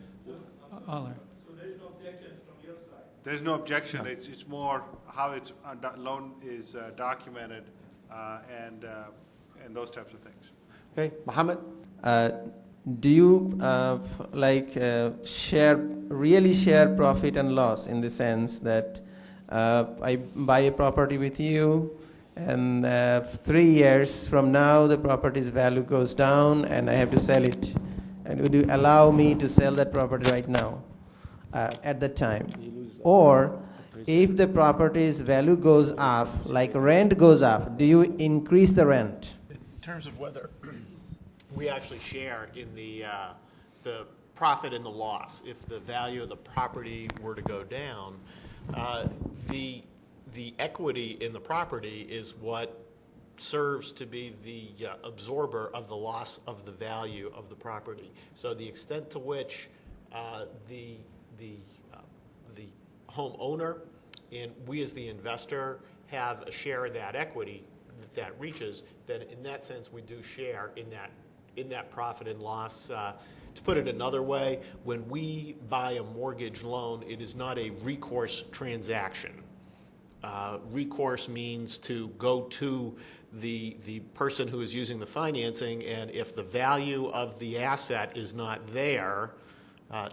All right. So there is no objection from your side? There's no objection. No. It's more how its loan is documented and those types of things. Okay, Mohammed? Do you really share profit and loss in the sense that I buy a property with you, and 3 years from now the property's value goes down and I have to sell it? And would you allow me to sell that property right now at that time? Or if the property's value goes up, like rent goes up, do you increase the rent? In terms of whether we actually share in the profit and the loss, if the value of the property were to go down, the equity in the property is what serves to be the absorber of the loss of the value of the property. So the extent to which the homeowner and we as the investor have a share of that equity that reaches, then in that sense we do share in that profit and loss. To put it another way, when we buy a mortgage loan, it is not a recourse transaction. Recourse means to go to the person who is using the financing, and if the value of the asset is not there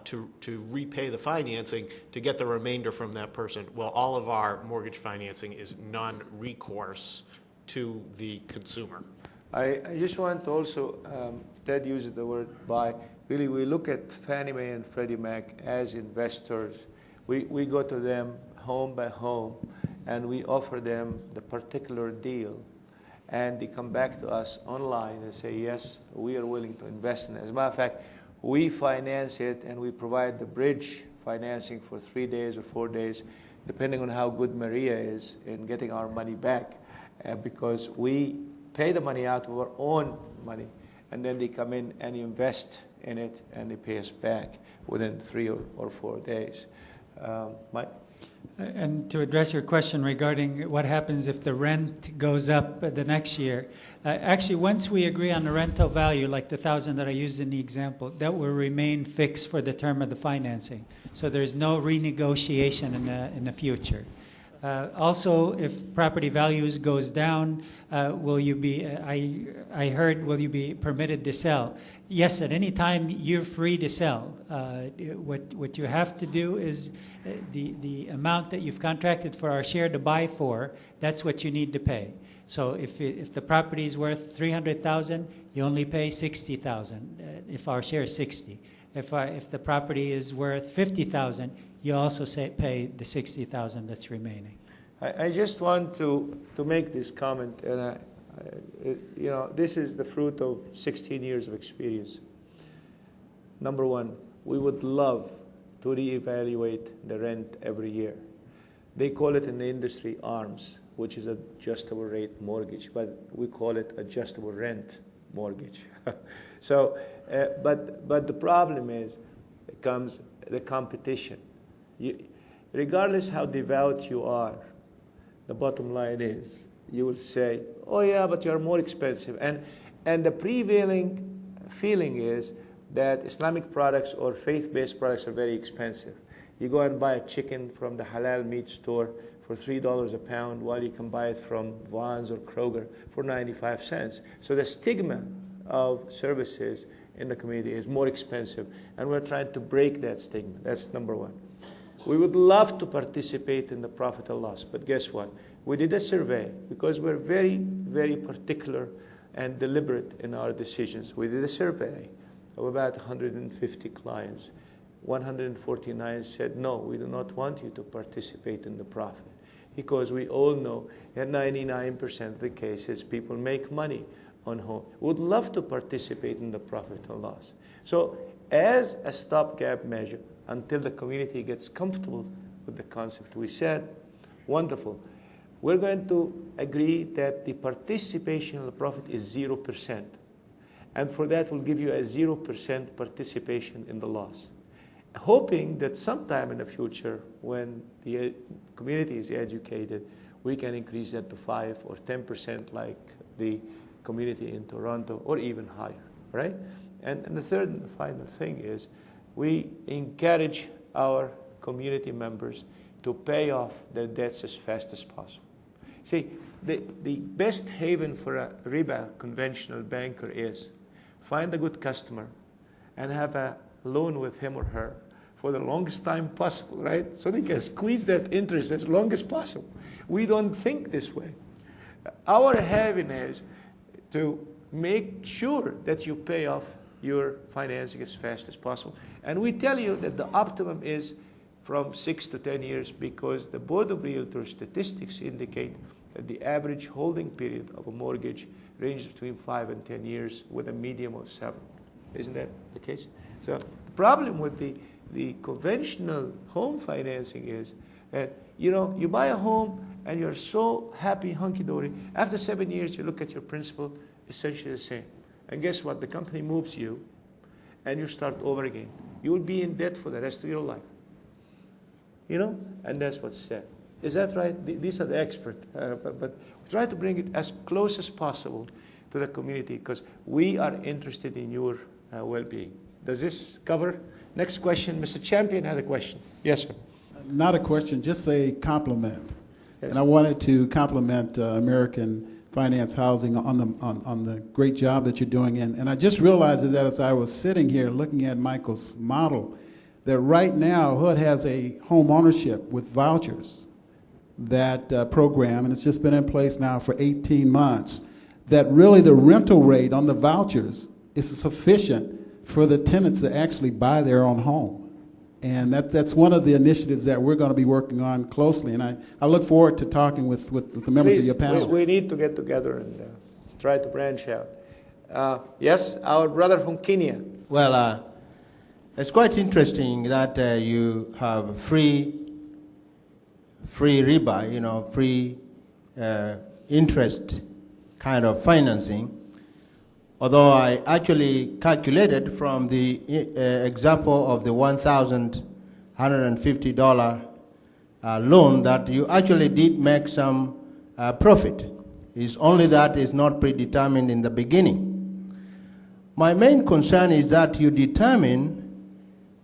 to repay the financing, to get the remainder from that person. Well, all of our mortgage financing is non-recourse to the consumer. I just want to also, Ted used the word buy. Really, we look at Fannie Mae and Freddie Mac as investors. We go to them home by home, and we offer them the particular deal. And they come back to us online and say, yes, we are willing to invest in it. As a matter of fact, we finance it, and we provide the bridge financing for 3 days or 4 days, depending on how good Maria is in getting our money back, because we pay the money out of our own money, and then they come in and invest in it, and they pay us back within 3 or 4 days. Mike? And to address your question regarding what happens if the rent goes up the next year, actually, once we agree on the rental value, like the 1,000 that I used in the example, that will remain fixed for the term of the financing. So there's no renegotiation in the future. Also, if property values goes down, will you be? I heard, will you be permitted to sell? Yes, at any time you're free to sell. What you have to do is the amount that you've contracted for our share to buy for. That's what you need to pay. So if the property is worth $300,000, you only pay $60,000. If our share is 60. If the property is worth $50,000, you also pay the $60,000 that's remaining. I just want to make this comment, and this is the fruit of 16 years of experience. Number one, we would love to reevaluate the rent every year. They call it in the industry ARMS, which is adjustable rate mortgage, but we call it adjustable rent mortgage. So, but the problem is, comes the competition. Regardless how devout you are, the bottom line is, you will say, oh yeah, but you're more expensive. And the prevailing feeling is that Islamic products or faith-based products are very expensive. You go and buy a chicken from the halal meat store for $3 a pound, while you can buy it from Vons or Kroger for 95 cents. So the stigma of services in the community is more expensive, and we're trying to break that stigma. That's number one. We would love to participate in the profit and loss, but guess what? We did a survey because we're very, very particular and deliberate in our decisions. We did a survey of about 150 clients. 149 said, no, we do not want you to participate in the profit, because we all know that 99% of the cases people make money on home. We would love to participate in the profit and loss. So as a stopgap measure, until the community gets comfortable with the concept, we said, wonderful, we're going to agree that the participation in the profit is 0%. And for that, we'll give you a 0% participation in the loss, hoping that sometime in the future, when the community is educated, we can increase that to 5 or 10% like the community in Toronto, or even higher, right? And the third and final thing is, we encourage our community members to pay off their debts as fast as possible. See, the best haven for a riba conventional banker is find a good customer and have a loan with him or her for the longest time possible, right? So they can squeeze that interest as long as possible. We don't think this way. Our haven is to make sure that you pay off your financing as fast as possible. And we tell you that the optimum is from 6 to 10 years because the Board of Realtors statistics indicate that the average holding period of a mortgage ranges between 5 and 10 years with a median of 7. Isn't that the case? So the problem with the conventional home financing is that, you know, you buy a home and you're so happy, hunky-dory. After 7 years, you look at your principal, essentially the same. And guess what? The company moves you and you start over again. You will be in debt for the rest of your life. You know? And that's what's said. Is that right? These are the experts. But try to bring it as close as possible to the community because we are interested in your well-being. Does this cover? Next question. Mr. Champion had a question. Yes, sir. Not a question, just a compliment. Yes. And I wanted to compliment American Finance Housing on the great job that you're doing. And I just realized that as I was sitting here looking at Michael's model, that right now HUD has a home ownership with vouchers, that program, and it's just been in place now for 18 months, that really the rental rate on the vouchers is sufficient for the tenants to actually buy their own home. And that's one of the initiatives that we're going to be working on closely. And I look forward to talking with the members of your panel. We need to get together and try to branch out. Yes, our brother from Kenya. Well, it's quite interesting that you have free riba, you know, free interest kind of financing. Although I actually calculated from the example of the $1,150 loan that you actually did make some profit. It's only that it's not predetermined in the beginning. My main concern is that you determine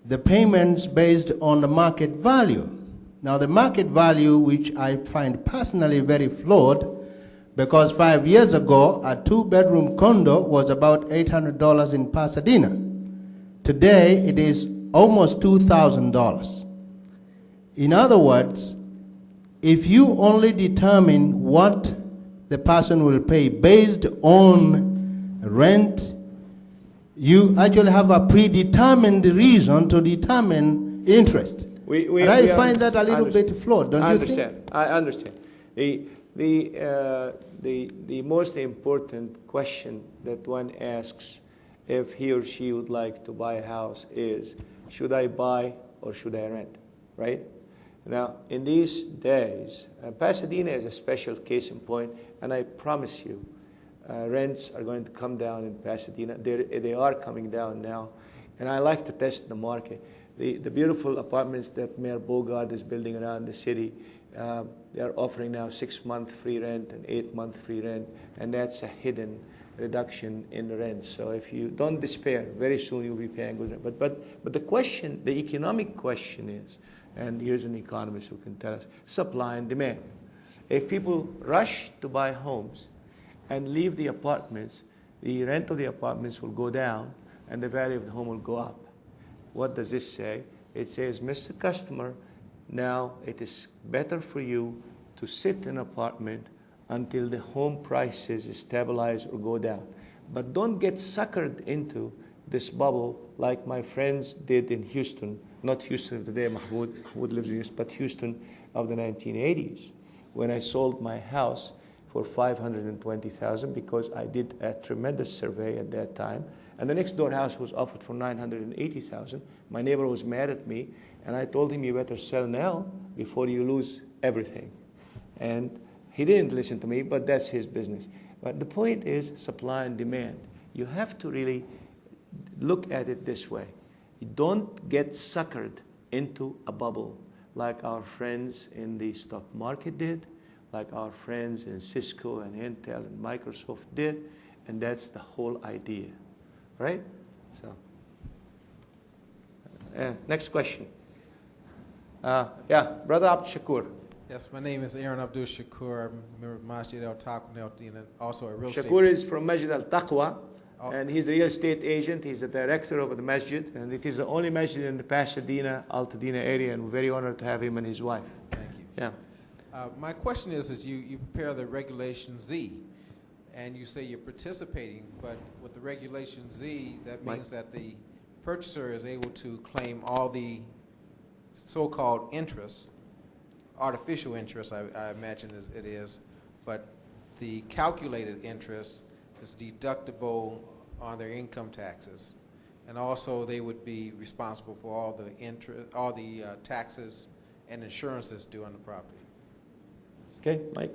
the payments based on the market value. Now, the market value, which I find personally very flawed, because 5 years ago, a 2-bedroom condo was about $800 in Pasadena. Today, it is almost $2,000. In other words, if you only determine what the person will pay based on rent, you actually have a predetermined reason to determine interest. And I find that a little bit flawed, don't you think? I understand. The most important question that one asks if he or she would like to buy a house is, should I buy or should I rent, right? Now, in these days, Pasadena is a special case in point, and I promise you, rents are going to come down in Pasadena. They are coming down now, and I like to test the market. The beautiful apartments that Mayor Bogart is building around the city, they are offering now 6-month free rent and 8-month free rent, and that's a hidden reduction in the rent. So if you don't despair, very soon you'll be paying good rent. But the question, the economic question is, and here's an economist who can tell us, supply and demand. If people rush to buy homes and leave the apartments, the rent of the apartments will go down and the value of the home will go up. What does this say? It says, Mr. Customer, now it is better for you to sit in an apartment until the home prices stabilize or go down. But don't get suckered into this bubble like my friends did in Houston, not Houston of today, Mahmoud lives in Houston, but Houston of the 1980s, when I sold my house for $520,000 because I did a tremendous survey at that time. And the next door house was offered for $980,000. My neighbor was mad at me, and I told him, you better sell now before you lose everything. And he didn't listen to me, but that's his business. But the point is supply and demand. You have to really look at it this way. You don't get suckered into a bubble like our friends in the stock market did, like our friends in Cisco and Intel and Microsoft did, and that's the whole idea. Right? So, next question. Yeah, Brother Abd Shakur. Yes, my name is Aaron Abdul Shakur. I'm a member of Masjid Al Taqwa and also a real estate. Shakur is from Masjid Al Taqwa, and he's a real estate agent. He's the director of the masjid, and it is the only masjid in the Pasadena, Altadena area, and we're very honored to have him and his wife. Thank you. Yeah. My question is you prepare the Regulation Z, and you say you're participating, but with the Regulation Z, that means that the purchaser is able to claim all the so-called interest, artificial interest, I imagine it is, but the calculated interest is deductible on their income taxes, and also they would be responsible for all the taxes and insurances due on the property. Okay, Mike.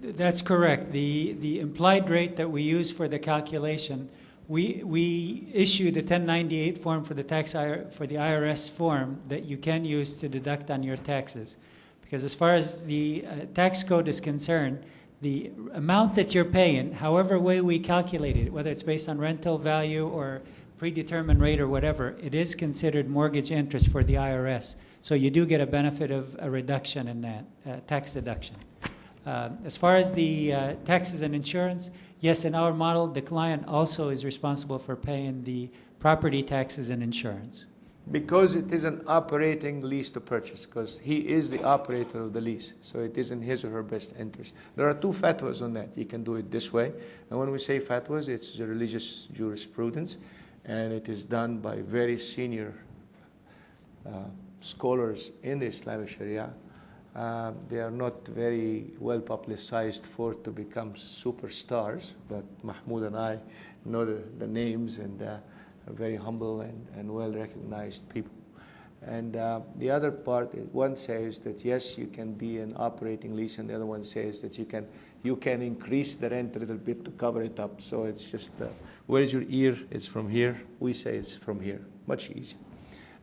That's correct. The implied rate that we use for the calculation, we issue the 1098 form for the IRS form that you can use to deduct on your taxes, because as far as the tax code is concerned, the amount that you're paying, however way we calculate it, whether it's based on rental value or predetermined rate or whatever, it is considered mortgage interest for the IRS. So you do get a benefit of a reduction in that, tax deduction. As far as the taxes and insurance, yes, in our model, the client also is responsible for paying the property taxes and insurance. Because it is an operating lease to purchase, because he is the operator of the lease, so it is in his or her best interest. There are two fatwas on that. You can do it this way, and when we say fatwas, it's the religious jurisprudence, and it is done by very senior scholars in the Islamic Sharia. They are not very well publicized for to become superstars, but Mahmoud and I know the names and are very humble and well-recognized people. And the other part, one says that yes, you can be an operating lease, and the other one says that you can increase the rent a little bit to cover it up. So it's just, where is your ear? It's from here. We say it's from here. Much easier.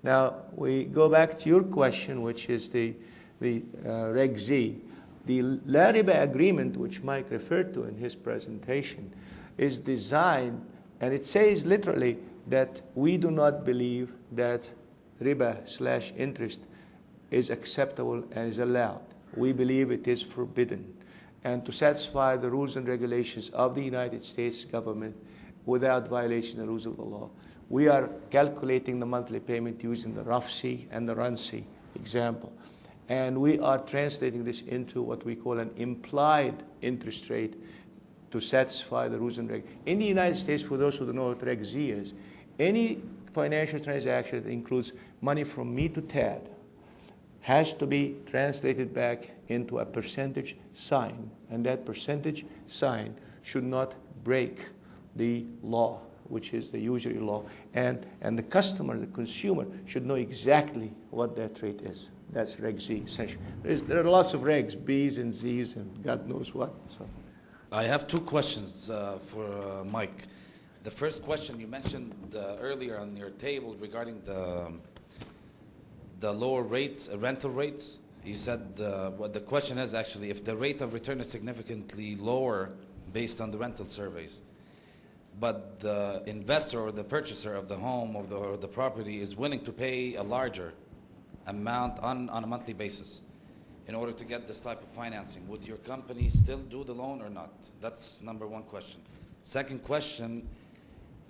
Now, we go back to your question, which is the Reg Z. The LARIBA agreement, which Mike referred to in his presentation, is designed, and it says literally that we do not believe that riba/interest is acceptable and is allowed. We believe it is forbidden, and to satisfy the rules and regulations of the United States government without violation of the rules of the law. We are calculating the monthly payment using the RUFC and the RUNC example. And we are translating this into what we call an implied interest rate to satisfy the rules and regulations. In the United States, for those who don't know what Reg Z is, any financial transaction that includes money from me to Tad has to be translated back into a percentage sign, and that percentage sign should not break the law, which is the usury law, and the customer, the consumer, should know exactly what that rate is. That's Reg Z, essentially. There are lots of regs, B's and Z's, and God knows what. So, I have two questions for Mike. The first question you mentioned earlier on your table regarding the lower rates, rental rates. You said what the question is actually if the rate of return is significantly lower based on the rental surveys, but the investor or the purchaser of the home or the property is willing to pay a larger amount on a monthly basis in order to get this type of financing, would your company still do the loan or not? That's number one question. Second question,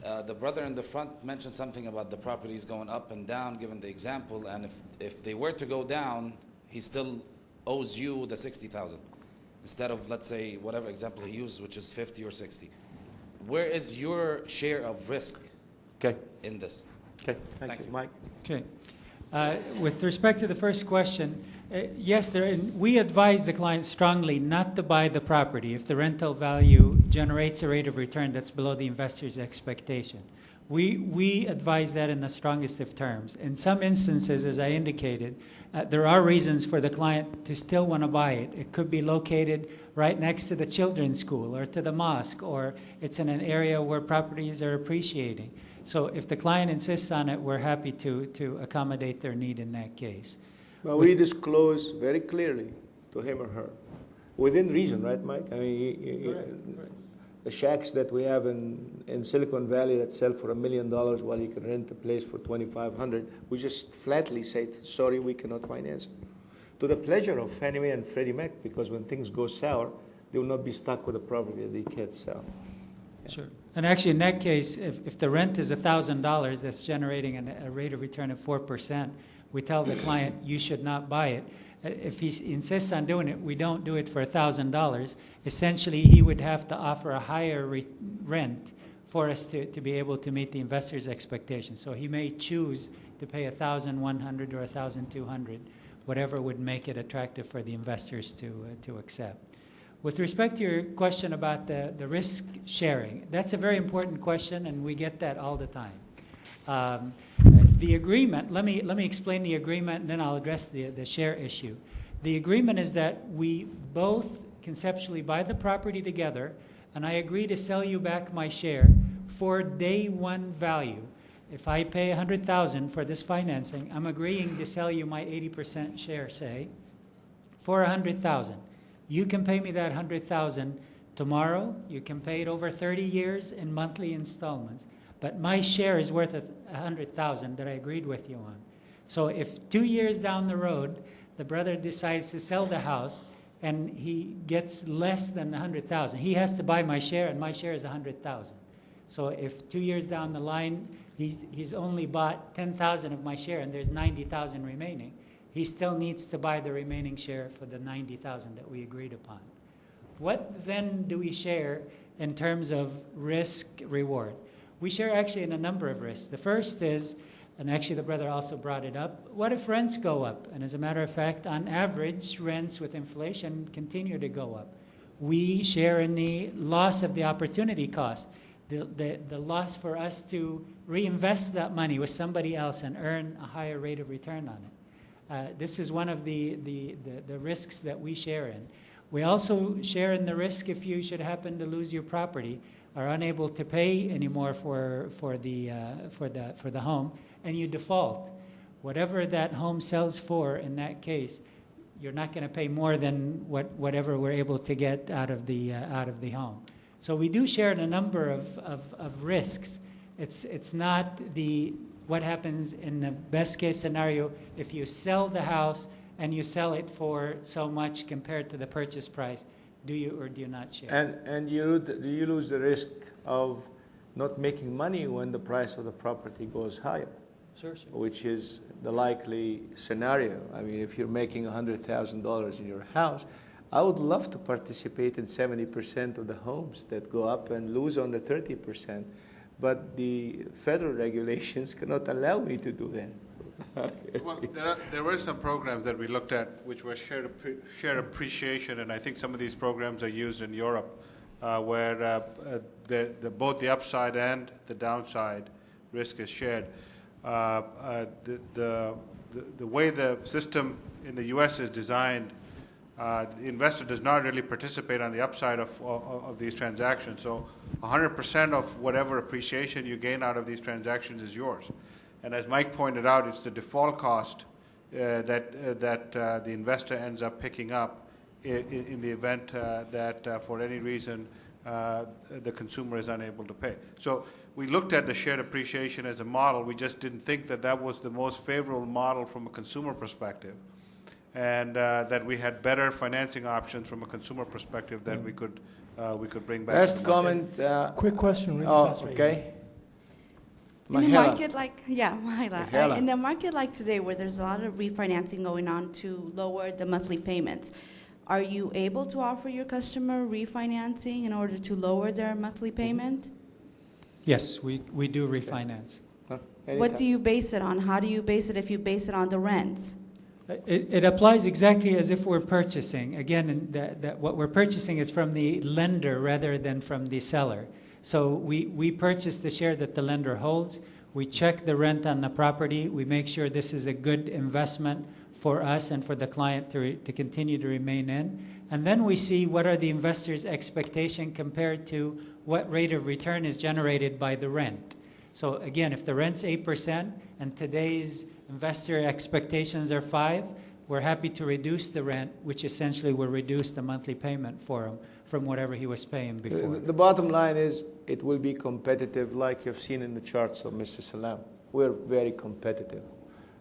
the brother in the front mentioned something about the properties going up and down, given the example, and if they were to go down, he still owes you the $60,000 instead of, let's say, whatever example he used, which is 50 or 60. Where is your share of risk in this? Okay, thank you, Mike. Okay. With respect to the first question, yes, we advise the client strongly not to buy the property if the rental value generates a rate of return that's below the investor's expectation. We advise that in the strongest of terms. In some instances, as I indicated, there are reasons for the client to still want to buy it. It could be located right next to the children's school or to the mosque, or it's in an area where properties are appreciating. So if the client insists on it, we're happy to accommodate their need in that case. But we disclose very clearly to him or her, within reason, right, Mike? I mean, the shacks that we have in Silicon Valley that sell for $1 million while you can rent a place for $2,500, we just flatly say, sorry, we cannot finance it. to the pleasure of Fannie Mae and Freddie Mac, because when things go sour, they will not be stuck with a property that they can't sell. Sure. And actually, in that case, if the rent is $1,000 that's generating a rate of return of 4%, we tell the client, you should not buy it. If he insists on doing it, we don't do it for $1,000. Essentially, he would have to offer a higher rent for us to be able to meet the investor's expectations. So he may choose to pay $1,100 or $1,200, whatever would make it attractive for the investors to accept. With respect to your question about the risk sharing, that's a very important question, and we get that all the time. The agreement, let me explain the agreement, and then I'll address the share issue. The agreement is that we both conceptually buy the property together, and I agree to sell you back my share for day one value. If I pay $100,000 for this financing, I'm agreeing to sell you my 80% share, say, for $100,000. You can pay me that $100,000 tomorrow. You can pay it over 30 years in monthly installments. But my share is worth $100,000 that I agreed with you on. So if 2 years down the road, the brother decides to sell the house and he gets less than $100,000, he has to buy my share, and my share is $100,000. So if 2 years down the line, he's only bought $10,000 of my share and there's $90,000 remaining, he still needs to buy the remaining share for the $90,000 that we agreed upon. What then do we share in terms of risk reward? We share actually in a number of risks. The first is, and actually the brother also brought it up, what if rents go up? And as a matter of fact, on average, rents with inflation continue to go up. We share in the loss of the opportunity cost, the loss for us to reinvest that money with somebody else and earn a higher rate of return on it. This is one of the risks that we share in. We also share in the risk if you should happen to lose your property, are unable to pay anymore for the home, and you default. Whatever that home sells for in that case, you're not going to pay more than whatever we're able to get out of the home. So we do share in a number of risks. It's not what happens in the best case scenario if you sell the house and you sell it for so much compared to the purchase price. Do you or do you not share? And do you lose the risk of not making money when the price of the property goes higher? Sure. Which is the likely scenario. I mean, if you're making $100,000 in your house, I would love to participate in 70% of the homes that go up and lose on the 30%. But the federal regulations cannot allow me to do that. Well, there were some programs that we looked at which were shared appreciation, and I think some of these programs are used in Europe, where both the upside and the downside risk is shared. The way the system in the U.S. is designed, the investor does not really participate on the upside of these transactions. So 100% of whatever appreciation you gain out of these transactions is yours. And as Mike pointed out, it's the default cost that the investor ends up picking up in the event that for any reason the consumer is unable to pay. So we looked at the shared appreciation as a model. We just didn't think that that was the most favorable model from a consumer perspective, and that we had better financing options from a consumer perspective that we could bring back. Last comment. Quick question, really fast. Okay. In the market in the market like today, where there's a lot of refinancing going on to lower the monthly payments, are you able to offer your customer refinancing in order to lower their monthly payment? Yes, we do refinance. What do you base it on? How do you base it if you base it on the rents? It applies exactly as if we're purchasing. Again, what we're purchasing is from the lender rather than from the seller. So we purchase the share that the lender holds. We check the rent on the property. We make sure this is a good investment for us and for the client to continue to remain in. And then we see what are the investor's expectation compared to what rate of return is generated by the rent. So again, if the rent's 8% and today's investor expectations are 5%, we're happy to reduce the rent, which essentially will reduce the monthly payment for him from whatever he was paying before. The bottom line is it will be competitive like you've seen in the charts of Mr. Salam. We're very competitive.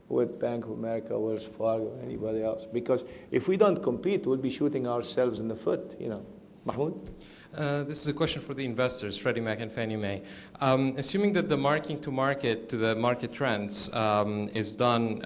with Bank of America, Wells Fargo, anybody else. Because if we don't compete, we'll be shooting ourselves in the foot, you know. Mahmoud? This is a question for the investors, Freddie Mac and Fannie Mae. Assuming that the marking to market to the market trends is done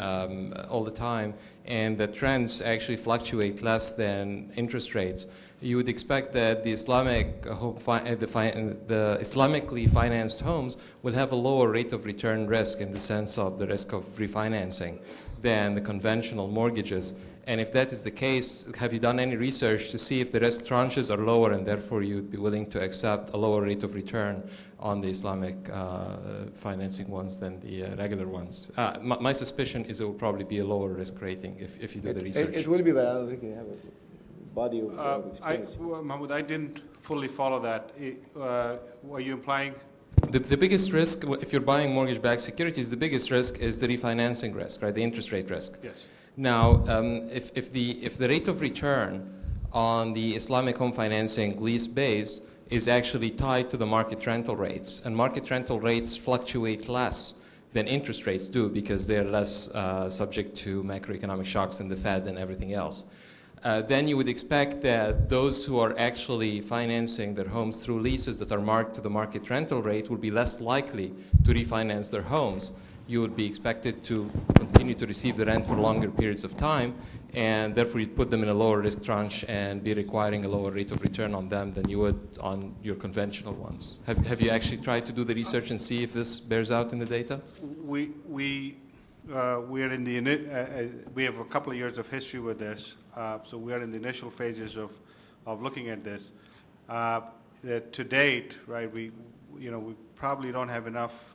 all the time, and the trends actually fluctuate less than interest rates, you would expect that the Islamically financed homes will have a lower rate of return risk in the sense of the risk of refinancing than the conventional mortgages. And if that is the case, have you done any research to see if the risk tranches are lower and therefore you'd be willing to accept a lower rate of return on the Islamic financing ones than the regular ones? My suspicion is it will probably be a lower risk rating if you do the research. It will be, but I don't think you have a body of experience. Mahmoud, I didn't fully follow that. Are you implying? The biggest risk, if you're buying mortgage-backed securities, the biggest risk is the refinancing risk, right? The interest rate risk. Yes. Now, if the rate of return on the Islamic home financing lease-based is actually tied to the market rental rates, and market rental rates fluctuate less than interest rates do because they're less subject to macroeconomic shocks than the Fed and everything else, then you would expect that those who are actually financing their homes through leases that are marked to the market rental rate will be less likely to refinance their homes. You would be expected to continue to receive the rent for longer periods of time, and therefore you'd put them in a lower risk tranche and be requiring a lower rate of return on them than you would on your conventional ones. Have you actually tried to do the research and see if this bears out in the data? We are in the we have a couple of years of history with this, so we are in the initial phases of looking at this. To date, right, we probably don't have enough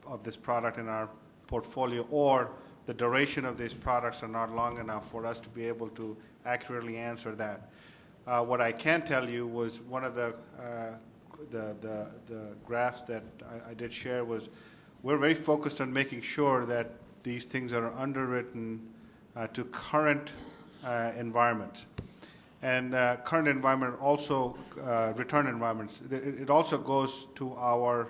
of this product in our portfolio, or the duration of these products are not long enough for us to be able to accurately answer that. What I can tell you was one of the graphs that I did share was we're very focused on making sure that these things are underwritten to current environments. And current environment also, return environments, it also goes to our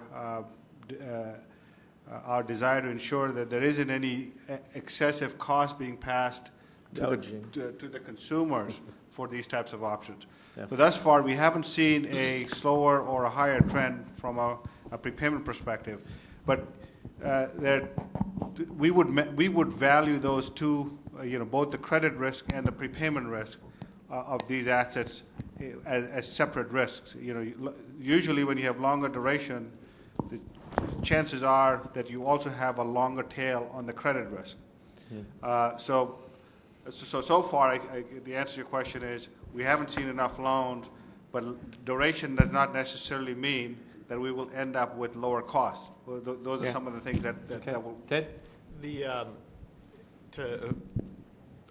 desire to ensure that there isn't any excessive cost being passed to the consumers for these types of options. Yeah. So thus far, we haven't seen a slower or a higher trend from a prepayment perspective. But we would value those two, both the credit risk and the prepayment risk of these assets as separate risks. Usually when you have longer duration, the chances are that you also have a longer tail on the credit risk. So far, the answer to your question is we haven't seen enough loans, but duration does not necessarily mean that we will end up with lower costs. Well, those are some of the things that will. Ted? To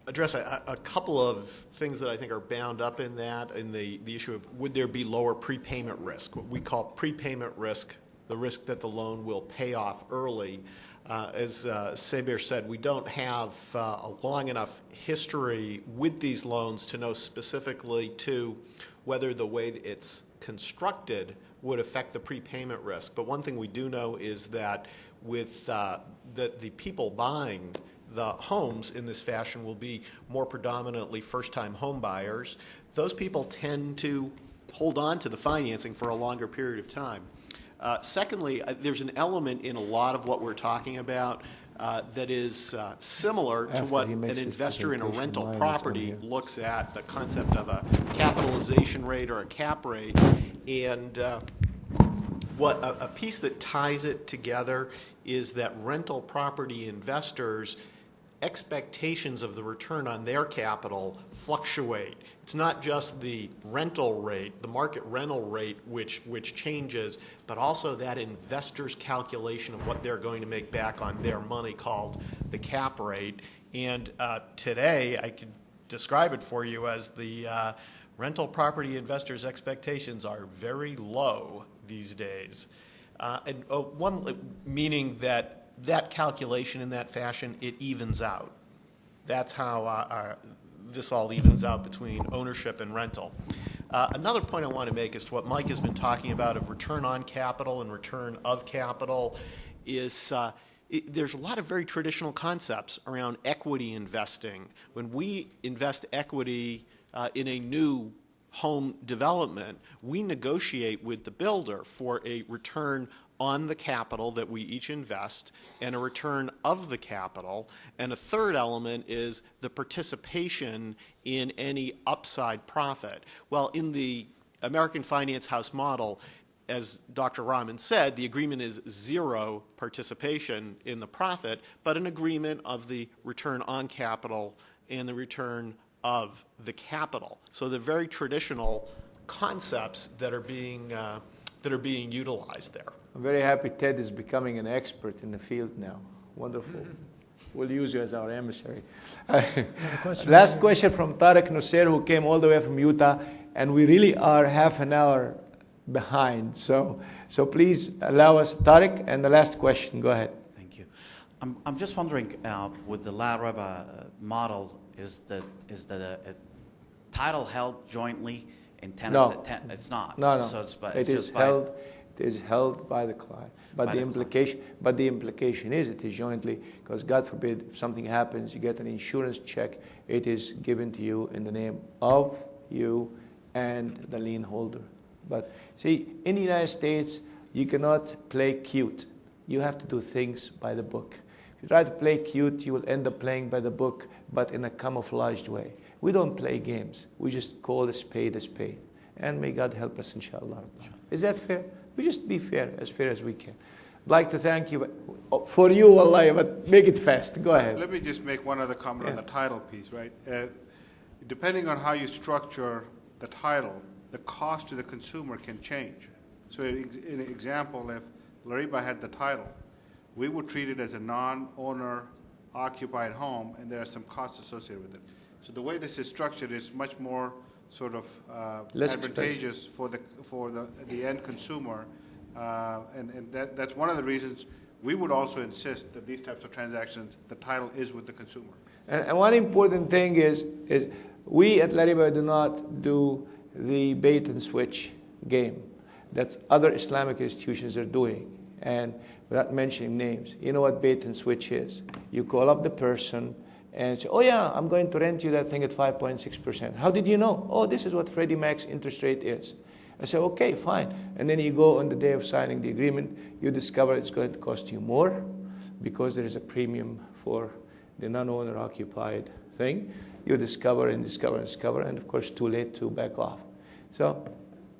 address a couple of things that I think are bound up in that, in the issue of would there be lower prepayment risk, what we call prepayment risk, the risk that the loan will pay off early. As Sabir said, we don't have a long enough history with these loans to know specifically to whether the way it's constructed would affect the prepayment risk. But one thing we do know is that with the people buying the homes in this fashion will be more predominantly first-time home buyers. Those people tend to hold on to the financing for a longer period of time. Secondly, there's an element in a lot of what we're talking about that is similar to what an investor in a rental property looks at, the concept of a capitalization rate or a cap rate. And what a piece that ties it together is that rental property investors' expectations of the return on their capital fluctuate. It's not just the rental rate, the market rental rate, which changes, but also that investor's calculation of what they're going to make back on their money, called the cap rate. And today, I could describe it for you as the rental property investors' expectations are very low these days. Meaning that calculation in that fashion, it evens out. That's how this all evens out between ownership and rental. Another point I want to make is to what Mike has been talking about of return on capital and return of capital is there's a lot of very traditional concepts around equity investing. When we invest equity in a new home development, we negotiate with the builder for a return on the capital that we each invest and a return of the capital. And a third element is the participation in any upside profit. Well, in the American Finance House model, as Dr. Rahman said, the agreement is zero participation in the profit, but an agreement of the return on capital and the return of the capital. So they're very traditional concepts that are being utilized there. I'm very happy Ted is becoming an expert in the field now. Wonderful. We'll use you as our emissary. Last question from Tariq Nusser, who came all the way from Utah, and we really are half an hour behind. So please allow us, Tariq, and the last question. Go ahead. Thank you. I'm just wondering, with the LARIBA model, is the title held jointly in tenant? No. It's not. No. So It is held by the client. But the implication is it is jointly, because God forbid if something happens, you get an insurance check, it is given to you in the name of you and the lien holder. But see, in the United States, you cannot play cute. You have to do things by the book. If you try to play cute, you will end up playing by the book, but in a camouflaged way. We don't play games. We just call a spade a spade. And may God help us, inshallah. Is that fair? We just be fair as we can. I'd like to thank you for you, Allah, but make it fast. Go ahead. Let me just make one other comment on the title piece, right? Depending on how you structure the title, the cost to the consumer can change. So in an example, if LARIBA had the title, we would treat it as a non-owner occupied home, and there are some costs associated with it. So the way this is structured is much more sort of advantageous for the end consumer, and that's one of the reasons we would also insist that these types of transactions, the title is with the consumer. And one important thing is we at LARIBA do not do the bait and switch game. That's other Islamic institutions are doing. And without mentioning names, you know what bait and switch is. You call up the person and say, oh yeah, I'm going to rent you that thing at 5.6%. How did you know? Oh, this is what Freddie Mac's interest rate is. I say, okay, fine. And then you go on the day of signing the agreement, you discover it's going to cost you more because there is a premium for the non-owner occupied thing. You discover and discover and discover, and of course too late to back off. So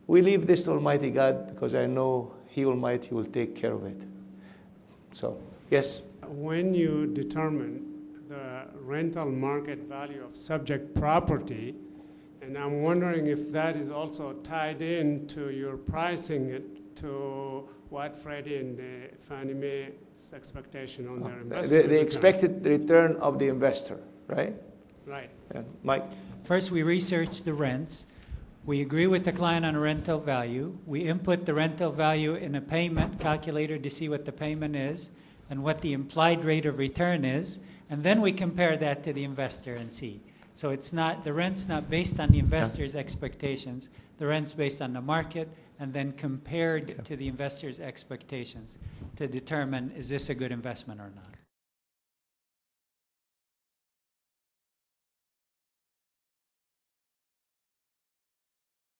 we leave this to Almighty God, because I know He Almighty will take care of it. So, yes? When you determine the rental market value of subject property, and I'm wondering if that is also tied in to your pricing it to what Freddie and Fannie Mae's expectation on their investment. The expected return of the investor, right? Right. Yeah. Mike? First, we research the rents. We agree with the client on a rental value. We input the rental value in a payment calculator to see what the payment is and what the implied rate of return is, and then we compare that to the investor and see. So it's not, the rent's not based on the investor's expectations. The rent's based on the market and then compared to the investor's expectations to determine, is this a good investment or not?